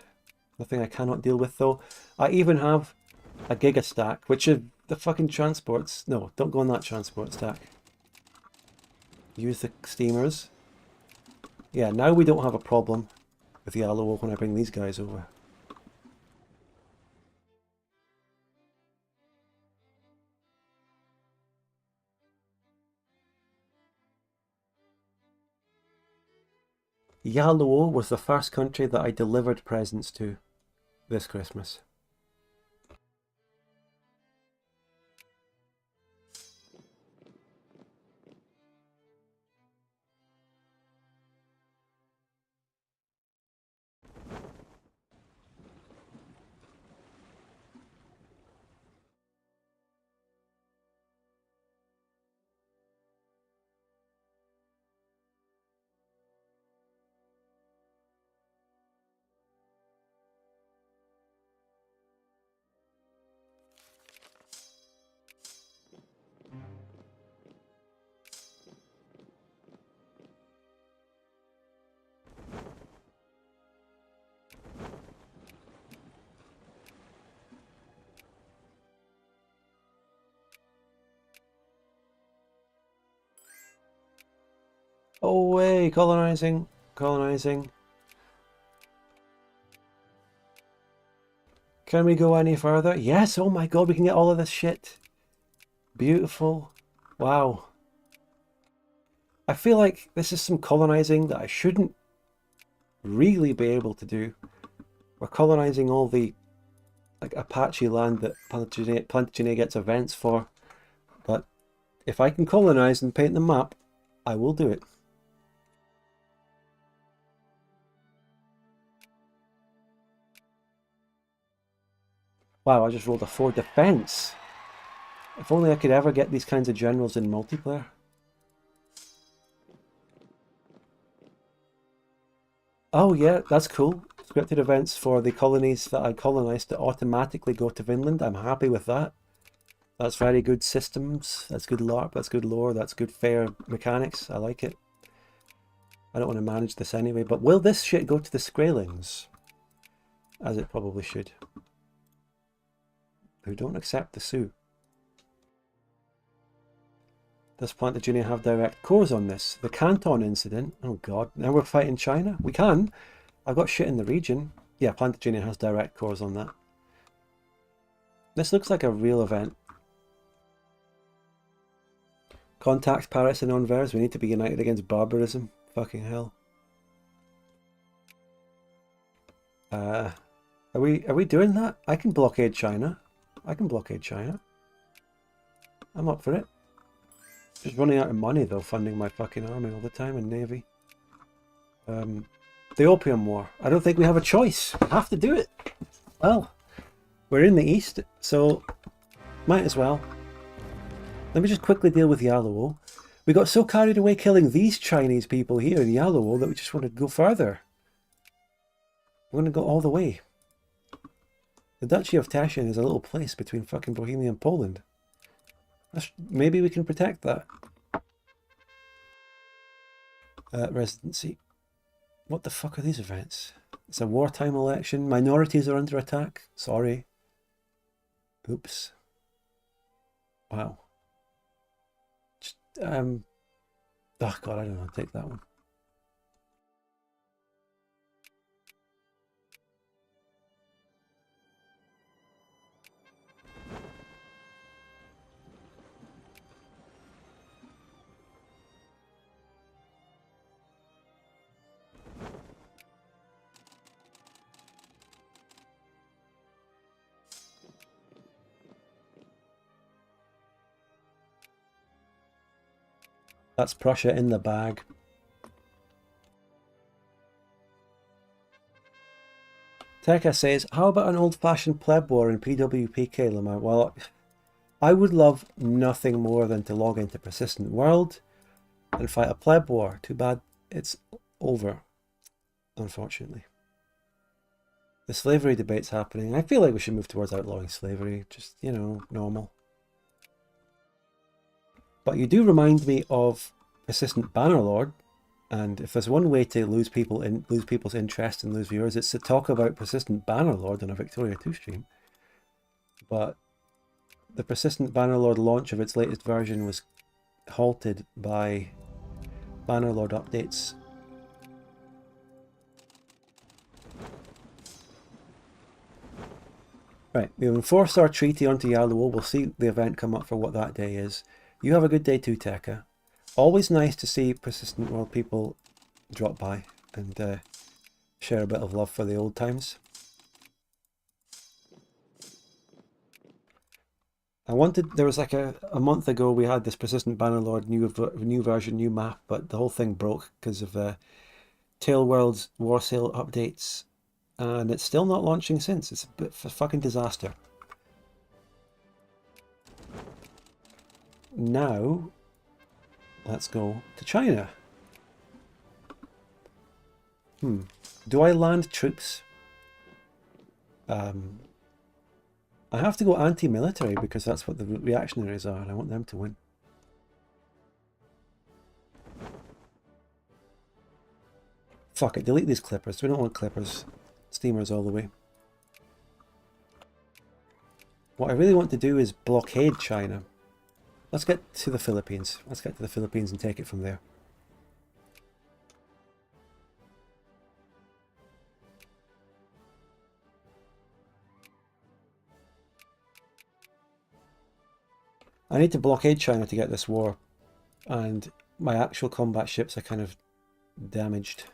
Nothing I cannot deal with though. I even have a giga stack, which is the fucking transports. No, don't go on that transport stack. Use the steamers. Yeah, now we don't have a problem with Yallowo when I bring these guys over. Yallowo was the first country that I delivered presents to this Christmas. Oh way, colonizing, colonizing. Can we go any further? Yes, oh my god, we can get all of this shit. Beautiful. Wow. I feel like this is some colonizing that I shouldn't really be able to do. We're colonizing all the like Apache land that Plantagenet gets events for. But if I can colonize and paint the map, I will do it. Wow, I just rolled a 4 defense. If only I could ever get these kinds of generals in multiplayer. Oh yeah, that's cool. Scripted events for the colonies that I colonized to automatically go to Vinland. I'm happy with that. That's very good systems. That's good LARP. That's good lore. That's good fair mechanics. I like it. I don't want to manage this anyway, but will this shit go to the Skraelings? As it probably should. Who don't accept the Sioux. Does Plantagenet have direct cores on this? The Canton incident? Oh god, now we're fighting China? We can. I've got shit in the region. Yeah, Plantagenet has direct cores on that. This looks like a real event. Contact Paris and Anvers. We need to be united against barbarism. Fucking hell. Are we doing that? I can blockade China. I can blockade China. I'm up for it. Just running out of money though, funding my fucking army all the time and navy. The Opium War. I don't think we have a choice. We have to do it. Well, we're in the east, so might as well. Let me just quickly deal with Yaluo. We got so carried away killing these Chinese people here in Yaluo that we just wanted to go further. We're going to go all the way. The Duchy of Teschen is a little place between fucking Bohemia and Poland. Maybe we can protect that. Residency. What the fuck are these events? It's a wartime election. Minorities are under attack. Sorry. Oops. Wow. Just, oh god, I don't know. Take that one. That's Prussia in the bag. Tekka says, how about an old-fashioned pleb war in PWPK, Lamar? Well, I would love nothing more than to log into Persistent World and fight a pleb war. Too bad it's over, unfortunately. The slavery debate's happening. I feel like we should move towards outlawing slavery. Just, you know, normal. But you do remind me of Persistent Bannerlord, and if there's one way to lose people's interest and lose viewers, it's to talk about Persistent Bannerlord on a Victoria 2 stream. But the Persistent Bannerlord launch of its latest version was halted by Bannerlord updates. Right, we've enforced our treaty onto Yaluo. We'll see the event come up for what that day is. You have a good day too, Tekka. Always nice to see Persistent World people drop by and share a bit of love for the old times. There was like a month ago we had this Persistent Bannerlord new version, new map, but the whole thing broke because of Tail World's War Sale updates, and it's still not launching since. It's a bit of a fucking disaster. Now, let's go to China. Do I land troops? I have to go anti-military because that's what the reactionaries are and I want them to win. Fuck it, delete these clippers. We don't want clippers. Steamers all the way. What I really want to do is blockade China. Let's get to the Philippines. Let's get to the Philippines and take it from there. I need to blockade China to get this war, and my actual combat ships are kind of damaged.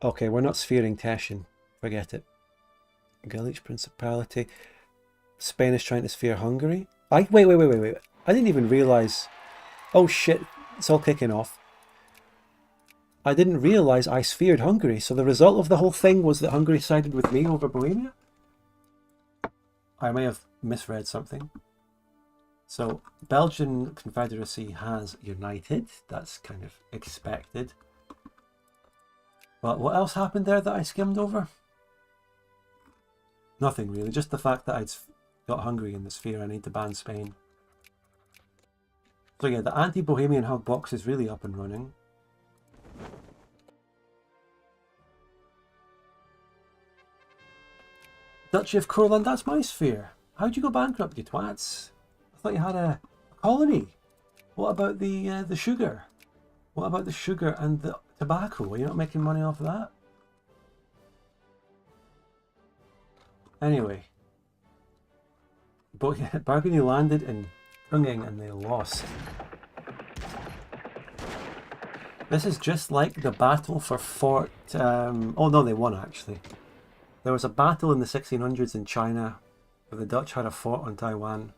Okay, we're not sphering Teschen. Forget it. Galich Principality. Spain is trying to sphere Hungary. Wait. I didn't even realise. Oh shit, it's all kicking off. I didn't realise I sphered Hungary, so the result of the whole thing was that Hungary sided with me over Bohemia? I may have misread something. So, Belgian Confederacy has united. That's kind of expected. But what else happened there that I skimmed over? Nothing really, just the fact that I'd got Hungary in the sphere. I need to ban Spain. So yeah, the anti-Bohemian hug box is really up and running. Duchy of Courland, that's my sphere. How'd you go bankrupt, you twats? I thought you had a colony. What about the sugar? What about the sugar and the tobacco? Are you not making money off of that? Anyway. Burgundy landed in Unging, and they lost. This is just like the battle for Fort... oh no, they won actually. There was a battle in the 1600s in China where the Dutch had a fort on Taiwan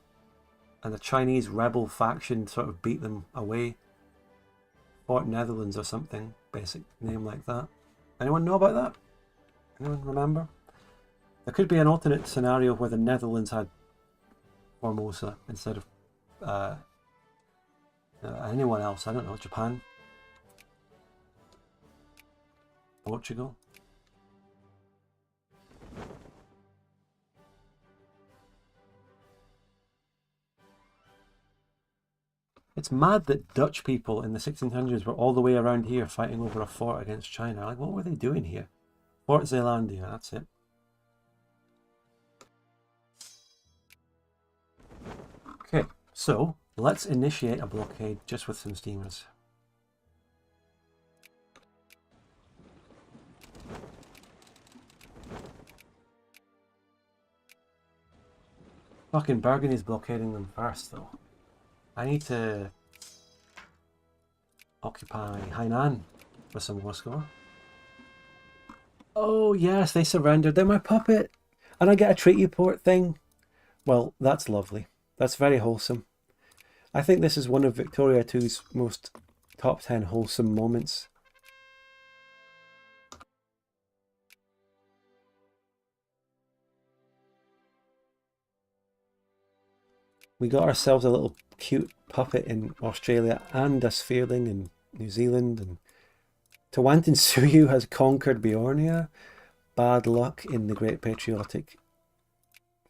and the Chinese rebel faction sort of beat them away. Fort Netherlands or something, basic name like that. Anyone know about that? Anyone remember? There could be an alternate scenario where the Netherlands had Formosa instead of anyone else. I don't know, Japan? Portugal? It's mad that Dutch people in the 1600s were all the way around here fighting over a fort against China. Like, what were they doing here? Fort Zeelandia, that's it. Okay, so let's initiate a blockade just with some steamers. Fucking Burgundy's blockading them first, though. I need to occupy Hainan for some war score. Oh yes, they surrendered. They're my puppet. And I get a treaty port thing. Well, that's lovely. That's very wholesome. I think this is one of Victoria II's most top 10 wholesome moments. We got ourselves a little cute puppet in Australia and a sphereling in New Zealand, and Tawantin Suyu has conquered Bjornia. Bad luck in the Great Patriotic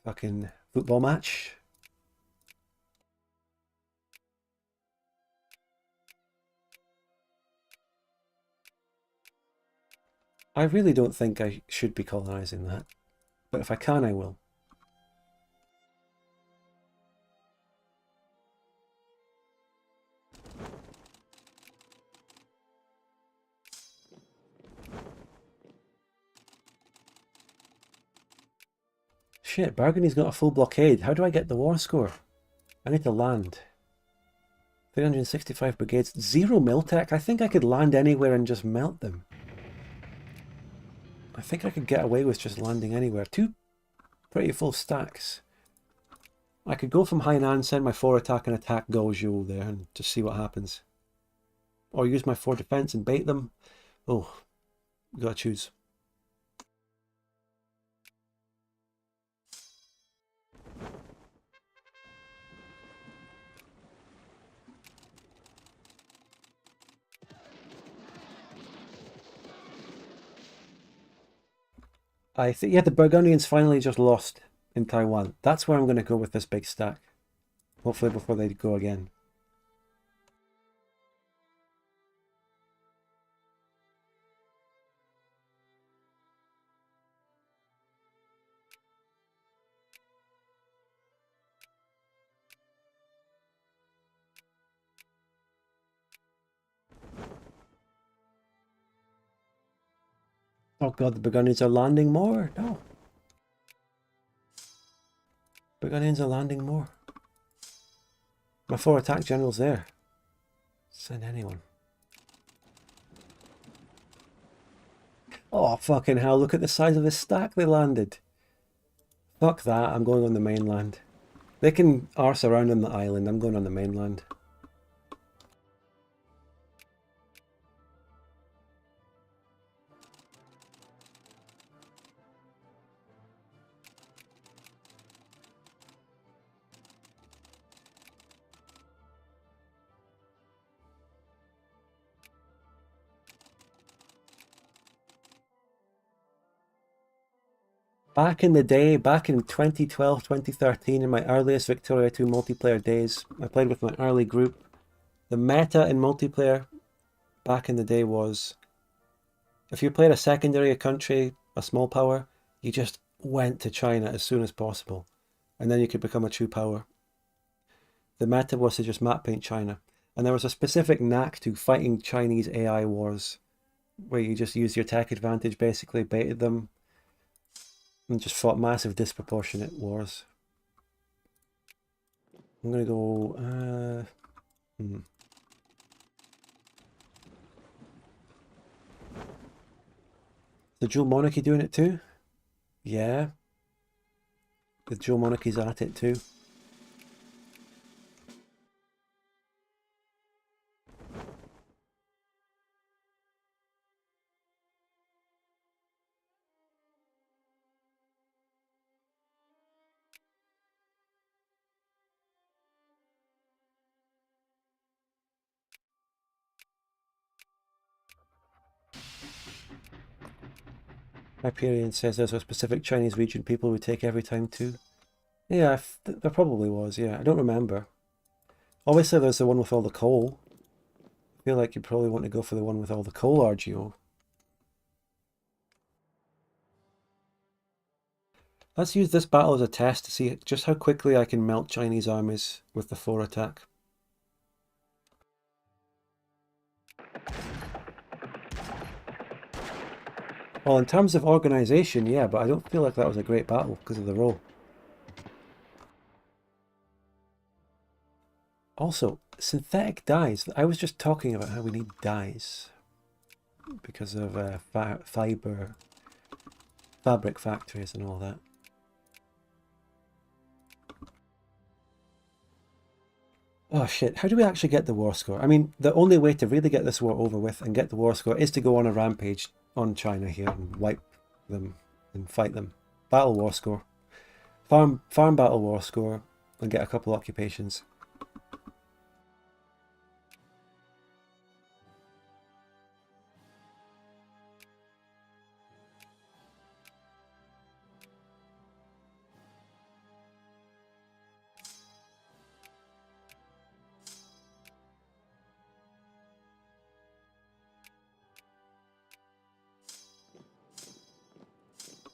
fucking football match. I really don't think I should be colonising that, but if I can, I will. Shit, Burgundy's got a full blockade. How do I get the war score? I need to land. 365 brigades. 0 Miltech. I think I could land anywhere and just melt them. I think I could get away with just landing anywhere. 2 pretty full stacks. I could go from Hainan, send my 4 attack and attack Gaozhou there and just see what happens. Or use my 4 defense and bait them. Oh, you gotta choose. I think, yeah, the Burgundians finally just lost in Taiwan. That's where I'm going to go with this big stack. Hopefully before they go again. Oh god, the Burgundians are landing more. No. Burgundians are landing more. My 4 attack generals there. Send anyone. Oh fucking hell, look at the size of this stack they landed. Fuck that, I'm going on the mainland. They can arse around on the island, I'm going on the mainland. Back in the day, back in 2012, 2013, in my earliest Victoria 2 multiplayer days, I played with my early group. The meta in multiplayer back in the day was, if you played a secondary country, a small power, you just went to China as soon as possible. And then you could become a true power. The meta was to just map paint China. And there was a specific knack to fighting Chinese AI wars, where you just used your tech advantage, basically baited them, and just fought massive disproportionate wars. I'm gonna go. The dual monarchy doing it too? Yeah. The dual monarchy's at it too. Hyperion says there's a specific Chinese region people would take every time too. Yeah, there probably was, yeah. I don't remember. Obviously there's the one with all the coal. I feel like you'd probably want to go for the one with all the coal RGO. Let's use this battle as a test to see just how quickly I can melt Chinese armies with the 4 attack. Well, in terms of organization, yeah, but I don't feel like that was a great battle because of the roll. Also, synthetic dyes. I was just talking about how we need dyes because of fabric factories and all that. Oh shit, how do we actually get the war score? I mean, the only way to really get this war over with and get the war score is to go on a rampage on China here and wipe them and fight them. Battle war score. Farm battle war score and get a couple occupations.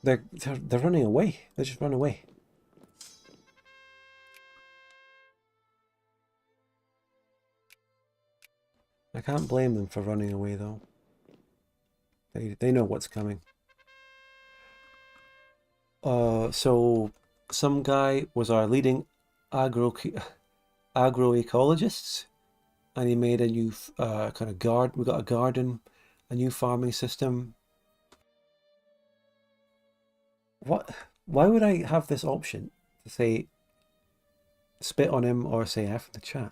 They're running away. They just run away. I can't blame them for running away though. They know what's coming. So some guy was our leading agroecologists, and he made a new kind of garden. We got a garden, a new farming system. What? Why would I have this option to say spit on him or say F in the chat?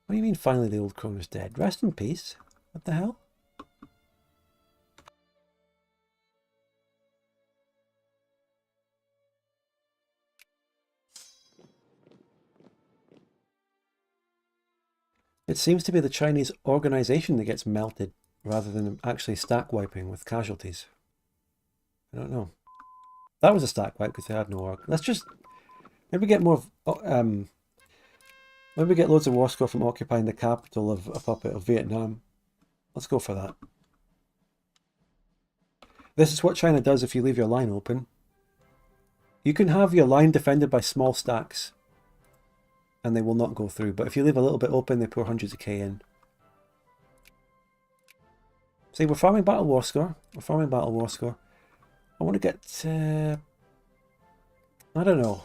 What do you mean finally the old crone is dead? Rest in peace. What the hell? It seems to be the Chinese organization that gets melted rather than actually stack wiping with casualties. I don't know. That was a stack wipe because they had no org. Let's just maybe get more maybe get loads of war score from occupying the capital of a puppet of Vietnam. Let's go for that. This is what China does if you leave your line open. You can have your line defended by small stacks and they will not go through. But if you leave a little bit open, they pour hundreds of K in. See, we're farming battle war score. We're farming battle war score. I want to get... I don't know.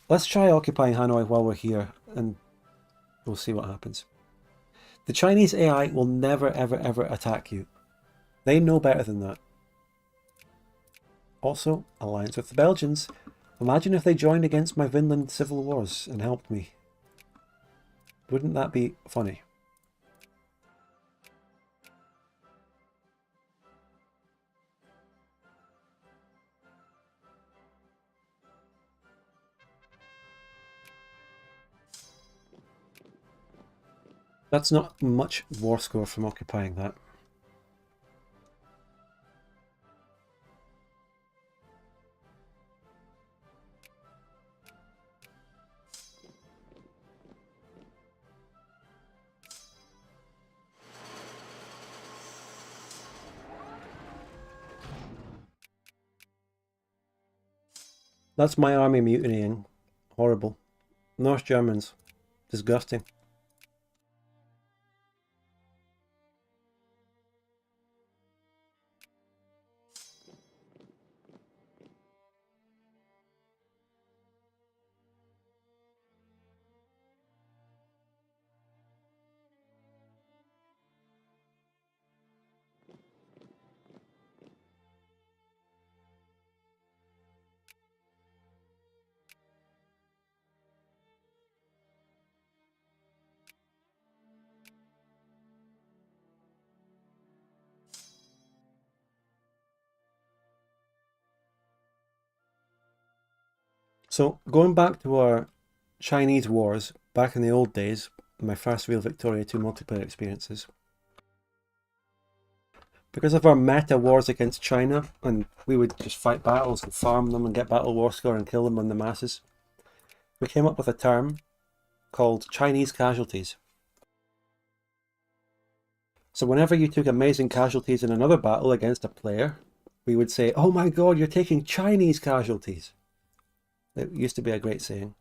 Let's try occupying Hanoi while we're here and we'll see what happens. The Chinese AI will never, ever, ever attack you. They know better than that. Also, alliance with the Belgians. Imagine if they joined against my Vinland civil wars and helped me. Wouldn't that be funny? That's not much war score from occupying that. That's my army mutinying. Horrible. North Germans. Disgusting. So going back to our Chinese wars back in the old days, my first real Victoria 2 multiplayer experiences. Because of our meta wars against China, and we would just fight battles and farm them and get battle war score and kill them on the masses, we came up with a term called Chinese casualties. So whenever you took amazing casualties in another battle against a player, we would say, "Oh my god, you're taking Chinese casualties." It used to be a great saying.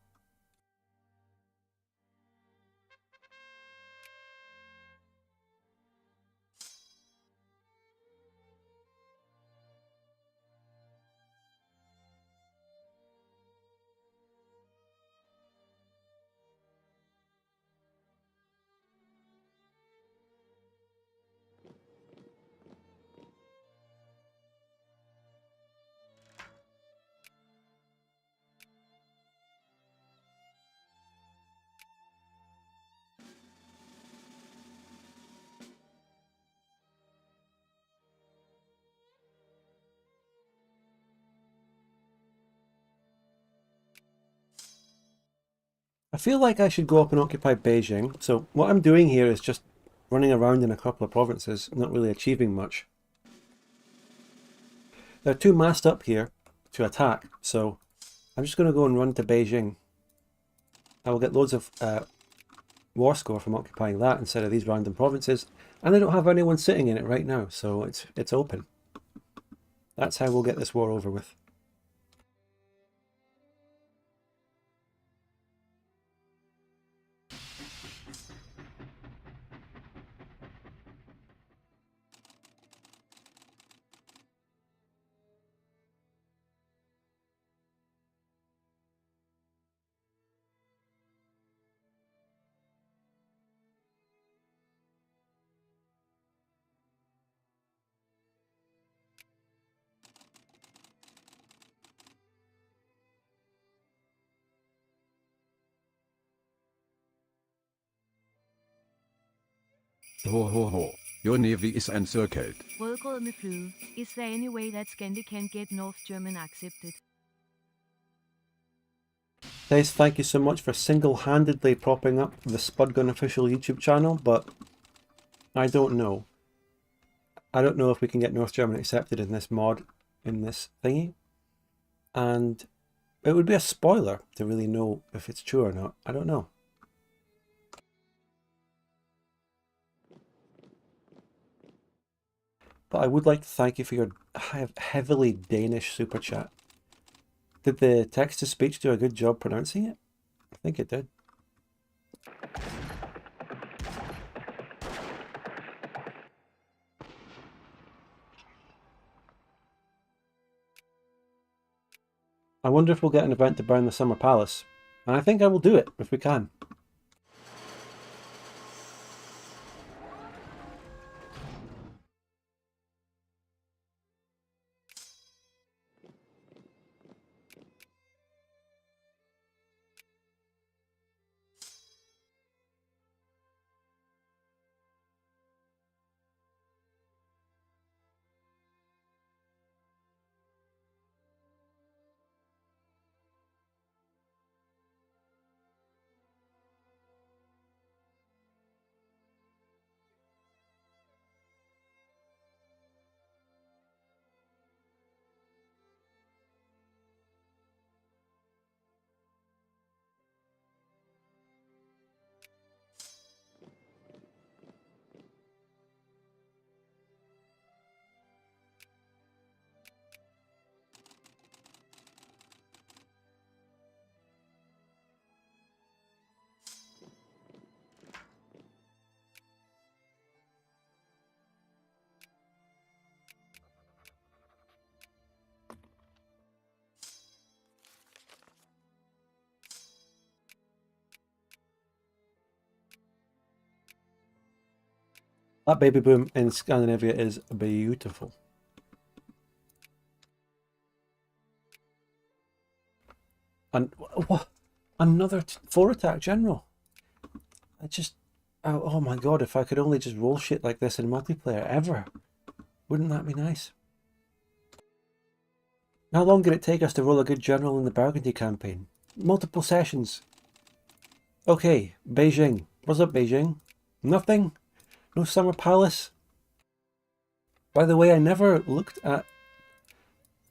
I feel like I should go up and occupy Beijing. So what I'm doing here is just running around in a couple of provinces, not really achieving much. There are two massed up here to attack, so I'm just going to go and run to Beijing. I will get loads of war score from occupying that instead of these random provinces, and I don't have anyone sitting in it right now, so it's open. That's how we'll get this war over with. Ho ho ho. Your navy is encircled. Rødgrød fløde. Is there any way that Scandi can get North German accepted? Guys, thank you so much for single-handedly propping up the Spudgun official YouTube channel, but I don't know. I don't know if we can get North German accepted in this mod, in this thingy. And it would be a spoiler to really know if it's true or not. I don't know. But I would like to thank you for your heavily Danish super chat. Did the text-to-speech do a good job pronouncing it? I think it did. I wonder if we'll get an event to burn the Summer Palace. And I think I will do it, if we can. That baby boom in Scandinavia is beautiful. And what? Another 4-attack general. Oh my god, if I could only just roll shit like this in multiplayer ever. Wouldn't that be nice? How long did it take us to roll a good general in the Burgundy campaign? Multiple sessions. Okay, Beijing. What's up, Beijing? Nothing? No Summer Palace? By the way, I never looked at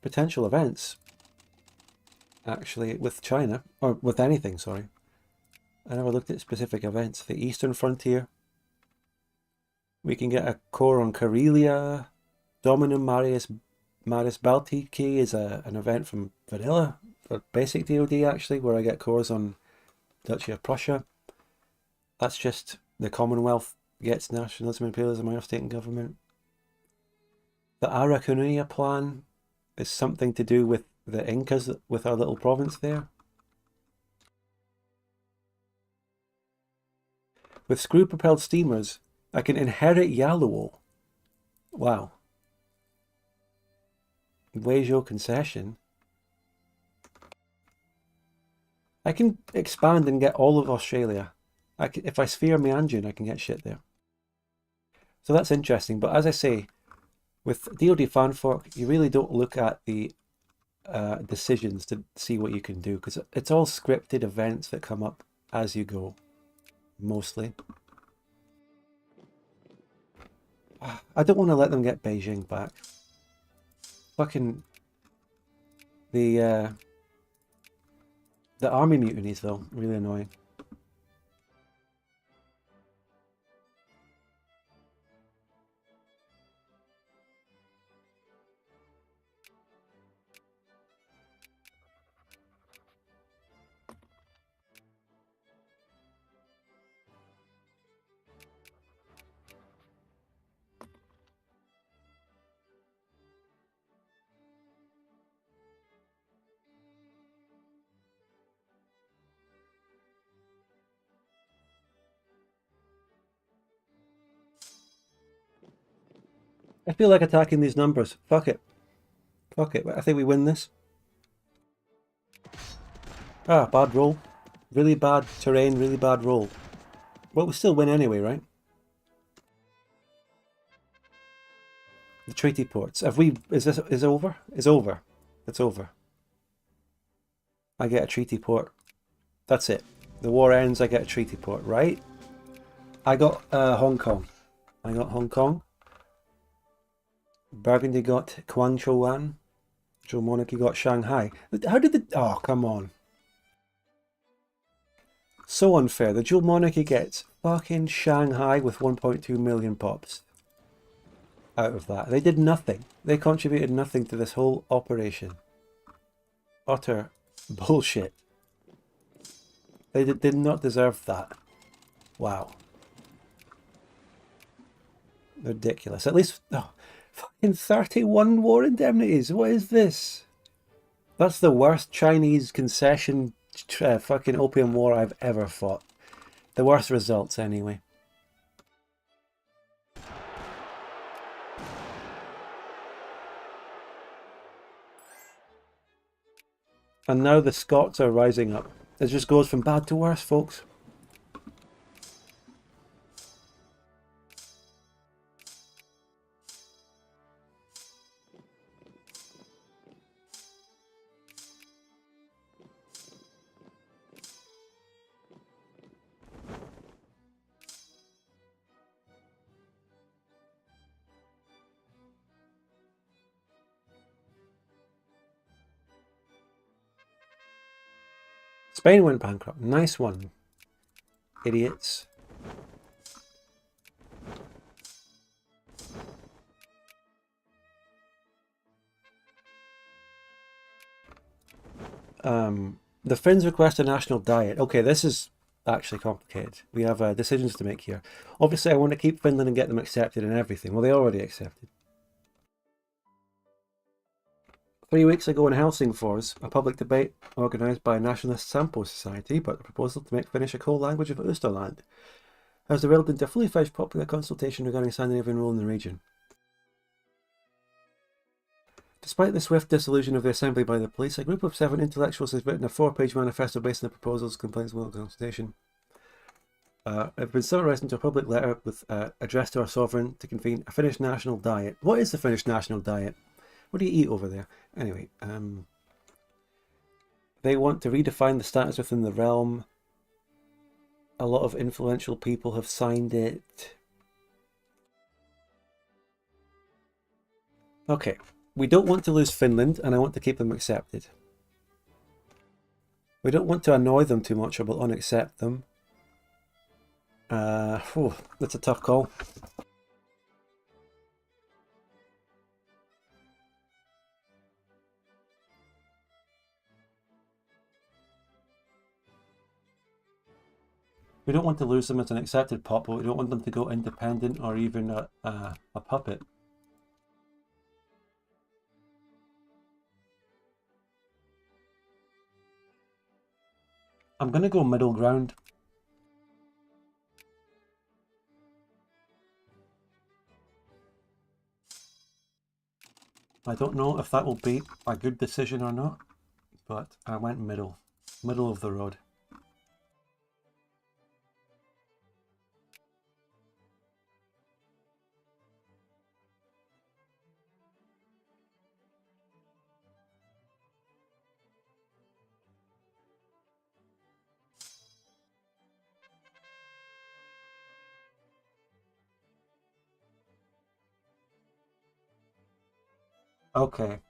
potential events, actually, with China, or with anything, sorry. I never looked at specific events. The Eastern Frontier. We can get a core on Karelia. Dominum Maris Baltiki is an event from Vanilla, for basic DoD actually, where I get cores on Duchy of Prussia. That's just the Commonwealth gets nationalism, imperialism, our state and government. The Arakunia plan is something to do with the Incas, with our little province there. With screw-propelled steamers, I can inherit Yaluo. Wow. Weizhou concession. I can expand and get all of Australia. If I sphere Mianjin, I can get shit there. So that's interesting, but as I say, with DoD fanfork, you really don't look at the decisions to see what you can do, because it's all scripted events that come up as you go, mostly. I don't want to let them get Beijing back. Fucking the army mutinies though, really annoying. I feel like attacking these numbers. Fuck it. Fuck it. I think we win this. Ah, bad roll. Really bad terrain, really bad roll. Well, we still win anyway, right? The treaty ports. Have we... Is it over? It's over. It's over. I get a treaty port. That's it. The war ends, I get a treaty port, right? I got Hong Kong. I got Hong Kong. Burgundy got Guangzhou. Zhou Monarchy got Shanghai. How did the... Oh, come on. So unfair. The Zhou Monarchy gets fucking Shanghai with 1.2 million pops out of that. They did nothing. They contributed nothing to this whole operation. Utter bullshit. They did not deserve that. Wow. Ridiculous. At least... Oh, fucking 31 war indemnities. What is this? That's the worst Chinese concession fucking opium war I've ever fought. The worst results, anyway. And now the Scots are rising up. It just goes from bad to worse, folks. Spain went bankrupt. Nice one. Idiots. The Finns request a national diet. Okay, this is actually complicated. We have decisions to make here. Obviously, I want to keep Finland and get them accepted and everything. Well, they already accepted. 3 weeks ago in Helsingfors, a public debate organised by Nationalist Sampo Society about the proposal to make Finnish a co-language of Österland has developed into a fully fledged popular consultation regarding Scandinavian role in the region. Despite the swift dissolution of the assembly by the police, a group of 7 intellectuals has written a 4-page manifesto based on the proposals, complaints, and consultation. It's been summarised into a public letter with addressed to our sovereign to convene a Finnish national diet. What is the Finnish national diet? What do you eat over there? Anyway, they want to redefine the status within the realm. A lot of influential people have signed it. Okay, we don't want to lose Finland, and I want to keep them accepted. We don't want to annoy them too much, or we'll unaccept them. That's a tough call. We don't want to lose them as an accepted pup, but we don't want them to go independent or even a puppet. I'm going to go middle ground. I don't know if that will be a good decision or not, but I went middle of the road. Okay.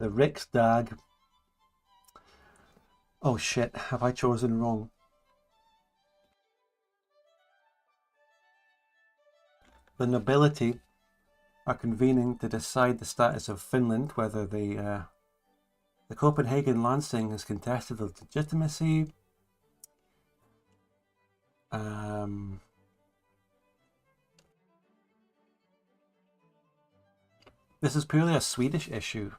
The Riksdag. Oh shit, have I chosen wrong? The nobility are convening to decide the status of Finland, whether the Copenhagen Lansing has contested the legitimacy. This is purely a Swedish issue.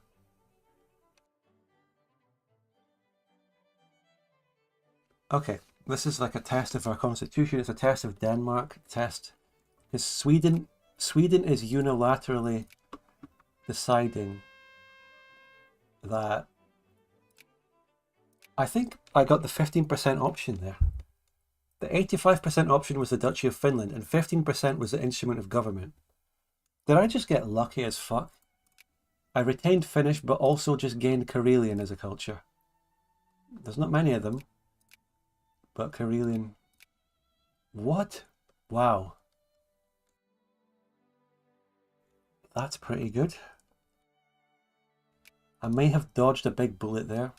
Okay, this is like a test of our constitution. It's a test of Denmark. Test because Sweden is unilaterally deciding that. I think I got the 15% option there. The 85% option was the Duchy of Finland, and 15% was the instrument of government. Did I just get lucky as fuck? I retained Finnish, but also just gained Karelian as a culture. There's not many of them, but Karelian. What? Wow. That's pretty good. I may have dodged a big bullet there.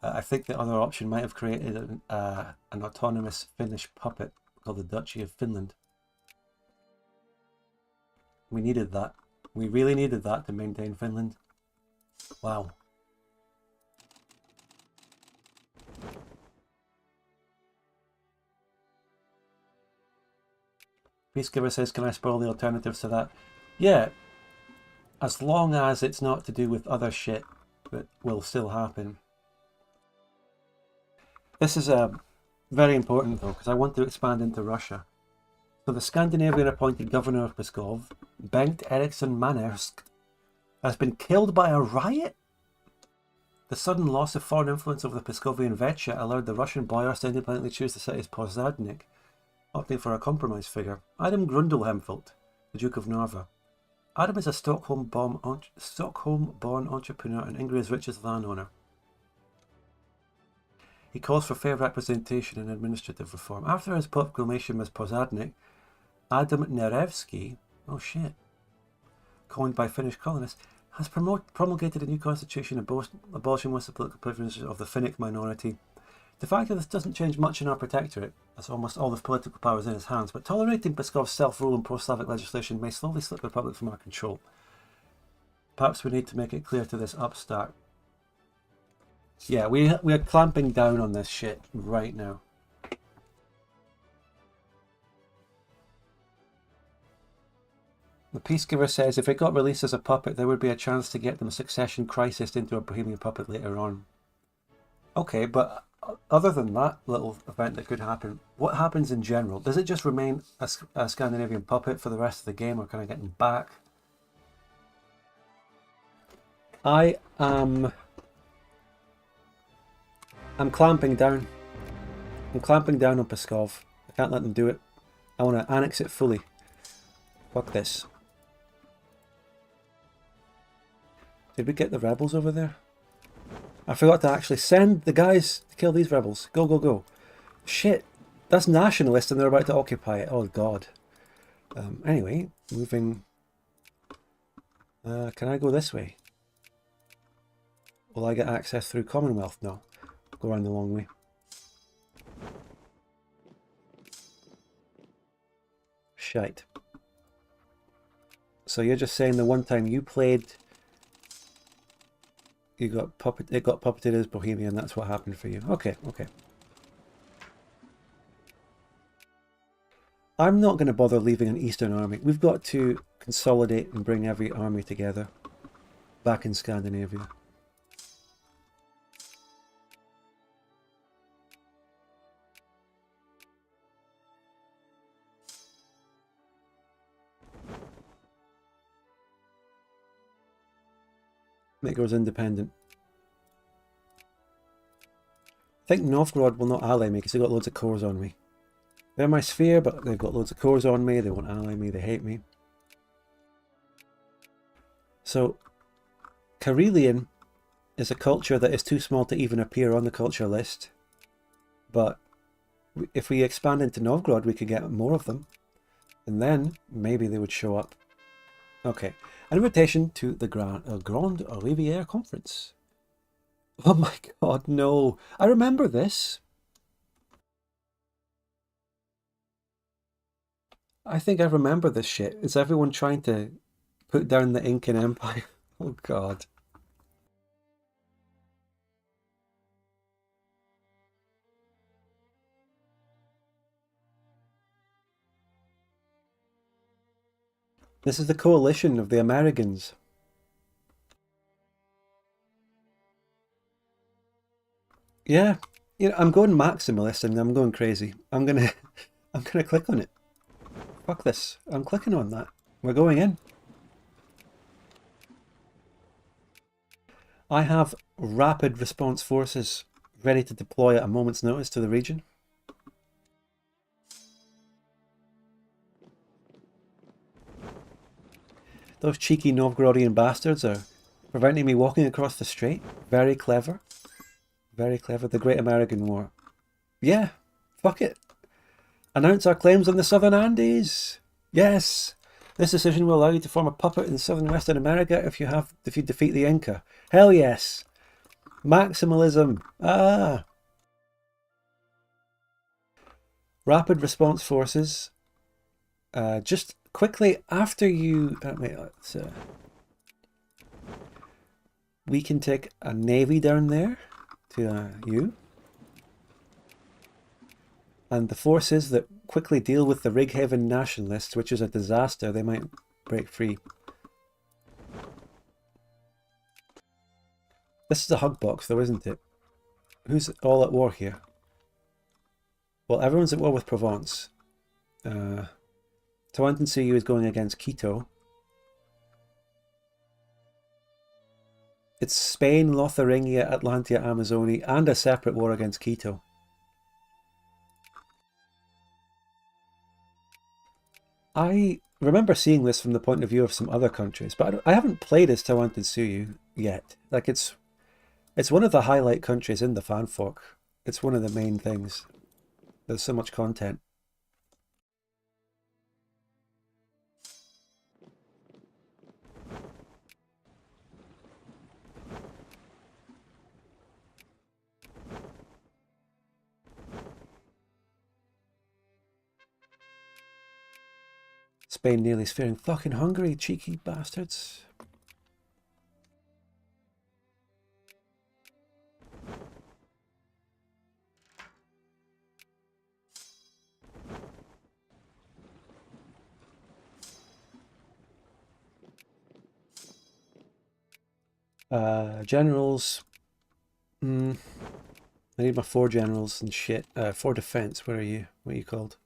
I think the other option might have created an autonomous Finnish puppet called the Duchy of Finland. We needed that. We really needed that to maintain Finland. Wow. Peacegiver says, can I spoil the alternatives to that? Yeah, as long as it's not to do with other shit that will still happen. This is very important though, because I want to expand into Russia. So the Scandinavian appointed governor of Pskov, Bengt Eriksson Manersk, has been killed by a riot? The sudden loss of foreign influence over the Pskovian Vecha allowed the Russian boyars to independently choose the city as Posadnik, opting for a compromise figure. Adam Grundelhemfelt, the Duke of Narva. Adam is a Stockholm-born entrepreneur and Ingrid's richest landowner. He calls for fair representation and administrative reform. After his proclamation as Posadnik, Adam Nerevsky, oh shit, coined by Finnish colonists, has promulgated a new constitution abolishing most of the political privileges of the Finnic minority. The fact that this doesn't change much in our protectorate, as almost all the political power is in his hands, but tolerating Pskov's self-rule and pro-Slavic legislation may slowly slip the Republic from our control. Perhaps we need to make it clear to this upstart. Yeah, we are clamping down on this shit right now. The Peacegiver says if it got released as a puppet, there would be a chance to get them succession crisis into a Bohemian puppet later on. Okay, but other than that little event that could happen, what happens in general? Does it just remain a Scandinavian puppet for the rest of the game, or can I get them back? I'm clamping down. I'm clamping down on Pskov. I can't let them do it. I want to annex it fully. Fuck this. Did we get the rebels over there? I forgot to actually send the guys to kill these rebels. Go, go, go. Shit. That's nationalist and they're about to occupy it. Oh, God. Anyway, moving... can I go this way? Will I get access through Commonwealth? No. Go around the long way. Shite. So you're just saying the one time you played, it got puppeted as Bohemian, that's what happened for you. Okay, okay. I'm not going to bother leaving an Eastern army. We've got to consolidate and bring every army together back in Scandinavia. Make us independent. I think Novgorod will not ally me because they've got loads of cores on me. They're my sphere, but they've got loads of cores on me. They won't ally me. They hate me. So, Karelian is a culture that is too small to even appear on the culture list. But if we expand into Novgorod, we could get more of them. And then maybe they would show up. Okay. An invitation to the Grand Riviere Conference. Oh my god, no. I remember this. I think I remember this shit. Is everyone trying to put down the Incan Empire? Oh god. This is the coalition of the Americans. Yeah, you know, I'm going maximalist and I'm going crazy. I'm gonna click on it. Fuck this. I'm clicking on that. We're going in. I have rapid response forces ready to deploy at a moment's notice to the region. Those cheeky Novgorodian bastards are preventing me walking across the strait. Very clever. Very clever. The Great American War. Yeah, fuck it. Announce our claims on the Southern Andes. Yes. This decision will allow you to form a puppet in Southern Western America if you defeat the Inca. Hell yes. Maximalism. Ah. Rapid response forces. Just quickly after you... we can take a navy down there to you. And the forces that quickly deal with the Righaven nationalists, which is a disaster, they might break free. This is a hug box though, isn't it? Who's all at war here? Well, everyone's at war with Provence. Tawantinsuyu is going against Quito. It's Spain, Lotharingia, Atlantia, Amazonia, and a separate war against Quito. I remember seeing this from the point of view of some other countries, but I haven't played as Tawantinsuyu yet. Like, it's one of the highlight countries in the fanfork. It's one of the main things. There's so much content. Spain nearly spearing fucking Hungary, cheeky bastards. Generals. I need my 4 generals and shit. 4 defense, where are you? What are you called?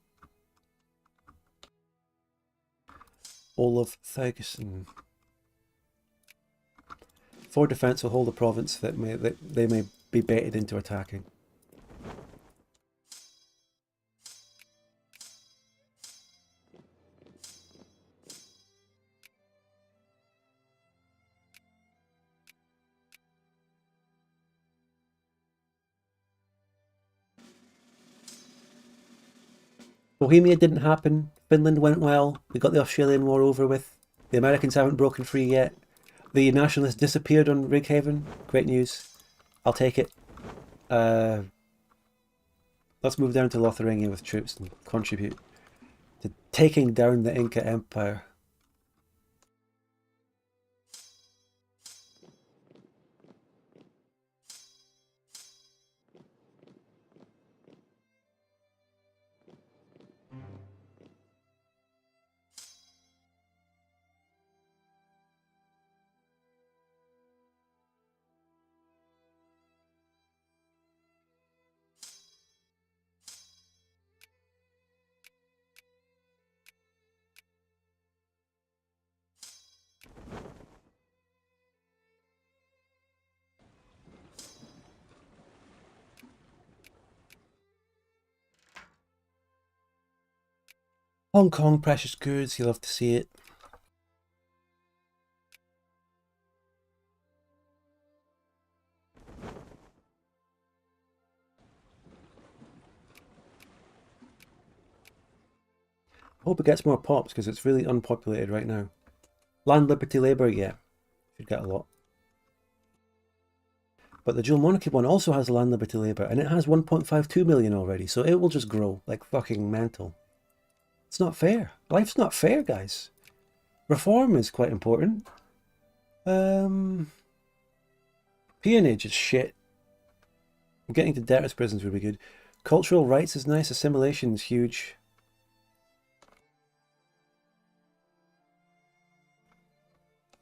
Olaf Ferguson. 4 defense will hold a province that they may be baited into attacking. Bohemia didn't happen. Finland went well. We got the Australian War over with. The Americans haven't broken free yet. The nationalists disappeared on Righaven. Great news. I'll take it. Let's move down to Lotharingia with troops and contribute to taking down the Inca Empire. Hong Kong, precious goods, you love to see it. I hope it gets more pops because it's really unpopulated right now. Land, liberty, labour, yeah. Should get a lot. But the dual monarchy one also has land, liberty, labour, and it has 1.52 million already, so it will just grow like fucking mental. It's not fair. Life's not fair, guys. Reform is quite important. Peonage is shit. Getting to debtors' prisons would be good. Cultural rights is nice. Assimilation is huge.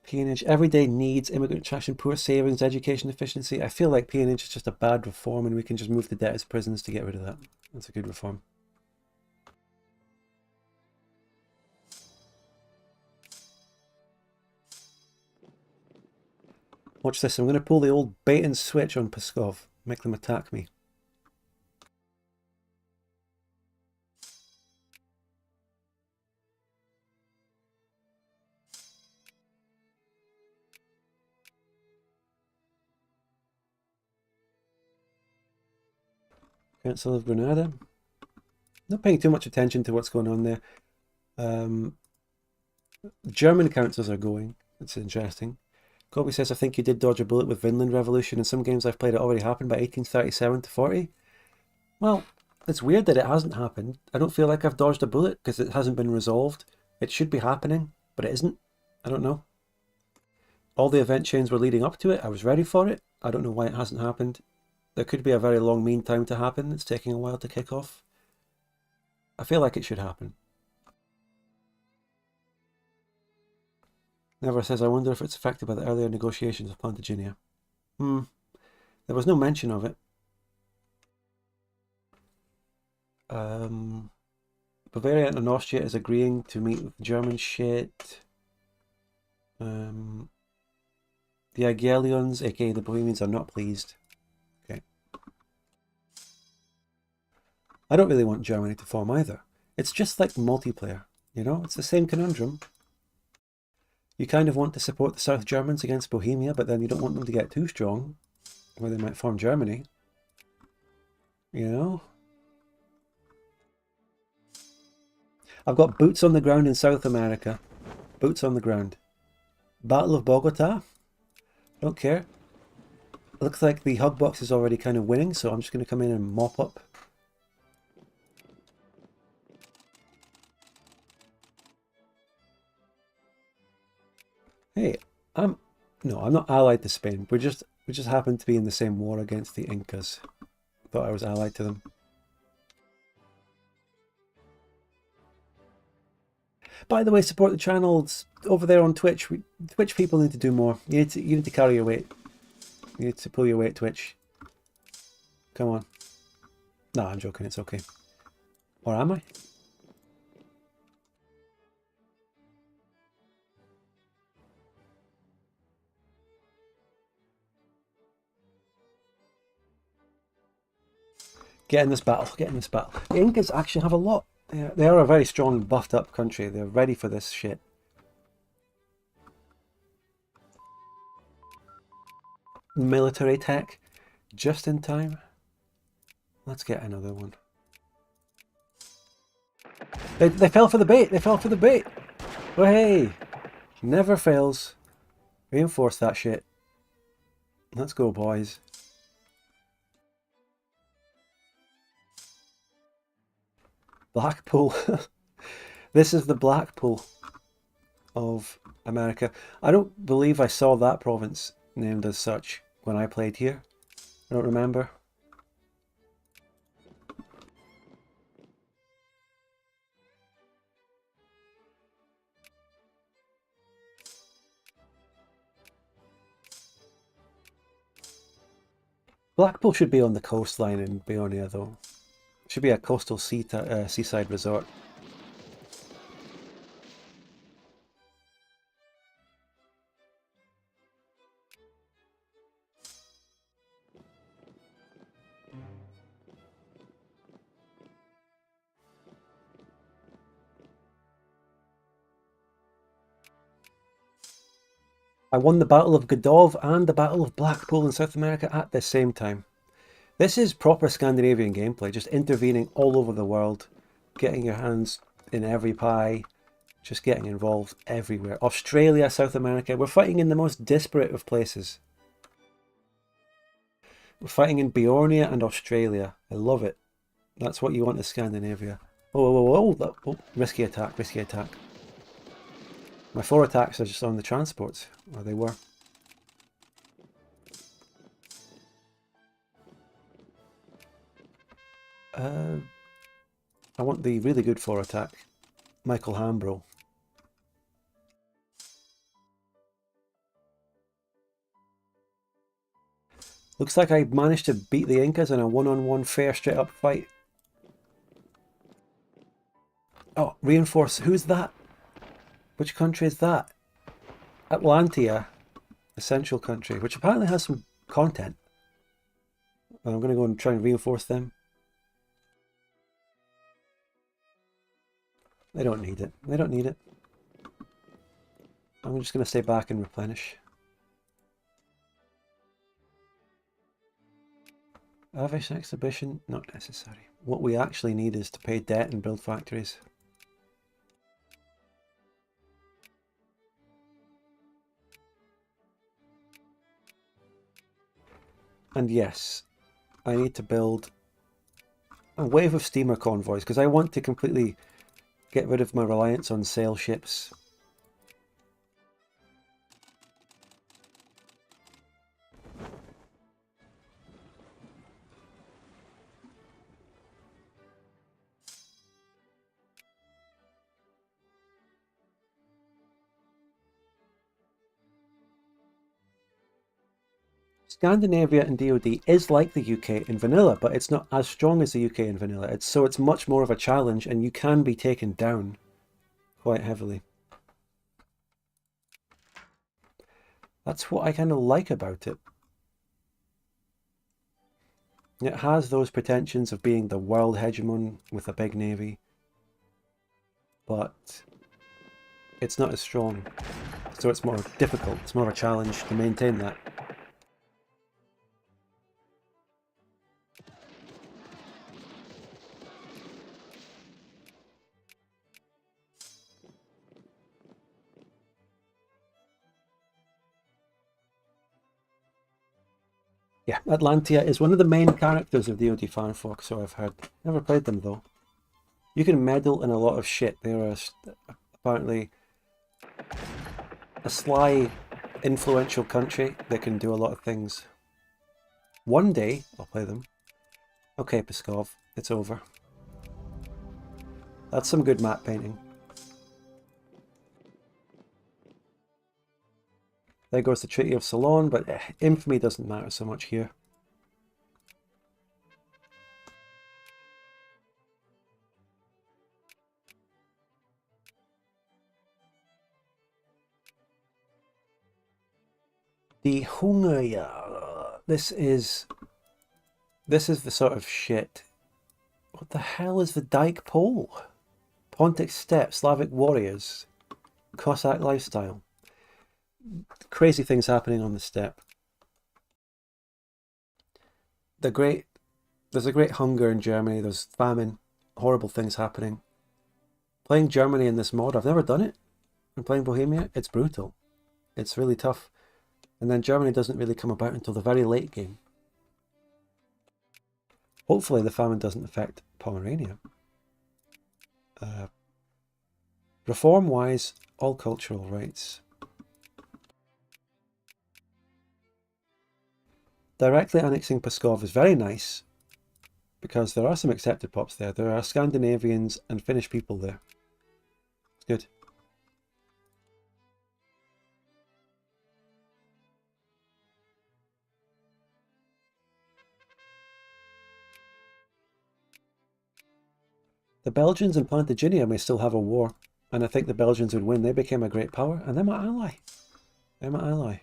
Peonage, everyday needs, immigrant attraction, poor savings, education efficiency. I feel like peonage is just a bad reform and we can just move the debtors' prisons to get rid of that. That's a good reform. Watch this, I'm going to pull the old bait and switch on Pskov. Make them attack me. Council of Granada. Not paying too much attention to what's going on there. German councils are going. It's interesting. Kobe says, I think you did dodge a bullet with Vinland Revolution. In some games I've played, it already happened by 1837 to 40. Well, it's weird that it hasn't happened. I don't feel like I've dodged a bullet because it hasn't been resolved. It should be happening, but it isn't. I don't know. All the event chains were leading up to it. I was ready for it. I don't know why it hasn't happened. There could be a very long mean time to happen. It's taking a while to kick off. I feel like it should happen. Never says, I wonder if it's affected by the earlier negotiations of Plantagenet. There was no mention of it. Bavaria and Austria is agreeing to meet with German shit. The Agelions, aka the Bohemians, are not pleased. Okay. I don't really want Germany to form either. It's just like multiplayer, you know? It's the same conundrum. You kind of want to support the South Germans against Bohemia, but then you don't want them to get too strong, where they might form Germany. You know? I've got boots on the ground in South America. Boots on the ground. Battle of Bogota? Don't care. It looks like the hug box is already kind of winning, so I'm just going to come in and mop up. Hey, I'm not allied to Spain. We just happen to be in the same war against the Incas. Thought I was allied to them. By the way, support the channels over there on Twitch. Twitch people need to do more. You need to carry your weight. You need to pull your weight, Twitch. Come on. No, I'm joking. It's okay. Or am I? Get in this battle. Get in this battle. The Incas actually have a lot. They are a very strong, buffed up country. They're ready for this shit. Military tech. Just in time. Let's get another one. They fell for the bait. They fell for the bait. Oh, hey. Never fails. Reinforce that shit. Let's go, boys. Blackpool. This is the Blackpool of America. I don't believe I saw that province named as such when I played here. I don't remember. Blackpool should be on the coastline in Beornia, though. It should be a coastal seaside resort. I won the Battle of Godov and the Battle of Blackpool in South America at the same time. This is proper Scandinavian gameplay, just intervening all over the world, getting your hands in every pie, just getting involved everywhere. Australia, South America, we're fighting in the most disparate of places. We're fighting in Beornia and Australia. I love it. That's what you want in Scandinavia. Oh, risky attack, risky attack. My 4 attacks are just on the transports, or they were. I want the really good 4 attack, Michael Hambro. Looks like I managed to beat the Incas in a one-on-one fair straight up fight. Oh, reinforce, who's that? Which country is that? Atlantia, a central country, which apparently has some content. And I'm going to go and try and reinforce them. They don't need it. They don't need it. I'm just going to stay back and replenish. Lavish exhibition, not necessary. What we actually need is to pay debt and build factories. And yes, I need to build a wave of steamer convoys because I want to completely get rid of my reliance on sail ships. Scandinavia and DoD is like the UK in vanilla, but it's not as strong as the UK in vanilla. So it's much more of a challenge, and you can be taken down quite heavily. That's what I kind of like about it. It has those pretensions of being the world hegemon with a big navy, but it's not as strong. So it's more difficult, it's more of a challenge to maintain that. Yeah, Atlantia is one of the main characters of DoD Fanfolk, so I've heard. Never played them though. You can meddle in a lot of shit. They're apparently a sly, influential country that can do a lot of things. One day, I'll play them. Okay, Pskov, it's over. That's some good map painting. There goes the Treaty of Ceylon, but infamy doesn't matter so much here. The Hungerja. This is the sort of shit. What the hell is the Dyke Pole? Pontic Steppe, Slavic warriors, Cossack lifestyle. Crazy things happening on the steppe. There's a great hunger in Germany. There's famine, horrible things happening. Playing Germany in this mod, I've never done it. I'm playing Bohemia, it's brutal. It's really tough. And then Germany doesn't really come about until the very late game. Hopefully the famine doesn't affect Pomerania. Reform-wise, all cultural rights. Directly annexing Pskov is very nice, because there are some accepted pops there. There are Scandinavians and Finnish people there. It's good. The Belgians and Plantaginia may still have a war, and I think the Belgians would win. They became a great power, and they're my ally. They're my ally.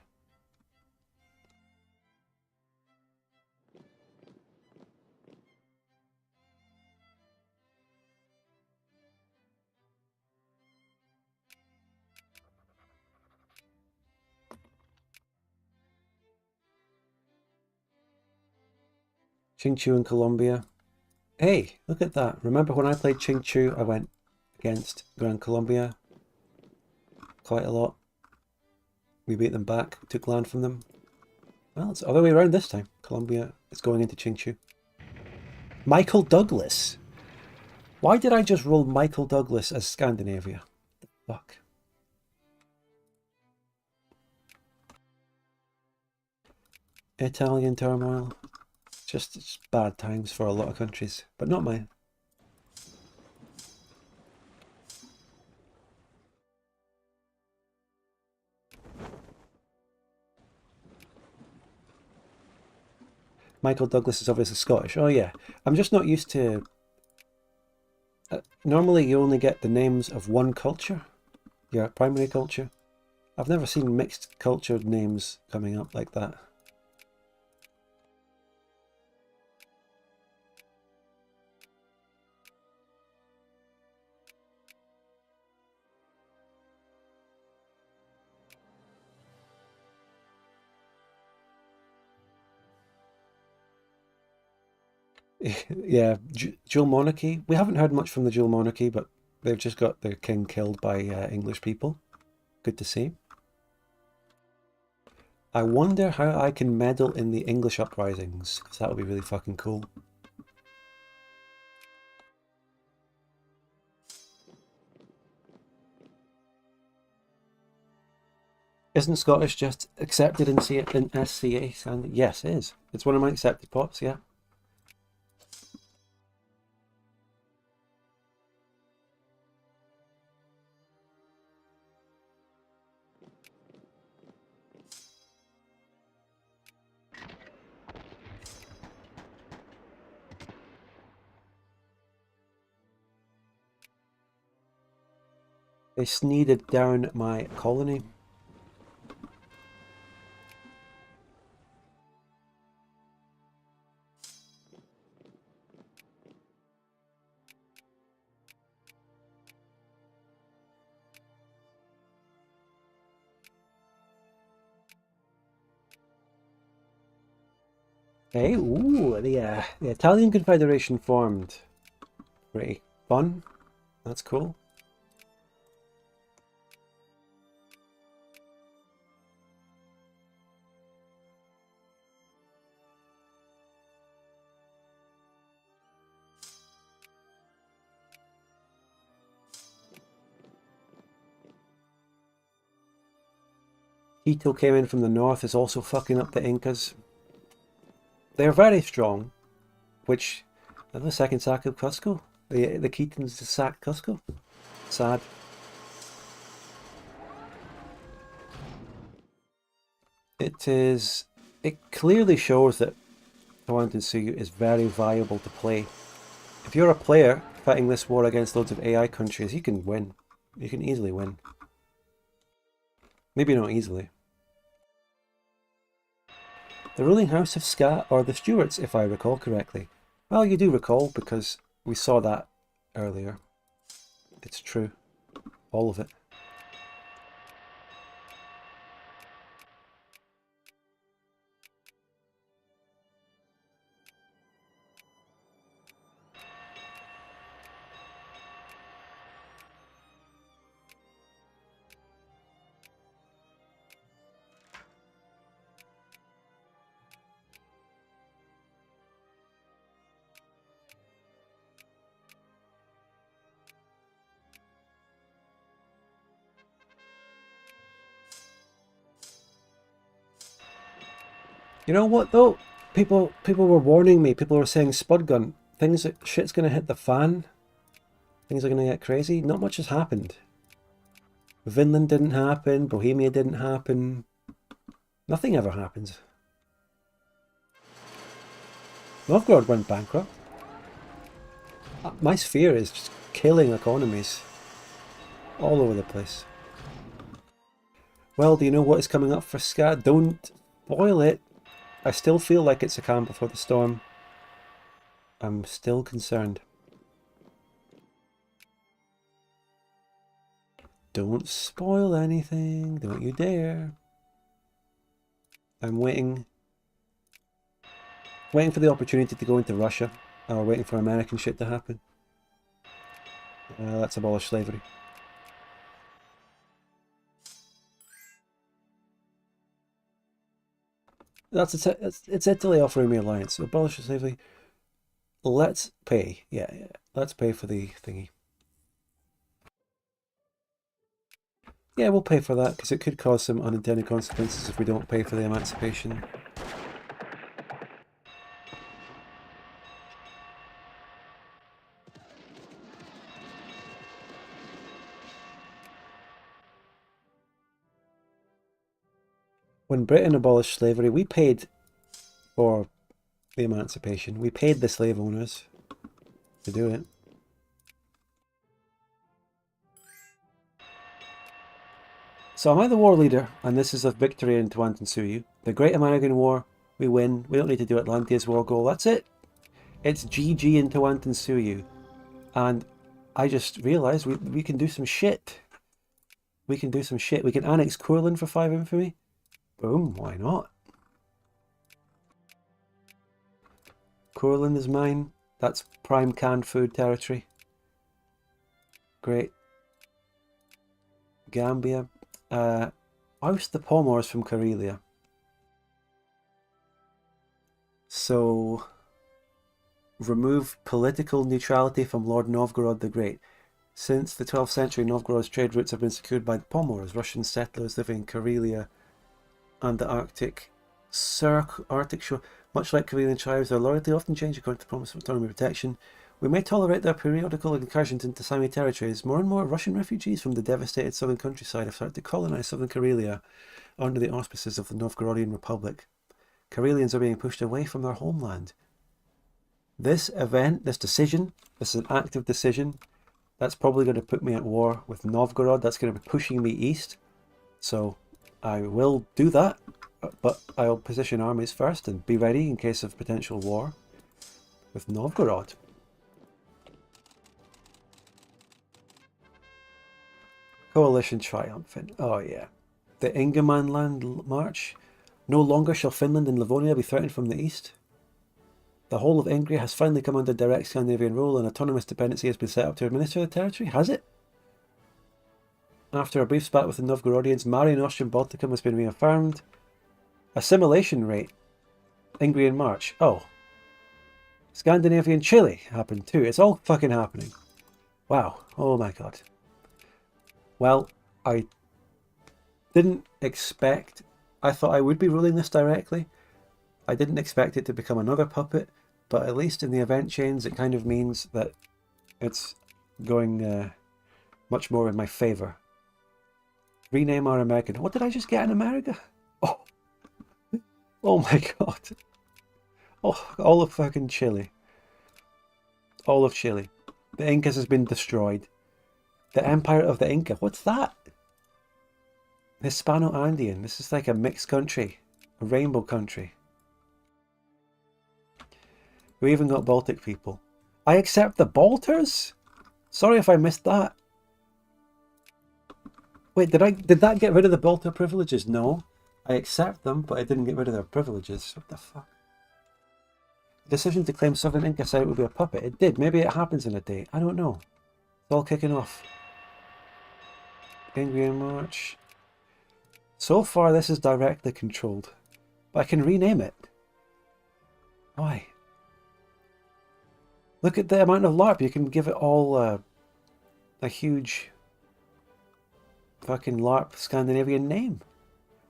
Qingchu in Colombia. Hey, look at that. Remember when I played Qingchu, I went against Gran Colombia quite a lot. We beat them back, took land from them. Well, it's the other way around this time. Colombia is going into Qingchu. Michael Douglas. Why did I just roll Michael Douglas as Scandinavia? The fuck? Italian turmoil. Just bad times for a lot of countries, but not mine. Michael Douglas is obviously Scottish. Oh yeah, I'm just not used to... normally you only get the names of one culture, your primary culture. I've never seen mixed cultured names coming up like that. Yeah, dual monarchy. We haven't heard much from the dual monarchy, but they've just got their king killed by English people. Good to see. I wonder how I can meddle in the English uprisings, because that would be really fucking cool. Isn't Scottish just accepted in SCA? Yes, it is. It's one of my accepted pops, yeah. They sneeded down my colony. Hey, ooh, the Italian Confederation formed. Pretty fun. That's cool. Quito came in from the north, is also fucking up the Incas. They're very strong, which... the second sack of Cusco? The Quitans just sacked Cusco? Sad. It clearly shows that Tawantinsuyu is very viable to play. If you're a player fighting this war against loads of AI countries, you can win. You can easily win. Maybe not easily. The ruling house of Ska are the Stuarts, if I recall correctly. Well, you do recall, because we saw that earlier. It's true. All of it. You know what though? People were warning me. People were saying Spudgun, shit's gonna hit the fan. Things are gonna get crazy. Not much has happened. Vinland didn't happen. Bohemia didn't happen. Nothing ever happens. Novgorod went bankrupt. My sphere is just killing economies all over the place. Well, do you know what is coming up for Scad? Don't spoil it. I still feel like it's a calm before the storm. I'm still concerned. Don't spoil anything. Don't you dare. I'm waiting for the opportunity to go into Russia. Or waiting for American shit to happen. Let's abolish slavery. It's Italy offering me alliance. Abolish slavery. Let's pay. Yeah. Let's pay for the thingy. Yeah, we'll pay for that because it could cause some unintended consequences if we don't pay for the emancipation. When Britain abolished slavery, we paid for the emancipation. We paid the slave owners to do it. So am I the war leader, and this is a victory in Tuantansuyu. The Great American War, we win. We don't need to do Atlantea's war goal. That's it. It's GG in Tuantansuyu. And I just realised we can do some shit. We can do some shit. We can annex Courland for 5 infamy. Boom, why not? Courland is mine. That's prime canned food territory. Great. Gambia. Oust the Pomors from Karelia. So, remove political neutrality from Lord Novgorod the Great. Since the 12th century, Novgorod's trade routes have been secured by the Pomors, Russian settlers living in Karelia and the Arctic shore. Much like Karelian tribes, their loyalty often changes according to the promise of autonomy and protection. We may tolerate their periodical incursions into Sami territories. More and more Russian refugees from the devastated southern countryside have started to colonize southern Karelia under the auspices of the Novgorodian Republic. Karelians are being pushed away from their homeland. This event, this decision, this is an active decision. That's probably going to put me at war with Novgorod. That's going to be pushing me east. So I will do that, but I'll position armies first and be ready in case of potential war with Novgorod. Coalition triumphant. Oh yeah. The Ingermanland March. No longer shall Finland and Livonia be threatened from the east. The whole of Ingria has finally come under direct Scandinavian rule and autonomous dependency has been set up to administer the territory. Has it? After a brief spat with the Novgorodians, Marian Austrian Balticum has been reaffirmed. Assimilation rate. Ingrian March. Oh. Scandinavian Chile happened too. It's all fucking happening. Wow. Oh my god. Well, I didn't expect... I thought I would be ruling this directly. I didn't expect it to become another puppet, but at least in the event chains it kind of means that it's going much more in my favour. Rename our American... What did I just get in America? Oh. Oh my god. Oh, all of fucking Chile. All of Chile. The Incas has been destroyed. The Empire of the Inca. What's that? Hispano-Andean. This is like a mixed country. A rainbow country. We even got Baltic people. I accept the Balters? Sorry if I missed that. Wait, did that get rid of the Balter privileges? No. I accept them, but I didn't get rid of their privileges. What the fuck? The decision to claim Southern Inca site would be a puppet. It did. Maybe it happens in a day. I don't know. It's all kicking off. Ingrian March. So far this is directly controlled. But I can rename it. Why? Look at the amount of LARP. You can give it all a huge fucking LARP Scandinavian name.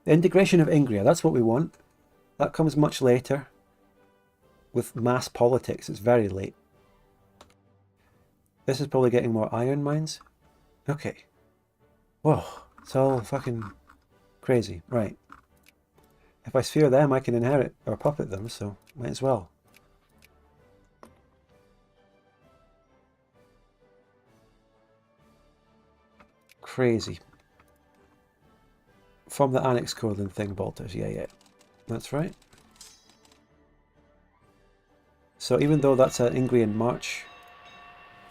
The integration of Ingria. That's what we want. That comes much later. With mass politics, it's very late. This is probably getting more iron mines. Okay. Whoa, it's all fucking crazy. Right. If I sphere them, I can inherit or puppet them, so might as well. Crazy. From the Annex Corlin thing, Bolters. Yeah. That's right. So even though that's an Ingrian march,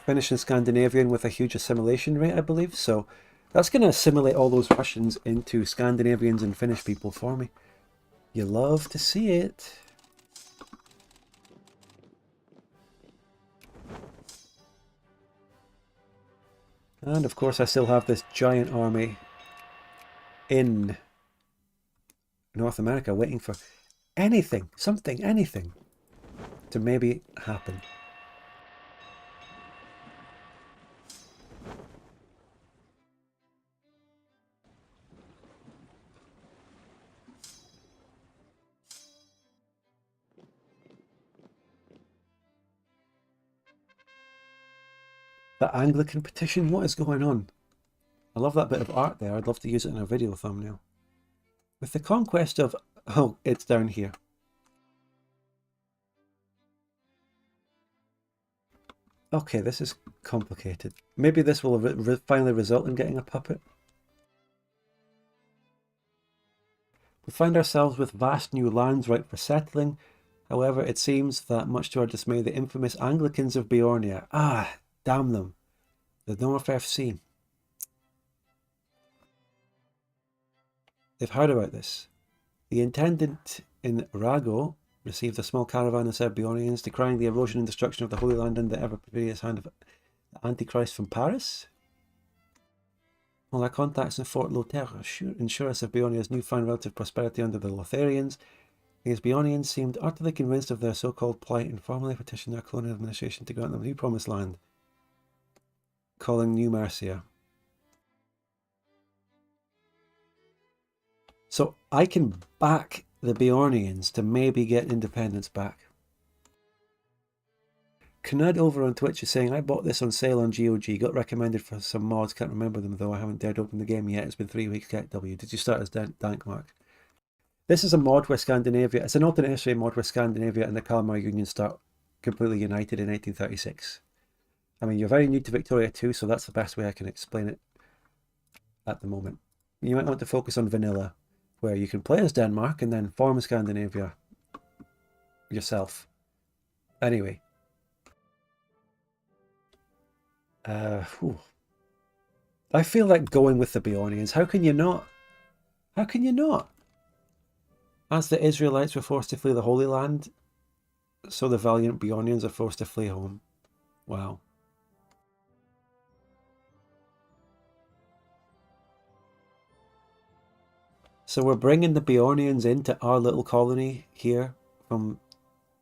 Finnish and Scandinavian with a huge assimilation rate, I believe. So that's going to assimilate all those Russians into Scandinavians and Finnish people for me. You love to see it. And of course I still have this giant army in North America waiting for anything, something, anything to maybe happen. The Anglican petition, what is going on? I love that bit of art there. I'd love to use it in a video thumbnail. With the conquest of... Oh, it's down here. Okay, this is complicated. Maybe this will finally result in getting a puppet. We find ourselves with vast new lands ripe for settling. However, it seems that, much to our dismay, the infamous Anglicans of Beornia... Ah, damn them. The North FC. They've heard about this. The intendant in Rago received a small caravan of Serbionians decrying the erosion and destruction of the Holy Land and the ever-pervious hand of the Antichrist from Paris. All our contacts in Fort Lothaire ensure us of Beornia's newfound relative prosperity under the Lotharians. These Beornians seemed utterly convinced of their so-called plight and formally petitioned their colonial administration to grant them a new promised land, calling New Mercia. So I can back the Beornians to maybe get independence back. Knud over on Twitch is saying, I bought this on sale on GOG, got recommended for some mods, can't remember them though, I haven't dared open the game yet, it's been 3 weeks, Cat W. Did you start as Dankmark? This is a mod where Scandinavia, it's an alternate history mod where Scandinavia and the Kalmar Union start completely united in 1836. I mean, you're very new to Victoria too, so that's the best way I can explain it at the moment. You might want to focus on vanilla, where you can play as Denmark and then form Scandinavia yourself. Anyway. I feel like going with the Beornians. How can you not? How can you not? As the Israelites were forced to flee the Holy Land, so the valiant Beornians are forced to flee home. Wow. So we're bringing the Beornians into our little colony here from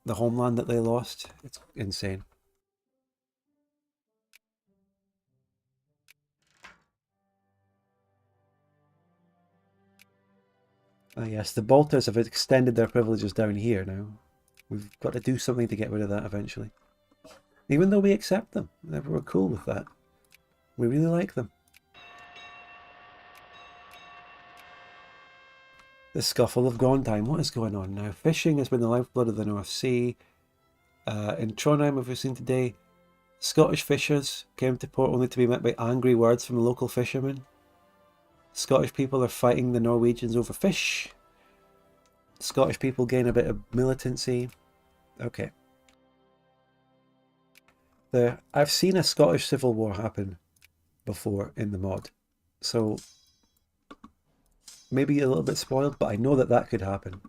the homeland that they lost. It's insane. Ah yes, the Balters have extended their privileges down here now. We've got to do something to get rid of that eventually. Even though we accept them. We're cool with that. We really like them. The scuffle of Gondheim. What is going on now? Fishing has been the lifeblood of the North Sea. In Trondheim, as we've seen today, Scottish fishers came to port only to be met by angry words from the local fishermen. Scottish people are fighting the Norwegians over fish. Scottish people gain a bit of militancy. Okay. I've seen a Scottish civil war happen before in the mod. So maybe a little bit spoiled, but I know that that could happen.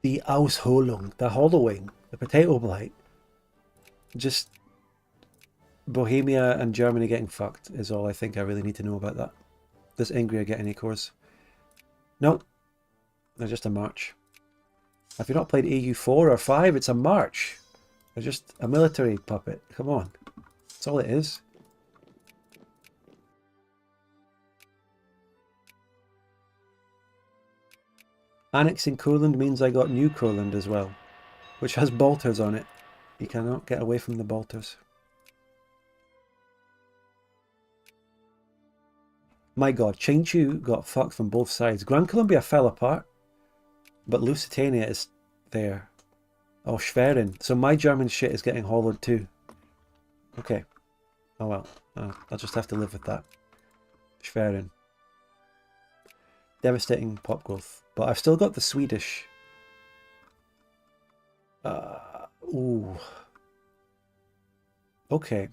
The Ausholung, the hollowing, the potato blight. Just Bohemia and Germany getting fucked is all I think I really need to know about that. Does Ingria get any cores? Nope. They're just a march. Have you not played EU4 or 5? It's a march. They're just a military puppet. Come on. That's all it is. Annexing Courland means I got New Courland as well, which has bolters on it. You cannot get away from the bolters. My god, Qingqiu got fucked from both sides. Gran Colombia fell apart, but Lusitania is there. Oh, Schwerin. So my German shit is getting hollowed too. Okay. Oh well. I'll just have to live with that. Schwerin. Devastating pop growth. But I've still got the Swedish. Ooh. Okay.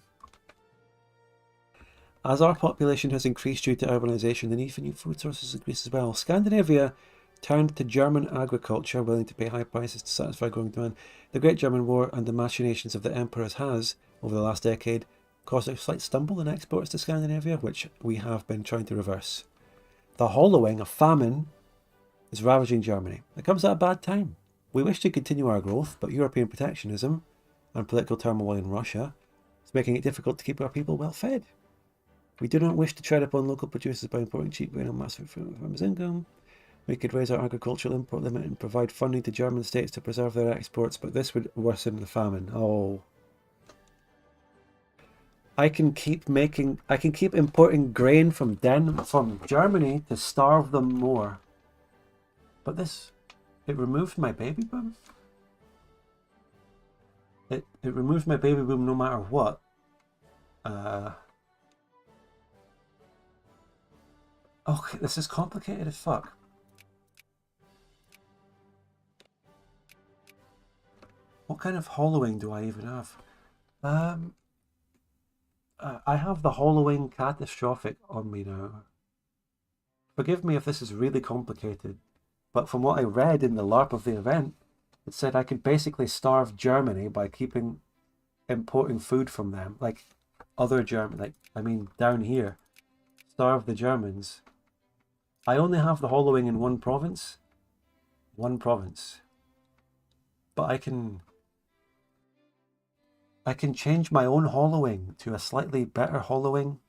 As our population has increased due to urbanization, the need for new food sources increased as well. Scandinavia turned to German agriculture, willing to pay high prices to satisfy growing demand. The Great German War and the machinations of the emperors has, over the last decade, caused a slight stumble in exports to Scandinavia, which we have been trying to reverse. The hollowing, a famine, is ravaging Germany. It comes at a bad time. We wish to continue our growth, but European protectionism and political turmoil in Russia is making it difficult to keep our people well fed. We do not wish to tread upon local producers by importing cheap grain and massive farmers' income. We could raise our agricultural import limit and provide funding to German states to preserve their exports, but this would worsen the famine. Oh. I can keep importing grain from Germany to starve them more. But this, it removed my baby boom. It removed my baby boom no matter what. Okay, this is complicated as fuck. What kind of hollowing do I even have? I have the hollowing catastrophic on me now. Forgive me if this is really complicated, but from what I read in the LARP of the event, it said I could basically starve Germany by keeping importing food from them, like other German, down here, starve the Germans. I only have the hollowing in one province, but I can change my own hollowing to a slightly better hollowing,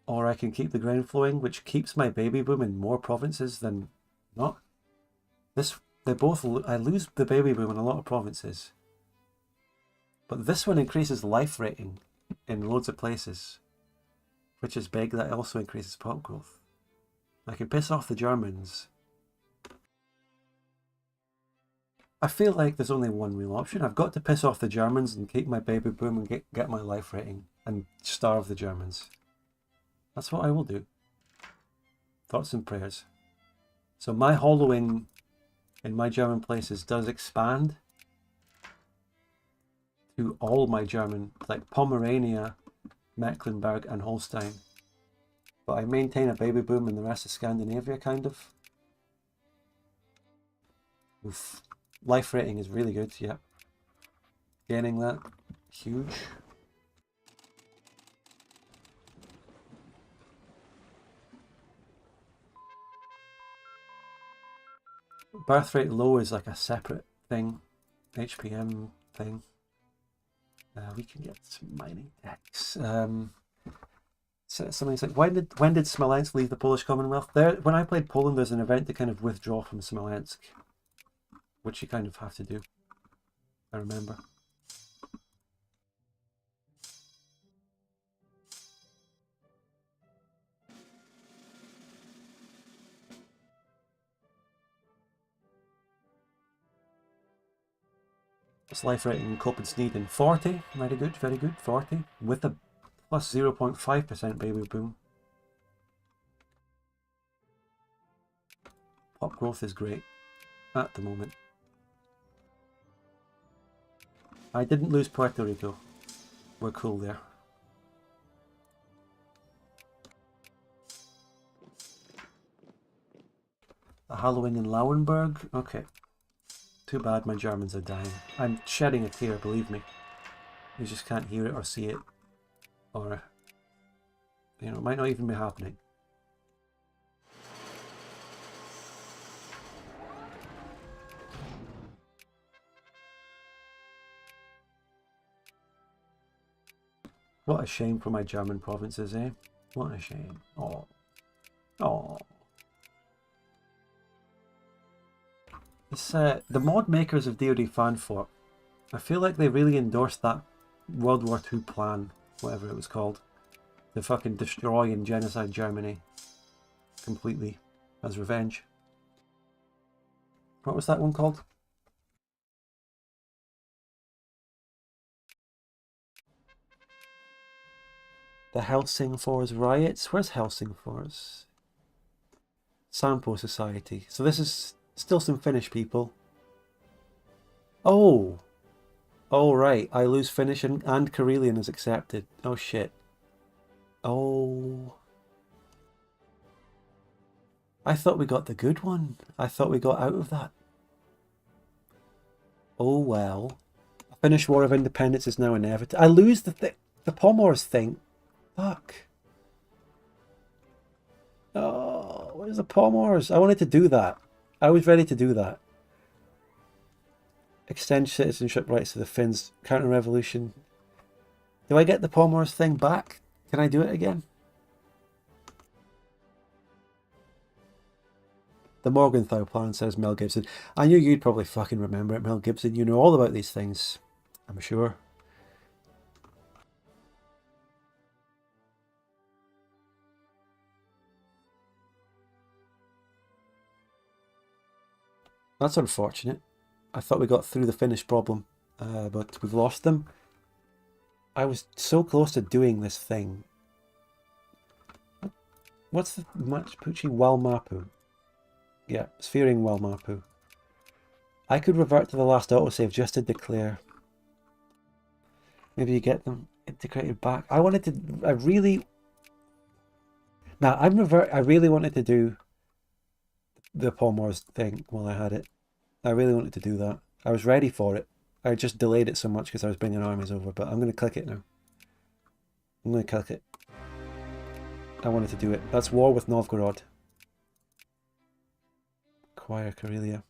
or I can keep the grain flowing, which keeps my baby boom in more provinces than not. I lose the baby boom in a lot of provinces, but this one increases life rating in loads of places, which is big. That also increases pop growth. I can piss off the Germans. I feel like there's only one real option. I've got to piss off the Germans and keep my baby boom and get my life rating and starve the Germans. That's what I will do. Thoughts and prayers. So my hollowing in my German places does expand to all my German, like Pomerania, Mecklenburg and Holstein. But I maintain a baby boom in the rest of Scandinavia, kind of. Oof. Life rating is really good, yep. Gaining that, huge. Birth rate low is like a separate thing, HPM thing. We can get some mining decks. So something's like, when did Smolensk leave the Polish Commonwealth? When I played Poland, there's an event to kind of withdraw from Smolensk, which you kind of have to do, I remember. What's life rating in Copenhagen? 40, very good, 40, with a plus 0.5% baby boom. Pop growth is great at the moment. I didn't lose Puerto Rico. We're cool there. Halloween in Lauenburg? Okay. Too bad my Germans are dying. I'm shedding a tear, believe me. You just can't hear it or see it. Or, you know, it might not even be happening. What a shame for my German provinces, eh? What a shame. Oh. Oh. This, the mod makers of DoD Fanfork, I feel like they really endorsed that World War II plan, whatever it was called. To fucking destroy and genocide Germany. Completely. As revenge. What was that one called? The Helsingfors riots? Where's Helsingfors? Sampo Society. So this is still some Finnish people. Oh! Oh right, I lose Finnish and Karelian is accepted. Oh shit. Oh. I thought we got the good one. I thought we got out of that. Oh well. A Finnish War of Independence is now inevitable. I lose the Pomors thing. Fuck. Oh, where's the Pomors? I wanted to do that. I was ready to do that. Extend citizenship rights to the Finns. Counter-revolution. Do I get the Pomors thing back? Can I do it again? The Morgenthau plan, says Mel Gibson. I knew you'd probably fucking remember it, Mel Gibson. You know all about these things. I'm sure. That's unfortunate. I thought we got through the Finnish problem, but we've lost them. I was so close to doing this thing. What's the Machu Walmapu? Yeah, Sphering Walmapu. I could revert to the last autosave just to declare. Maybe you get them integrated back. I wanted to. I really. Now I really wanted to do the Pomors thing while I had it. I really wanted to do that. I was ready for it. I just delayed it so much because I was bringing armies over, but I'm going to click it now. I'm going to click it. I wanted to do it. That's war with Novgorod. Acquire Karelia.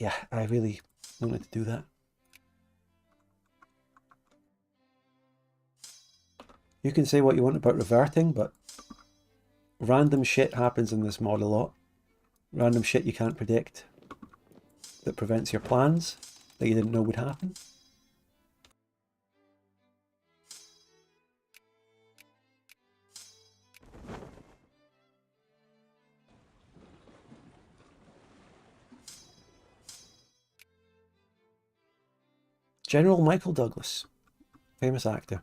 Yeah, I really wanted to do that. You can say what you want about reverting, but random shit happens in this mod a lot. Random shit you can't predict that prevents your plans that you didn't know would happen. General Michael Douglas, famous actor.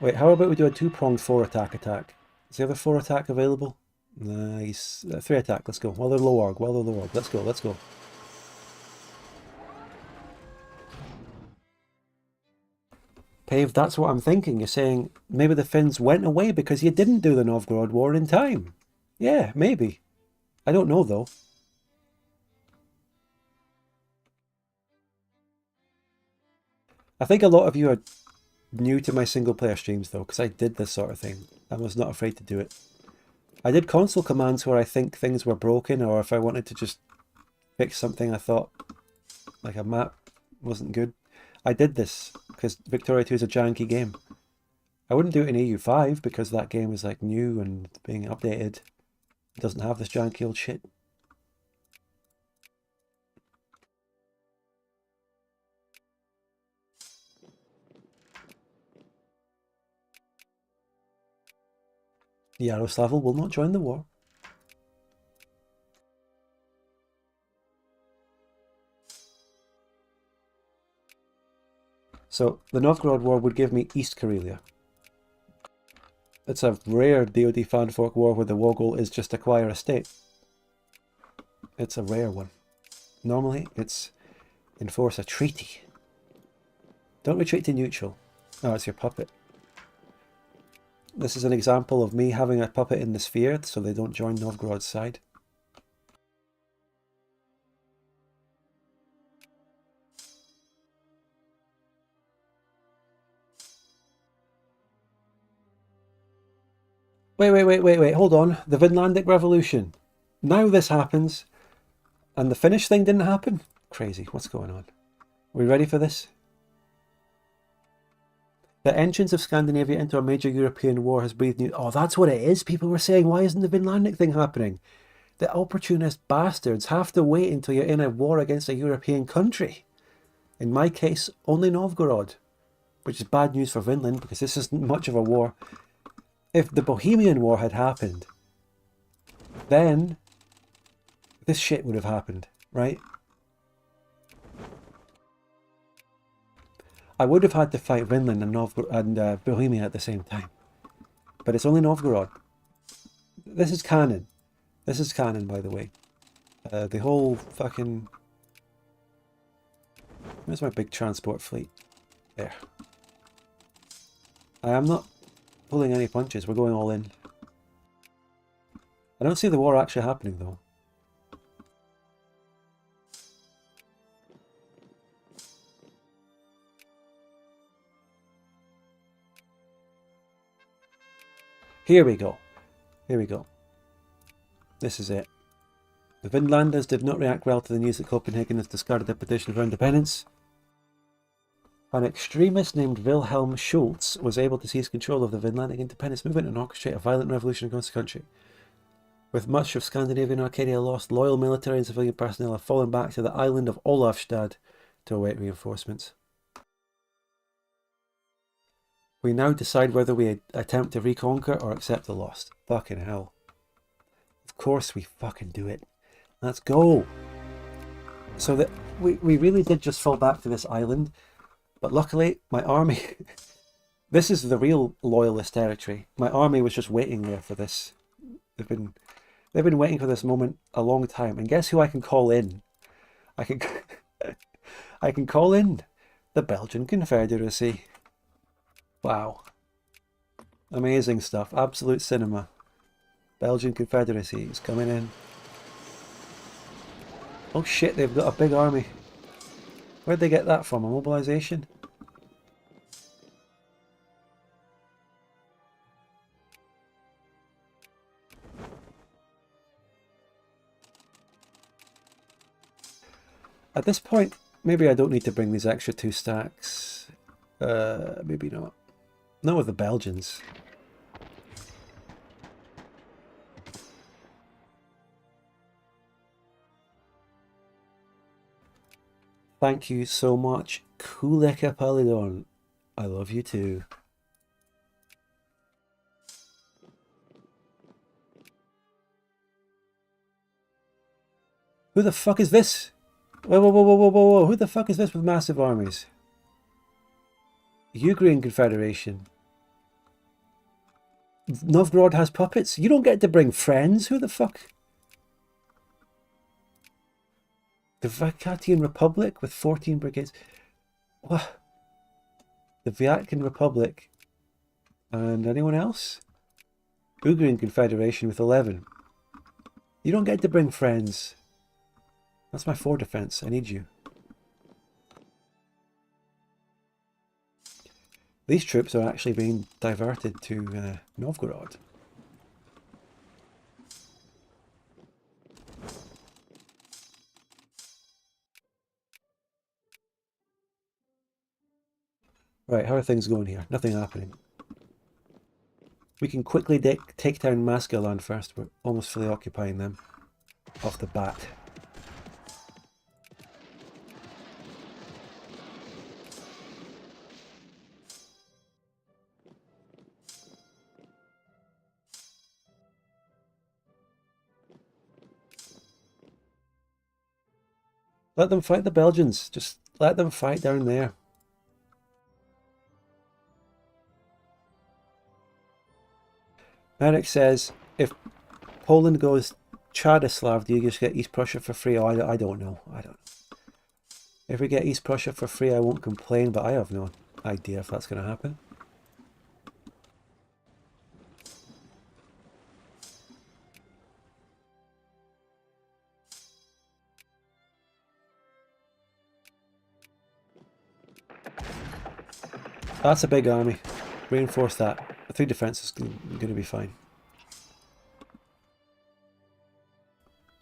Wait, how about we do a two-pronged 4-attack attack? Is the other 4-attack available? Nice. 3-attack, let's go. While they're low org, Let's go, let's go. Pave, that's what I'm thinking. You're saying maybe the Finns went away because you didn't do the Novgorod War in time. Yeah, maybe. I don't know, though. I think a lot of you are new to my single-player streams, though, because I did this sort of thing. I was not afraid to do it. I did console commands where I think things were broken, or if I wanted to just fix something I thought, like a map, wasn't good. I did this, because Victoria 2 is a janky game. I wouldn't do it in EU5, because that game is like new and being updated. It doesn't have this janky old shit. Yaroslavl will not join the war. So, the Novgorod War would give me East Karelia. It's a rare DoD fanfork war where the war goal is just acquire a state. It's a rare one. Normally, it's enforce a treaty. Don't retreat to neutral. Oh, it's your puppet. This is an example of me having a puppet in the sphere so they don't join Novgorod's side. Wait, hold on. The Vinlandic Revolution. Now this happens. And the Finnish thing didn't happen? Crazy. What's going on? Are we ready for this? The entrance of Scandinavia into a major European war has breathed new... Oh, that's what it is. People were saying, why isn't the Vinlandic thing happening? The opportunist bastards have to wait until you're in a war against a European country. In my case, only Novgorod. Which is bad news for Vinland, because this isn't much of a war. If the Bohemian War had happened, then this shit would have happened, right? I would have had to fight Vinland and Bohemia at the same time. But it's only Novgorod. This is canon. This is canon, by the way. The whole fucking... Where's my big transport fleet? There. I am not pulling any punches. We're going all in. I don't see the war actually happening, though. Here we go. Here we go. This is it. The Vinlanders did not react well to the news that Copenhagen has discarded their petition for independence. An extremist named Wilhelm Schultz was able to seize control of the Vinlandic independence movement and orchestrate a violent revolution across the country. With much of Scandinavia and Arcadia lost, loyal military and civilian personnel have fallen back to the island of Olafstad to await reinforcements. We now decide whether we attempt to reconquer or accept the loss. Fucking hell. Of course we fucking do it. Let's go! So that we really did just fall back to this island. But luckily, my army... This is the real loyalist territory. My army was just waiting there for this. They've been waiting for this moment a long time. And guess who I can call in? I can call in the Belgian Confederacy. Wow. Amazing stuff. Absolute cinema. Belgian Confederacy is coming in. Oh shit, they've got a big army. Where'd they get that from? A mobilization? At this point, maybe I don't need to bring these extra 2 stacks. Maybe not. Not with the Belgians. Thank you so much, Kuleka Palidon. I love you too. Who the fuck is this? Whoa. Who the fuck is this with massive armies? Ugrian Confederation. Novgorod has puppets? You don't get to bring friends? Who the fuck? The Vakatian Republic with 14 brigades. What? The Vatican Republic. And anyone else? Ugrian Confederation with 11. You don't get to bring friends. That's my 4 defense. I need you. These troops are actually being diverted to Novgorod. Right, how are things going here? Nothing happening. We can quickly take down Masgaland first. We're almost fully occupying them off the bat. Let them fight the Belgians. Just let them fight down there. Merrick says, if Poland goes Chadislav, do you just get East Prussia for free? Oh, I don't know. I don't know. If we get East Prussia for free, I won't complain, but I have no idea if that's going to happen. That's a big army. Reinforce that. The 3 defense is going to be fine.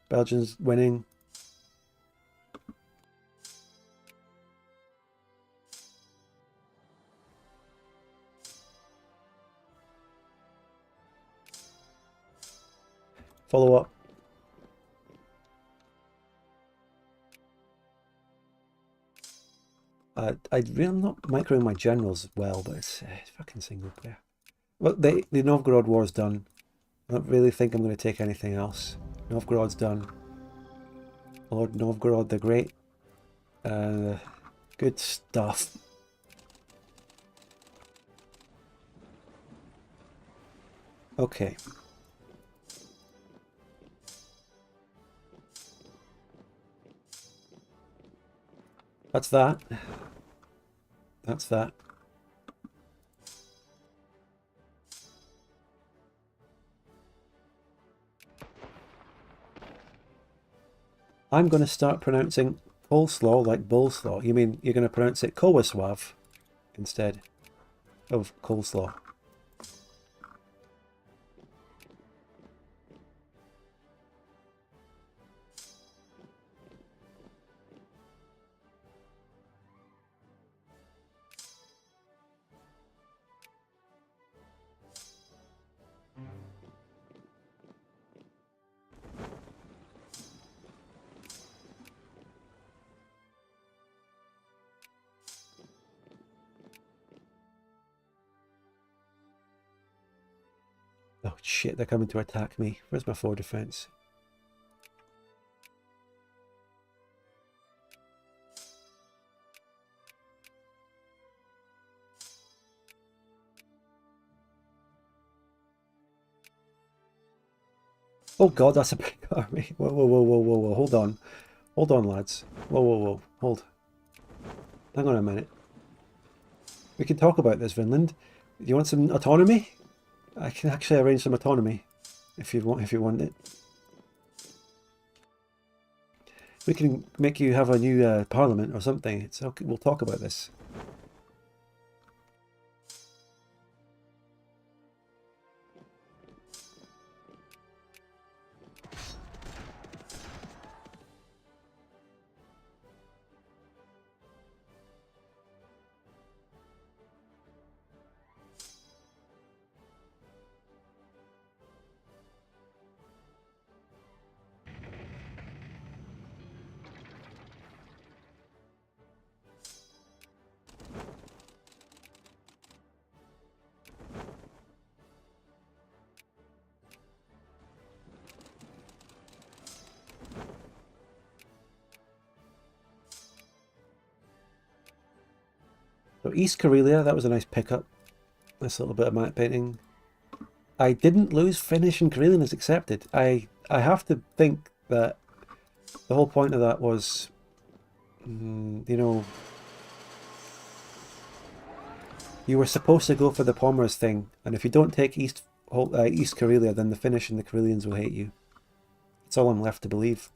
Belgians winning. Follow up. I'm not microing my generals well, but it's fucking single player. Well, the Novgorod war's done. I don't really think I'm going to take anything else. Novgorod's done. Lord Novgorod the Great. Good stuff. Okay. That's that. That's that. I'm going to start pronouncing coleslaw like bullslaw. You mean you're going to pronounce it Kołysław instead of coleslaw? Oh shit, they're coming to attack me. Where's my 4 defense? Oh god, that's a big army. Whoa, whoa, whoa, whoa, whoa, whoa. Hold on. Hold on, lads. Whoa, whoa, whoa. Hold. Hang on a minute. We can talk about this, Vinland. Do you want some autonomy? I can actually arrange some autonomy if you want it. We can make you have a new parliament or something. It's okay. We'll talk about this. So East Karelia, that was a nice pickup. Nice little bit of map painting. I didn't lose. Finnish and Karelian is accepted. I have to think that the whole point of that was, you know, you were supposed to go for the Pomers thing, and if you don't take East Karelia, then the Finnish and the Karelians will hate you. That's all I'm left to believe.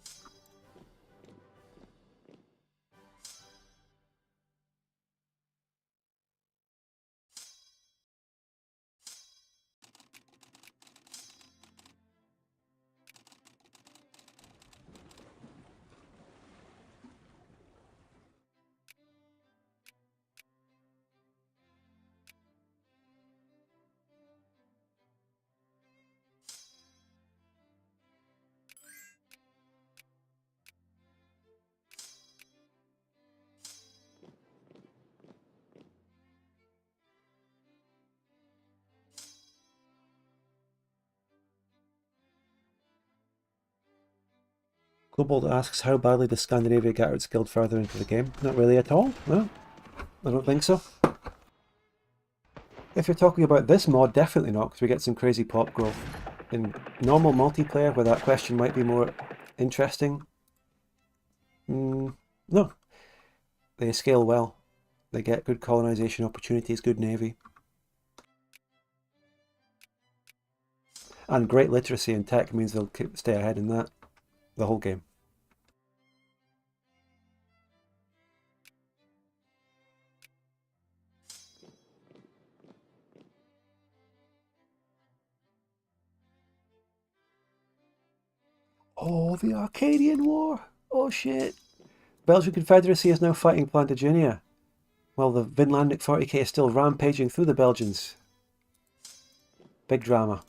Kobold asks, how badly does Scandinavia get outskilled further into the game? Not really at all, no. I don't think so. If you're talking about this mod, definitely not, because we get some crazy pop growth. In normal multiplayer, where that question might be more interesting, no. They scale well. They get good colonization opportunities, good navy. And great literacy in tech means they'll stay ahead in that the whole game. Oh, the Arcadian War! Oh shit! Belgian Confederacy is now fighting Plantagenet, while the Vinlandic 40k is still rampaging through the Belgians. Big drama.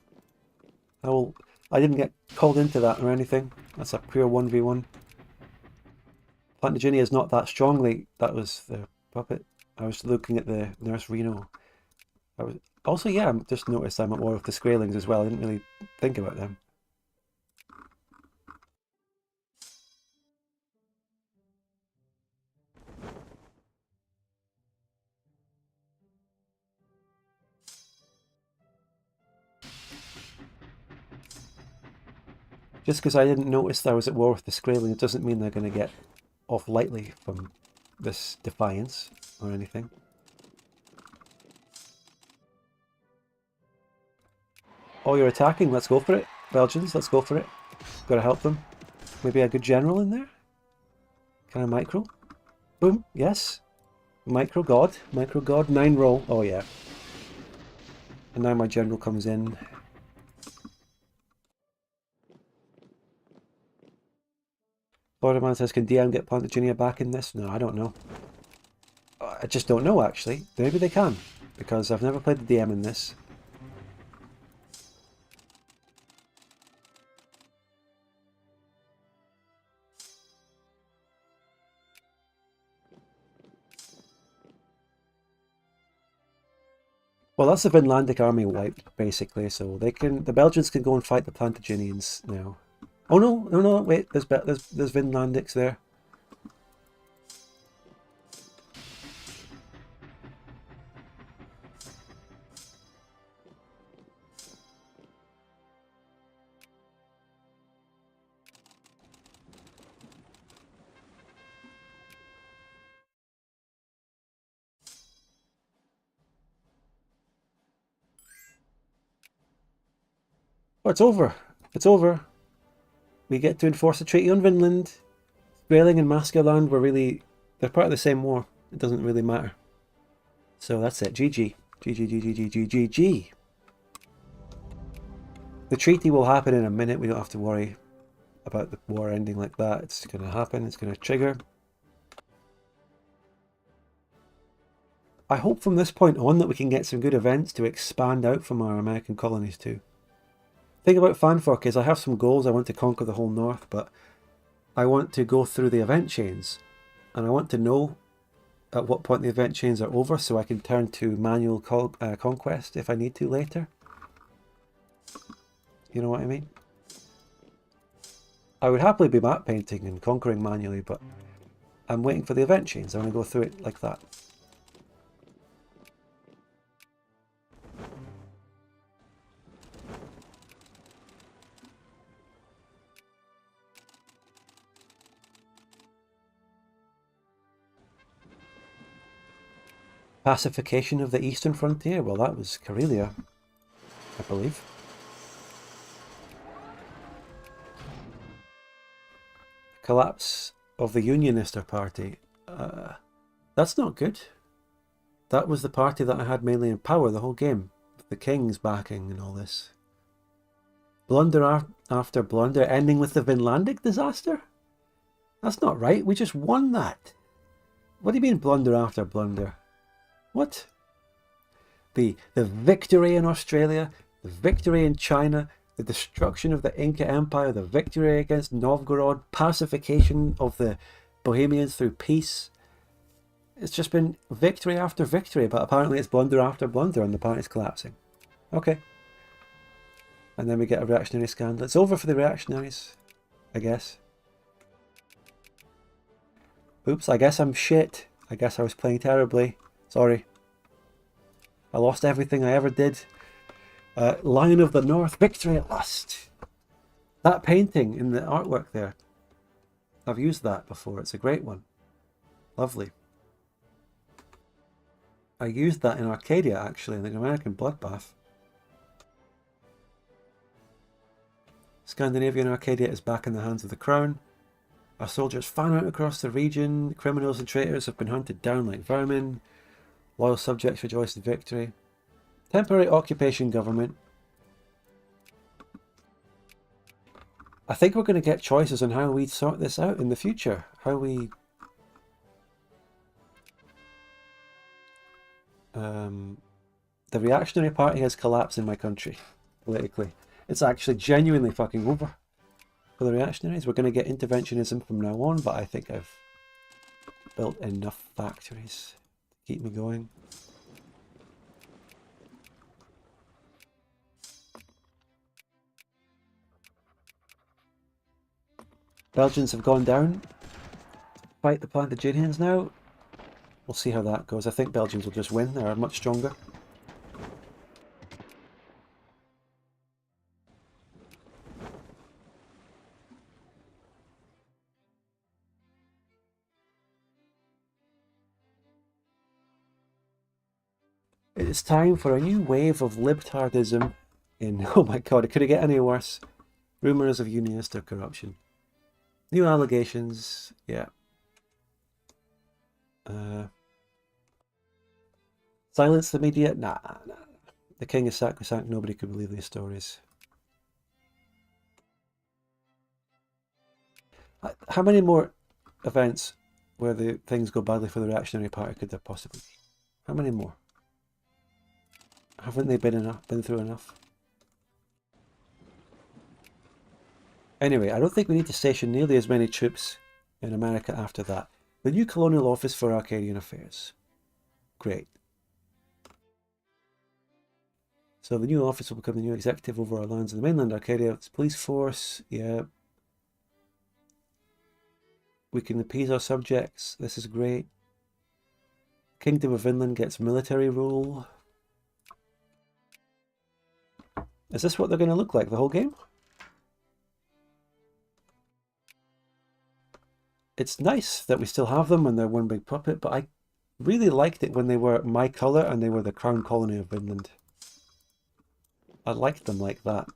I didn't get called into that or anything. That's a pure 1v1. Plantagenet is not that strongly. That was the puppet. I was looking at the Nurse Reno. Also, yeah, I just noticed I'm at war with the Skraelings as well. I didn't really think about them. Just because I didn't notice that I was at war with the Skraeling, it doesn't mean they're going to get off lightly from this defiance or anything. Oh, you're attacking? Let's go for it. Belgians, let's go for it. Gotta help them. Maybe a good general in there? Can I micro? Boom, yes. Micro god, 9 roll. Oh yeah. And now my general comes in. Borderman says, can DM get Plantagenet back in this? No, I don't know. I just don't know, actually. Maybe they can, because I've never played the DM in this. Well, that's the Vinlandic army wiped, basically, so they can. The Belgians can go and fight the Plantagenets now. Oh no, wait, there's Vinlandics there. Oh, it's over. It's over. We get to enforce a treaty on Vinland. Skraeling and Mascaland were really... They're part of the same war. It doesn't really matter. So that's it. GG. GG. The treaty will happen in a minute. We don't have to worry about the war ending like that. It's going to happen. It's going to trigger. I hope from this point on that we can get some good events to expand out from our American colonies too. The thing about Fanfork is I have some goals. I want to conquer the whole north, but I want to go through the event chains, and I want to know at what point the event chains are over so I can turn to manual conquest if I need to later. You know what I mean? I would happily be map painting and conquering manually, but I'm waiting for the event chains. I want to go through it like that. Pacification of the eastern frontier? Well, that was Karelia, I believe. Collapse of the Unionist Party. That's not good. That was the party that I had mainly in power the whole game, with the king's backing and all this. Blunder after blunder, ending with the Vinlandic disaster? That's not right, we just won that. What do you mean blunder after blunder? What? The victory in Australia, the victory in China, the destruction of the Inca Empire, the victory against Novgorod, pacification of the Bohemians through peace. It's just been victory after victory, but apparently it's blunder after blunder and the party's collapsing. Okay. And then we get a reactionary scandal. It's over for the reactionaries, I guess. Oops, I guess I'm shit. I guess I was playing terribly. Sorry. I lost everything I ever did. Lion of the North, victory at last. That painting in the artwork there. I've used that before. It's a great one. Lovely. I used that in Arcadia, actually, in the American Bloodbath. Scandinavia and Arcadia is back in the hands of the Crown. Our soldiers fan out across the region. Criminals and traitors have been hunted down like vermin. Loyal subjects rejoice in victory. Temporary occupation government. I think we're going to get choices on how we sort this out in the future. How we... the reactionary party has collapsed in my country, politically. It's actually genuinely fucking over for the reactionaries. We're going to get interventionism from now on, but I think I've built enough factories to keep me going. Belgians have gone down. Fight the Plantagenets now. We'll see how that goes. I think Belgians will just win. They're much stronger. It's time for a new wave of libtardism in... Oh my god, it couldn't get any worse. Rumours of unionist or corruption. New allegations, yeah. Silence the media? Nah. The king is sacrosanct, nobody could believe these stories. How many more events where the things go badly for the reactionary party could there possibly be? How many more? Haven't they been through enough? Anyway, I don't think we need to station nearly as many troops in America after that. The new colonial office for Arcadian affairs. Great. So the new office will become the new executive over our lands in the mainland Arcadia. It's police force, yeah. We can appease our subjects. This is great. Kingdom of Vinland gets military rule. Is this what they're going to look like the whole game? It's nice that we still have them and they're one big puppet, but I really liked it when they were my colour and they were the crown colony of Vinland. I liked them like that.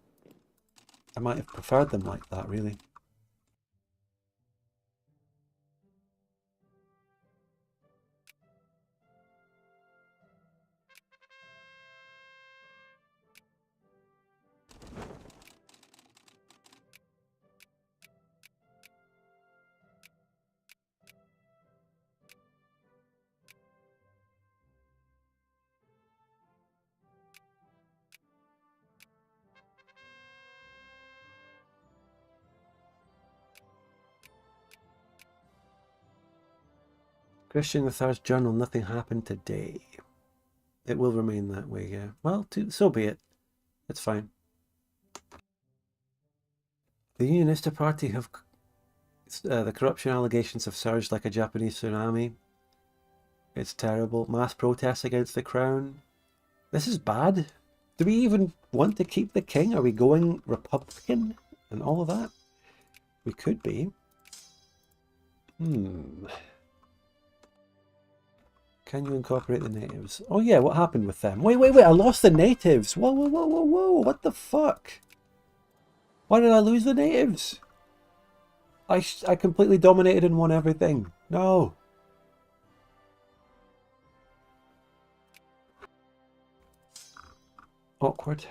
I might have preferred them like that, really. Christian III's journal, nothing happened today. It will remain that way, yeah. Well, so be it. It's fine. The Unionista Party have... the corruption allegations have surged like a Japanese tsunami. It's terrible. Mass protests against the crown. This is bad. Do we even want to keep the king? Are we going Republican and all of that? We could be. Can you incorporate the natives? Oh yeah, what happened with them? Wait, I lost the natives! Whoa, what the fuck? Why did I lose the natives? I completely dominated and won everything. No! Awkward.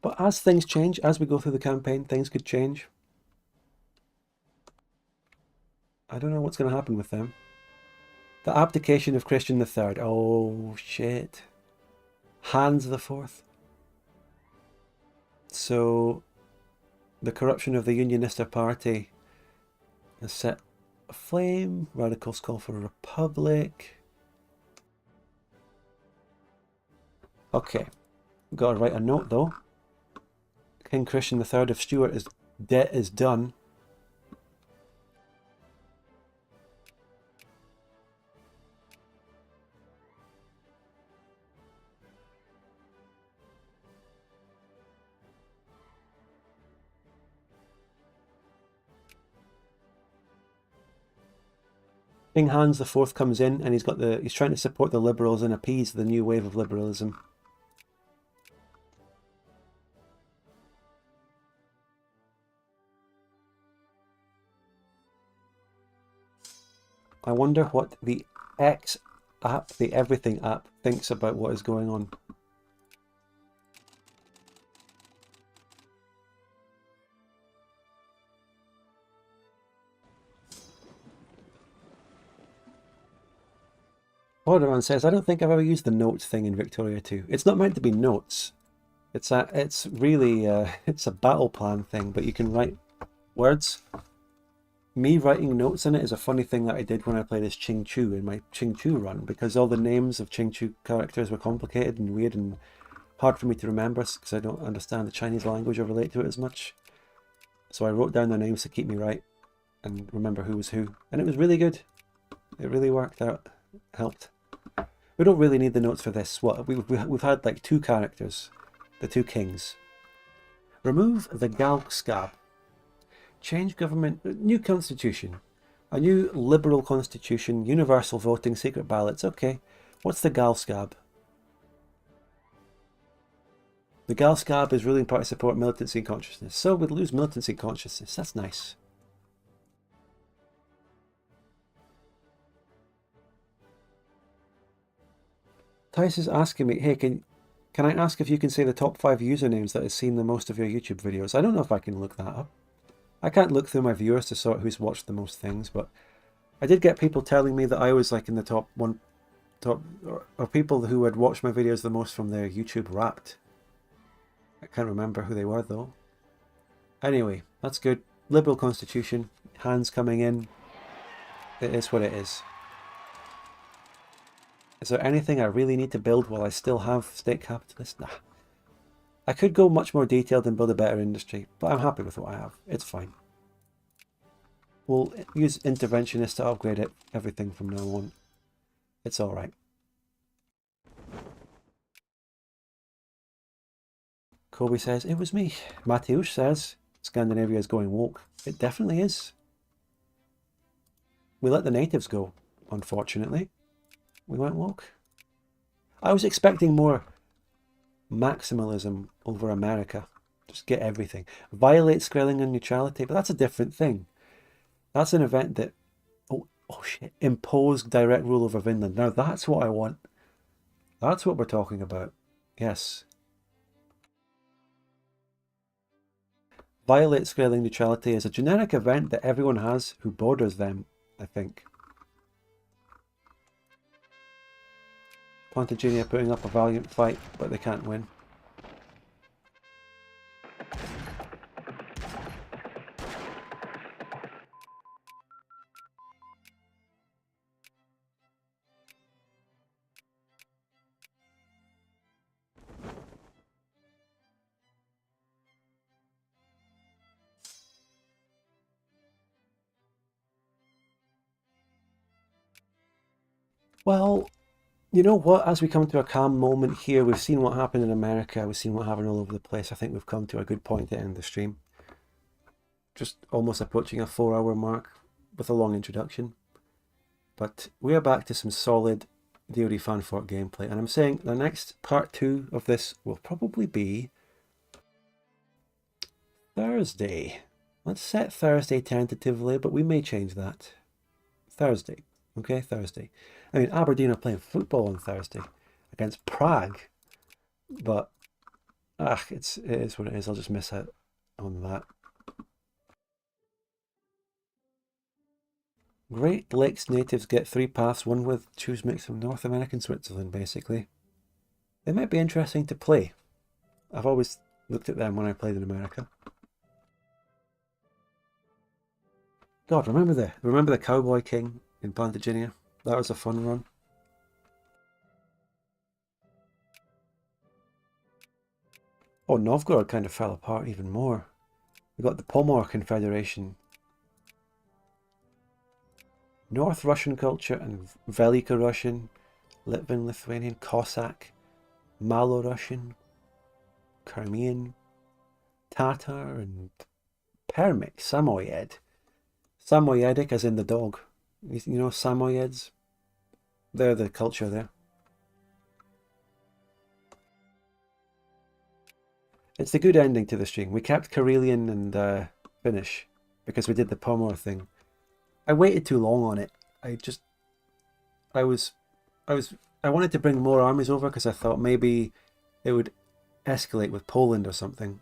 But as things change, as we go through the campaign, things could change. I don't know what's going to happen with them. The abdication of Christian III. Oh, shit. Hans IV. So, the corruption of the Unionista Party has set aflame. Radicals call for a republic. Okay. Got to write a note, though. King Christian III of Stuart debt is done. King Hans IV comes in and he's trying to support the liberals and appease the new wave of liberalism. I wonder what the X app, the Everything app, thinks about what is going on. Borderman says, I don't think I've ever used the notes thing in Victoria 2. It's not meant to be notes. It's really it's a battle plan thing, but you can write words. Me writing notes in it is a funny thing that I did when I played as Ching Chu in my Ching Chu run, because all the names of Ching Chu characters were complicated and weird and hard for me to remember because I don't understand the Chinese language or relate to it as much. So I wrote down their names to keep me right and remember who was who, and it was really good. It really worked out, helped. We don't really need the notes for this. What we've had like 2 characters, the 2 kings. Remove the Gal Scab. Change government, new constitution, a new liberal constitution, universal voting, secret ballots. Okay, what's the Gal Scab? The Gal Scab is ruling party support militancy consciousness. So we'd lose militancy consciousness. That's nice. Tice is asking me, hey, can I ask if you can say the top 5 usernames that has seen the most of your YouTube videos? I don't know if I can look that up. I can't look through my viewers to sort who's watched the most things, but I did get people telling me that I was like in the top or people who had watched my videos the most from their YouTube Wrapped. I can't remember who they were though. Anyway, that's good. Liberal constitution, hands coming in. It is what it is. Is there anything I really need to build while I still have state capitalist? Nah. I could go much more detailed and build a better industry, but I'm happy with what I have. It's fine. We'll use interventionists to upgrade everything from now on. It's alright. Kobe says, it was me. Mateusz says, Scandinavia is going woke. It definitely is. We let the natives go, unfortunately. We went woke. I was expecting more maximalism over America. Just get everything. Violate Skrellinger neutrality, but that's a different thing. That's an event that, oh shit, imposed direct rule over Vinland. Now that's what I want. That's what we're talking about. Yes. Violate Skrelling neutrality is a generic event that everyone has who borders them, I think. Pontagenia putting up a valiant fight, but they can't win. Well, you know what? As we come to a calm moment here, we've seen what happened in America. We've seen what happened all over the place. I think we've come to a good point to end the stream. Just almost approaching a 4-hour mark with a long introduction. But we are back to some solid DoD Fanfort gameplay. And I'm saying the next part 2 of this will probably be Thursday. Let's set Thursday tentatively, but we may change that. Thursday. Okay, Thursday. I mean, Aberdeen are playing football on Thursday against Prague, but it is what it is. I'll just miss out on that. Great Lakes natives get 3 paths, one with choose mix from North America and Switzerland, basically. They might be interesting to play. I've always looked at them when I played in America. God, remember the Cowboy King in Plantagenet? That was a fun run. Oh, Novgorod kind of fell apart even more. We got the Pomor Confederation. North Russian culture and Velika Russian, Litvan, Lithuanian, Cossack, Malo-Russian, Crimean, Tatar, and Permik, Samoyed. Samoyedic as in the dog. You know, Samoyeds? They're the culture there. It's the good ending to the stream. We kept Karelian and Finnish because we did the Pomor thing. I waited too long on it. I wanted to bring more armies over because I thought maybe it would escalate with Poland or something,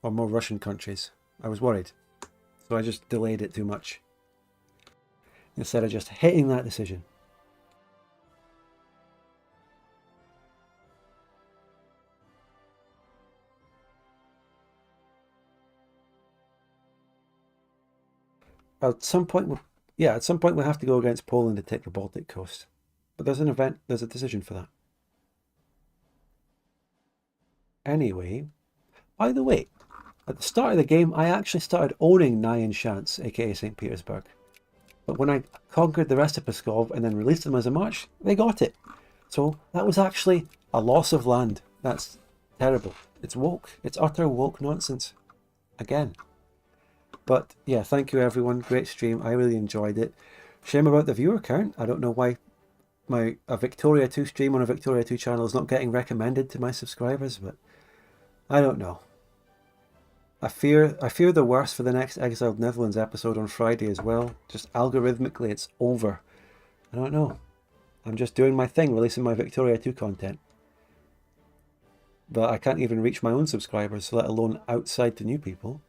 or more Russian countries. I was worried, so I just delayed it too much instead of just hitting that decision. At some point, at some point we'll have to go against Poland to take the Baltic coast. But there's a decision for that. Anyway, by the way, at the start of the game, I actually started owning Nyan Shants, aka St. Petersburg. But when I conquered the rest of Pskov and then released them as a march, they got it. So that was actually a loss of land. That's terrible. It's woke. It's utter woke nonsense. Again. But yeah, thank you everyone. Great stream. I really enjoyed it. Shame about the viewer count. I don't know why a Victoria 2 stream on a Victoria 2 channel is not getting recommended to my subscribers, but I don't know. I fear the worst for the next Exiled Netherlands episode on Friday as well. Just algorithmically, it's over. I don't know. I'm just doing my thing, releasing my Victoria 2 content. But I can't even reach my own subscribers, let alone outside to new people.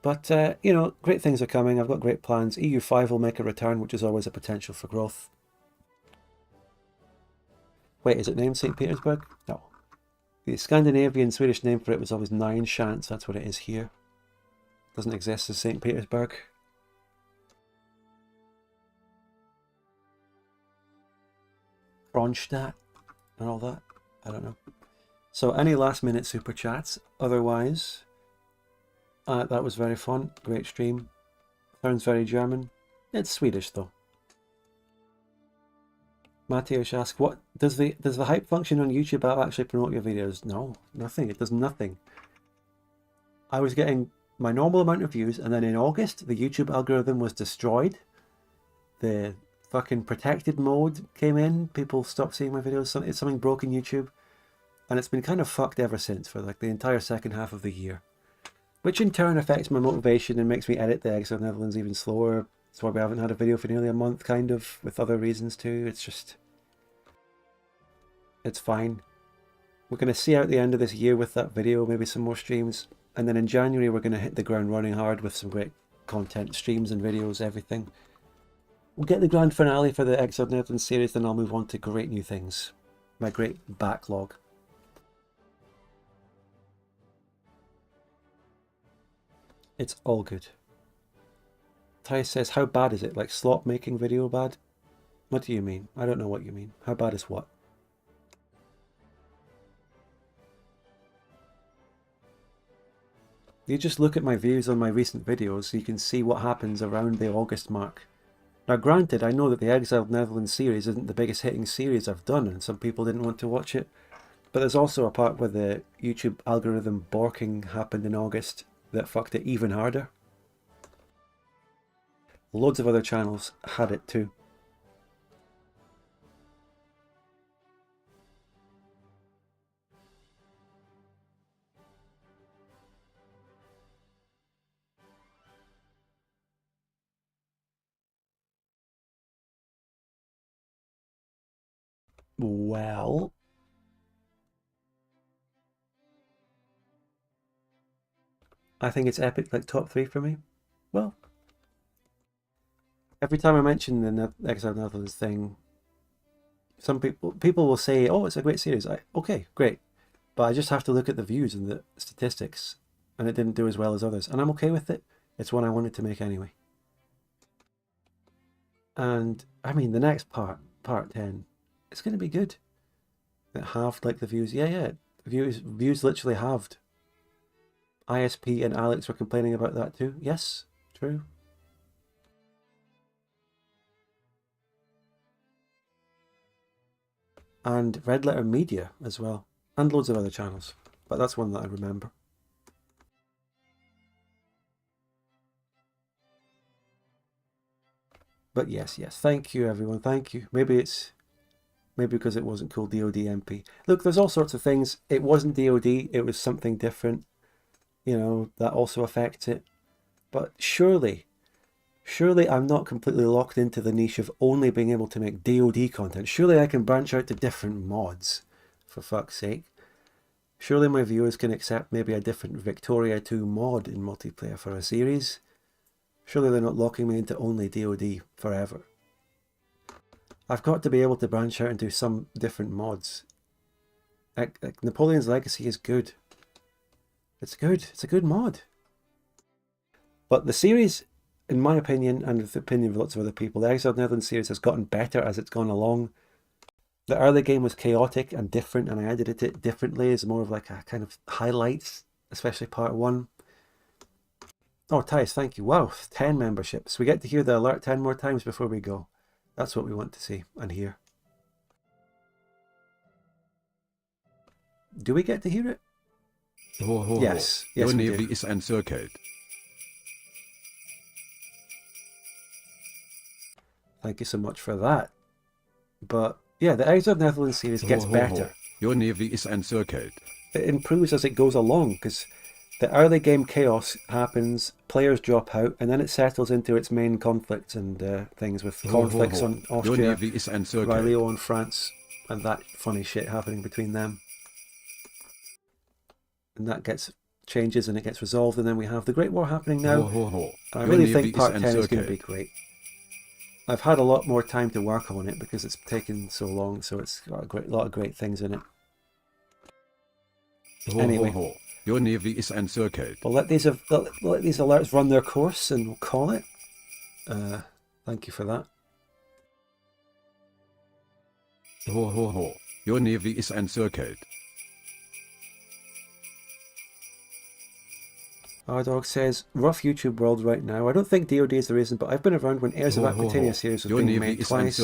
But, you know, great things are coming. I've got great plans. EU5 will make a return, which is always a potential for growth. Wait, is it named St. Petersburg? No. The Scandinavian Swedish name for it was always Nyan Shants. That's what it is here. It doesn't exist as St. Petersburg. Kronstadt and all that. I don't know. So any last minute super chats? Otherwise, that was very fun. Great stream. Sounds very German. It's Swedish though. Mateusz asks, what does the hype function on YouTube app actually promote your videos? No, nothing. It does nothing. I was getting my normal amount of views, and then in August the YouTube algorithm was destroyed. The fucking protected mode came in. People stopped seeing my videos. Something broke in YouTube, and it's been kind of fucked ever since for like the entire second half of the year, which in turn affects my motivation and makes me edit the Exile Netherlands even slower. That's why we haven't had a video for nearly a month, kind of, with other reasons too. It's just, it's fine. We're going to see out the end of this year with that video, maybe some more streams. And then in January, we're going to hit the ground running hard with some great content, streams and videos, everything. We'll get the grand finale for the Exiled Netherlands series, then I'll move on to great new things. My great backlog. It's all good. Ty says, how bad is it? Like slop making video bad? What do you mean? I don't know what you mean. How bad is what? You just look at my views on my recent videos so you can see what happens around the August mark. Now granted, I know that the Exiled Netherlands series isn't the biggest hitting series I've done and some people didn't want to watch it, but there's also a part where the YouTube algorithm borking happened in August that fucked it even harder. Loads of other channels had it too. Well, I think it's epic, like top 3 for me. Well, every time I mention the Exiled Netherlands thing, some people will say, oh, it's a great series. Okay, great. But I just have to look at the views and the statistics, and it didn't do as well as others. And I'm okay with it. It's one I wanted to make anyway. And, I mean, the next part 10, it's going to be good. It halved, like, the views. Yeah. Views literally halved. ISP and Alex were complaining about that too. Yes, true. And Red Letter Media as well. And loads of other channels. But that's one that I remember. But yes, thank you everyone, thank you. Maybe because it wasn't called DoD MP. Look, there's all sorts of things. It wasn't DoD, it was something different. You know, that also affects it. But surely I'm not completely locked into the niche of only being able to make DoD content. Surely I can branch out to different mods, for fuck's sake. Surely my viewers can accept maybe a different Victoria 2 mod in multiplayer for a series. Surely they're not locking me into only DoD forever. I've got to be able to branch out and do some different mods. Napoleon's Legacy is good. It's good. It's a good mod. But the series, in my opinion, and the opinion of lots of other people, the Exiled Netherlands series has gotten better as it's gone along. The early game was chaotic and different, and I edited it differently as more of like a kind of highlights, especially part 1. Oh, Thais, thank you. Wow, 10 memberships. We get to hear the alert 10 more times before we go. That's what we want to see and hear. Do we get to hear it? Yes, Your we navy do. is encircled. Thank you so much for that. But yeah, the Exiled Netherlands series gets better. Your navy is encircled. It improves as it goes along, because the early game chaos happens, players drop out, and then it settles into its main conflicts and things with conflicts on Your Austria, navy is encircled. Ryleo and France, and that funny shit happening between them. And that gets changes and it gets resolved, and then we have the Great War happening now. I really think part 10 is going to be great. I've had a lot more time to work on it because it's taken so long, so it's got a lot of great things in it. Anyway, your navy is encircled. We'll let these alerts run their course and we'll call it. Thank you for that. Your navy is encircled. Our dog says, rough YouTube world right now. I don't think DoD is the reason, but I've been around when Heirs of Aquitania series was being made twice,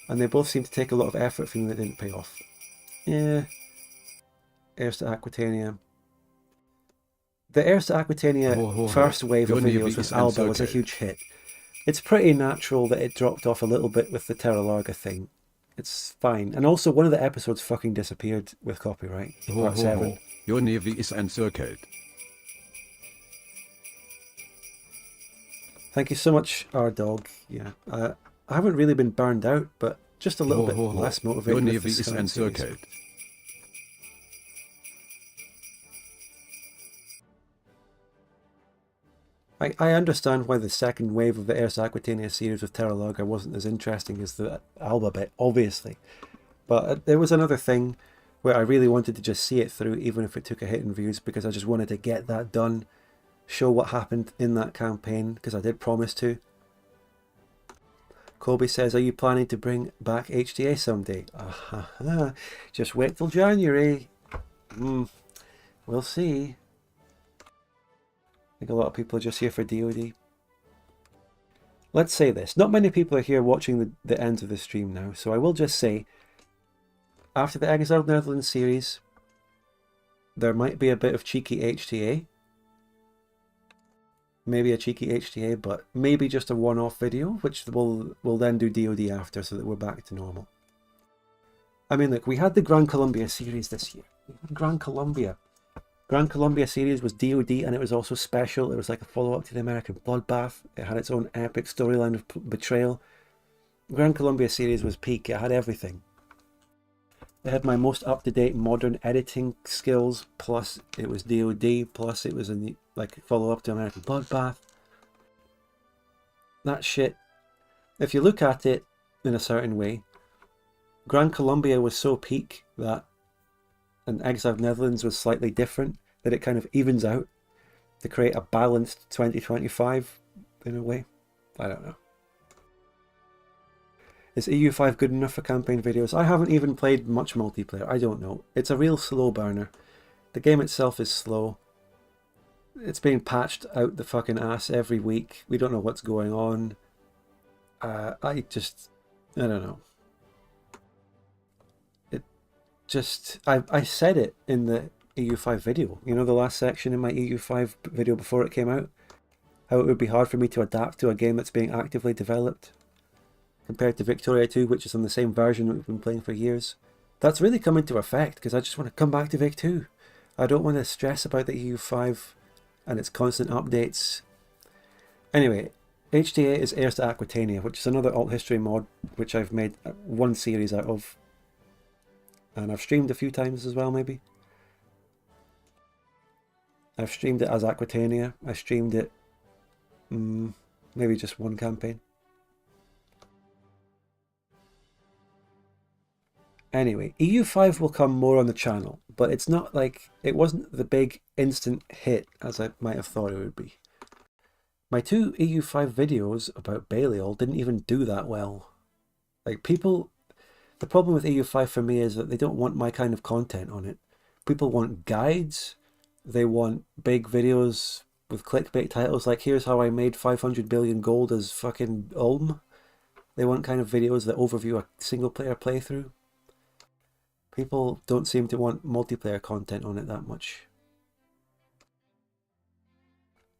and they both seem to take a lot of effort from that didn't pay off. Yeah. Heirs to Aquitania. The Heirs to Aquitania first wave of videos with Alba was a huge hit. It's pretty natural that it dropped off a little bit with the Terra Larga thing. It's fine. And also one of the episodes fucking disappeared with copyright. Part 7. Your navy is encircled. Thank you so much, our dog. Yeah, I haven't really been burned out, but just a little bit less motivated. Your navy is encircled. I understand why the second wave of the Heirs to Aquitania series with Terra Larga wasn't as interesting as the Alba bit, obviously. But there was another thing where I really wanted to just see it through, even if it took a hit in views, because I just wanted to get that done. Show what happened in that campaign, because I did promise to. Colby says, are you planning to bring back HTA someday? Just wait till January. We'll see. I think a lot of people are just here for DoD. Let's say this. Not many people are here watching the end of the stream now, so I will just say, after the Exiled Netherlands series, there might be a bit of cheeky HTA. Maybe a cheeky HTA, but maybe just a one-off video, which we'll then do DoD after, so that we're back to normal. I mean, look, we had the Gran Colombia series this year. Gran Colombia series was DoD, and it was also special. It was like a follow-up to the American Bloodbath. It had its own epic storyline of betrayal. Gran Colombia series was peak. It had everything. It had my most up-to-date modern editing skills, plus it was DoD, plus it was a follow-up to American Bloodbath. That shit, if you look at it in a certain way, Gran Colombia was so peak that and Exiled Netherlands was slightly different, that it kind of evens out to create a balanced 2025 in a way. I don't know. Is EU5 good enough for campaign videos? I haven't even played much multiplayer. I don't know. It's a real slow burner. The game itself is slow. It's being patched out the fucking ass every week. We don't know what's going on. I don't know. I said it in the EU5 video. You know, the last section in my EU5 video before it came out? How it would be hard for me to adapt to a game that's being actively developed. compared to Victoria 2, which is on the same version that we've been playing for years. That's really come into effect because I just want to come back to Vic 2. I don't want to stress about the EU5 and its constant updates. Anyway, HTA is Heirs to Aquitania, which is another alt history mod which I've made one series out of. And I've streamed a few times as well, maybe. I've streamed it as Aquitania. I streamed it maybe just one campaign. Anyway, EU5 will come more on the channel, but it's not like, it wasn't the big instant hit as I might have thought it would be. My 2 EU5 videos about Balliol didn't even do that well. Like people, the problem with EU5 for me is that they don't want my kind of content on it. People want guides. They want big videos with clickbait titles like, here's how I made 500 billion gold as fucking Ulm. They want kind of videos that overview a single player playthrough. People don't seem to want multiplayer content on it that much.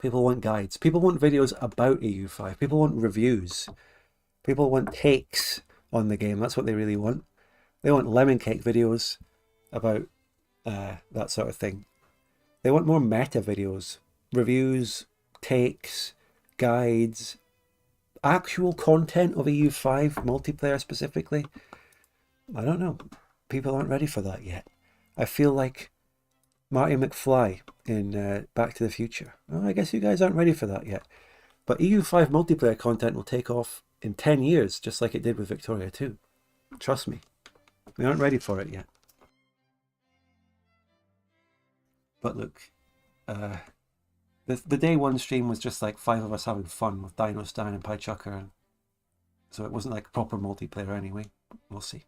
People want guides. People want videos about EU5. People want reviews. People want takes on the game. That's what they really want. They want lemon cake videos about that sort of thing. They want more meta videos, reviews, takes, guides, actual content of EU5 multiplayer specifically. I don't know. People aren't ready for that yet. I feel like Marty McFly in Back to the Future. Well, I guess you guys aren't ready for that yet. But EU5 multiplayer content will take off in 10 years, just like it did with Victoria 2. Trust me. We aren't ready for it yet. But look, the day one stream was just like 5 of us having fun with Dino Stan and Pie Chucker. So it wasn't like proper multiplayer anyway. We'll see.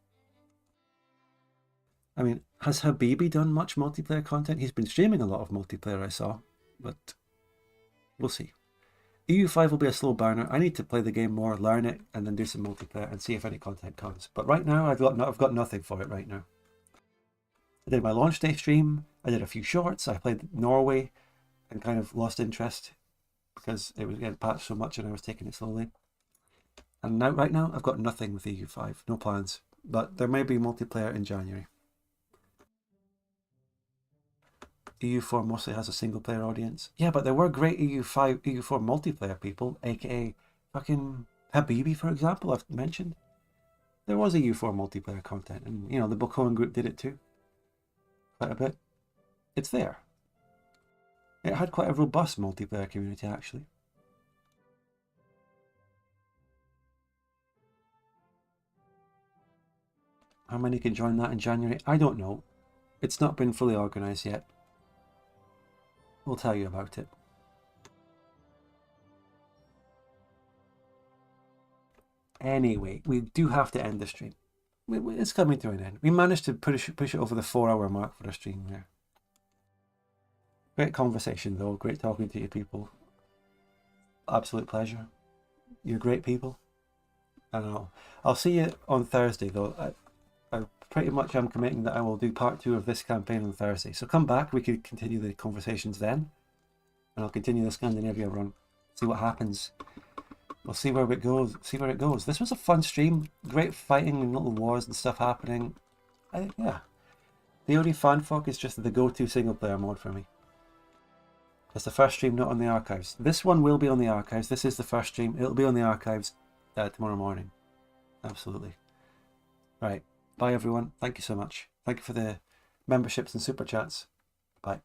I mean, has Habibi done much multiplayer content? He's been streaming a lot of multiplayer, I saw, but we'll see. EU5 will be a slow burner. I need to play the game more, learn it, and then do some multiplayer and see if any content comes. But right now, I've got nothing for it right now. I did my launch day stream. I did a few shorts. I played Norway and kind of lost interest because it was getting patched so much and I was taking it slowly. And now, right now, I've got nothing with EU5. No plans. But there may be multiplayer in January. EU4 mostly has a single player audience. Yeah, but there were great EU4 multiplayer people, aka fucking Habibi, for example, I've mentioned. There was EU4 multiplayer content, and you know, the Bokoan group did it too. Quite a bit. It's there. It had quite a robust multiplayer community, actually. How many can join that in January? I don't know. It's not been fully organised yet. We'll tell you about it. Anyway, we do have to end the stream. It's coming to an end. We managed to push it over the 4-hour mark for a stream there. Great conversation though. Great talking to you people. Absolute pleasure. You're great people. And I'll see you on Thursday though. I pretty much am committing that I will do part 2 of this campaign on Thursday. So come back, we could continue the conversations then. And I'll continue the Scandinavia run. See what happens. We'll see where it goes. This was a fun stream. Great fighting and little wars and stuff happening. Yeah. DoD Fanfolk is just the go-to single player mod for me. It's the first stream not on the archives. This one will be on the archives. This is the first stream. It'll be on the archives tomorrow morning. Absolutely. Right. Bye everyone. Thank you so much. Thank you for the memberships and super chats. Bye.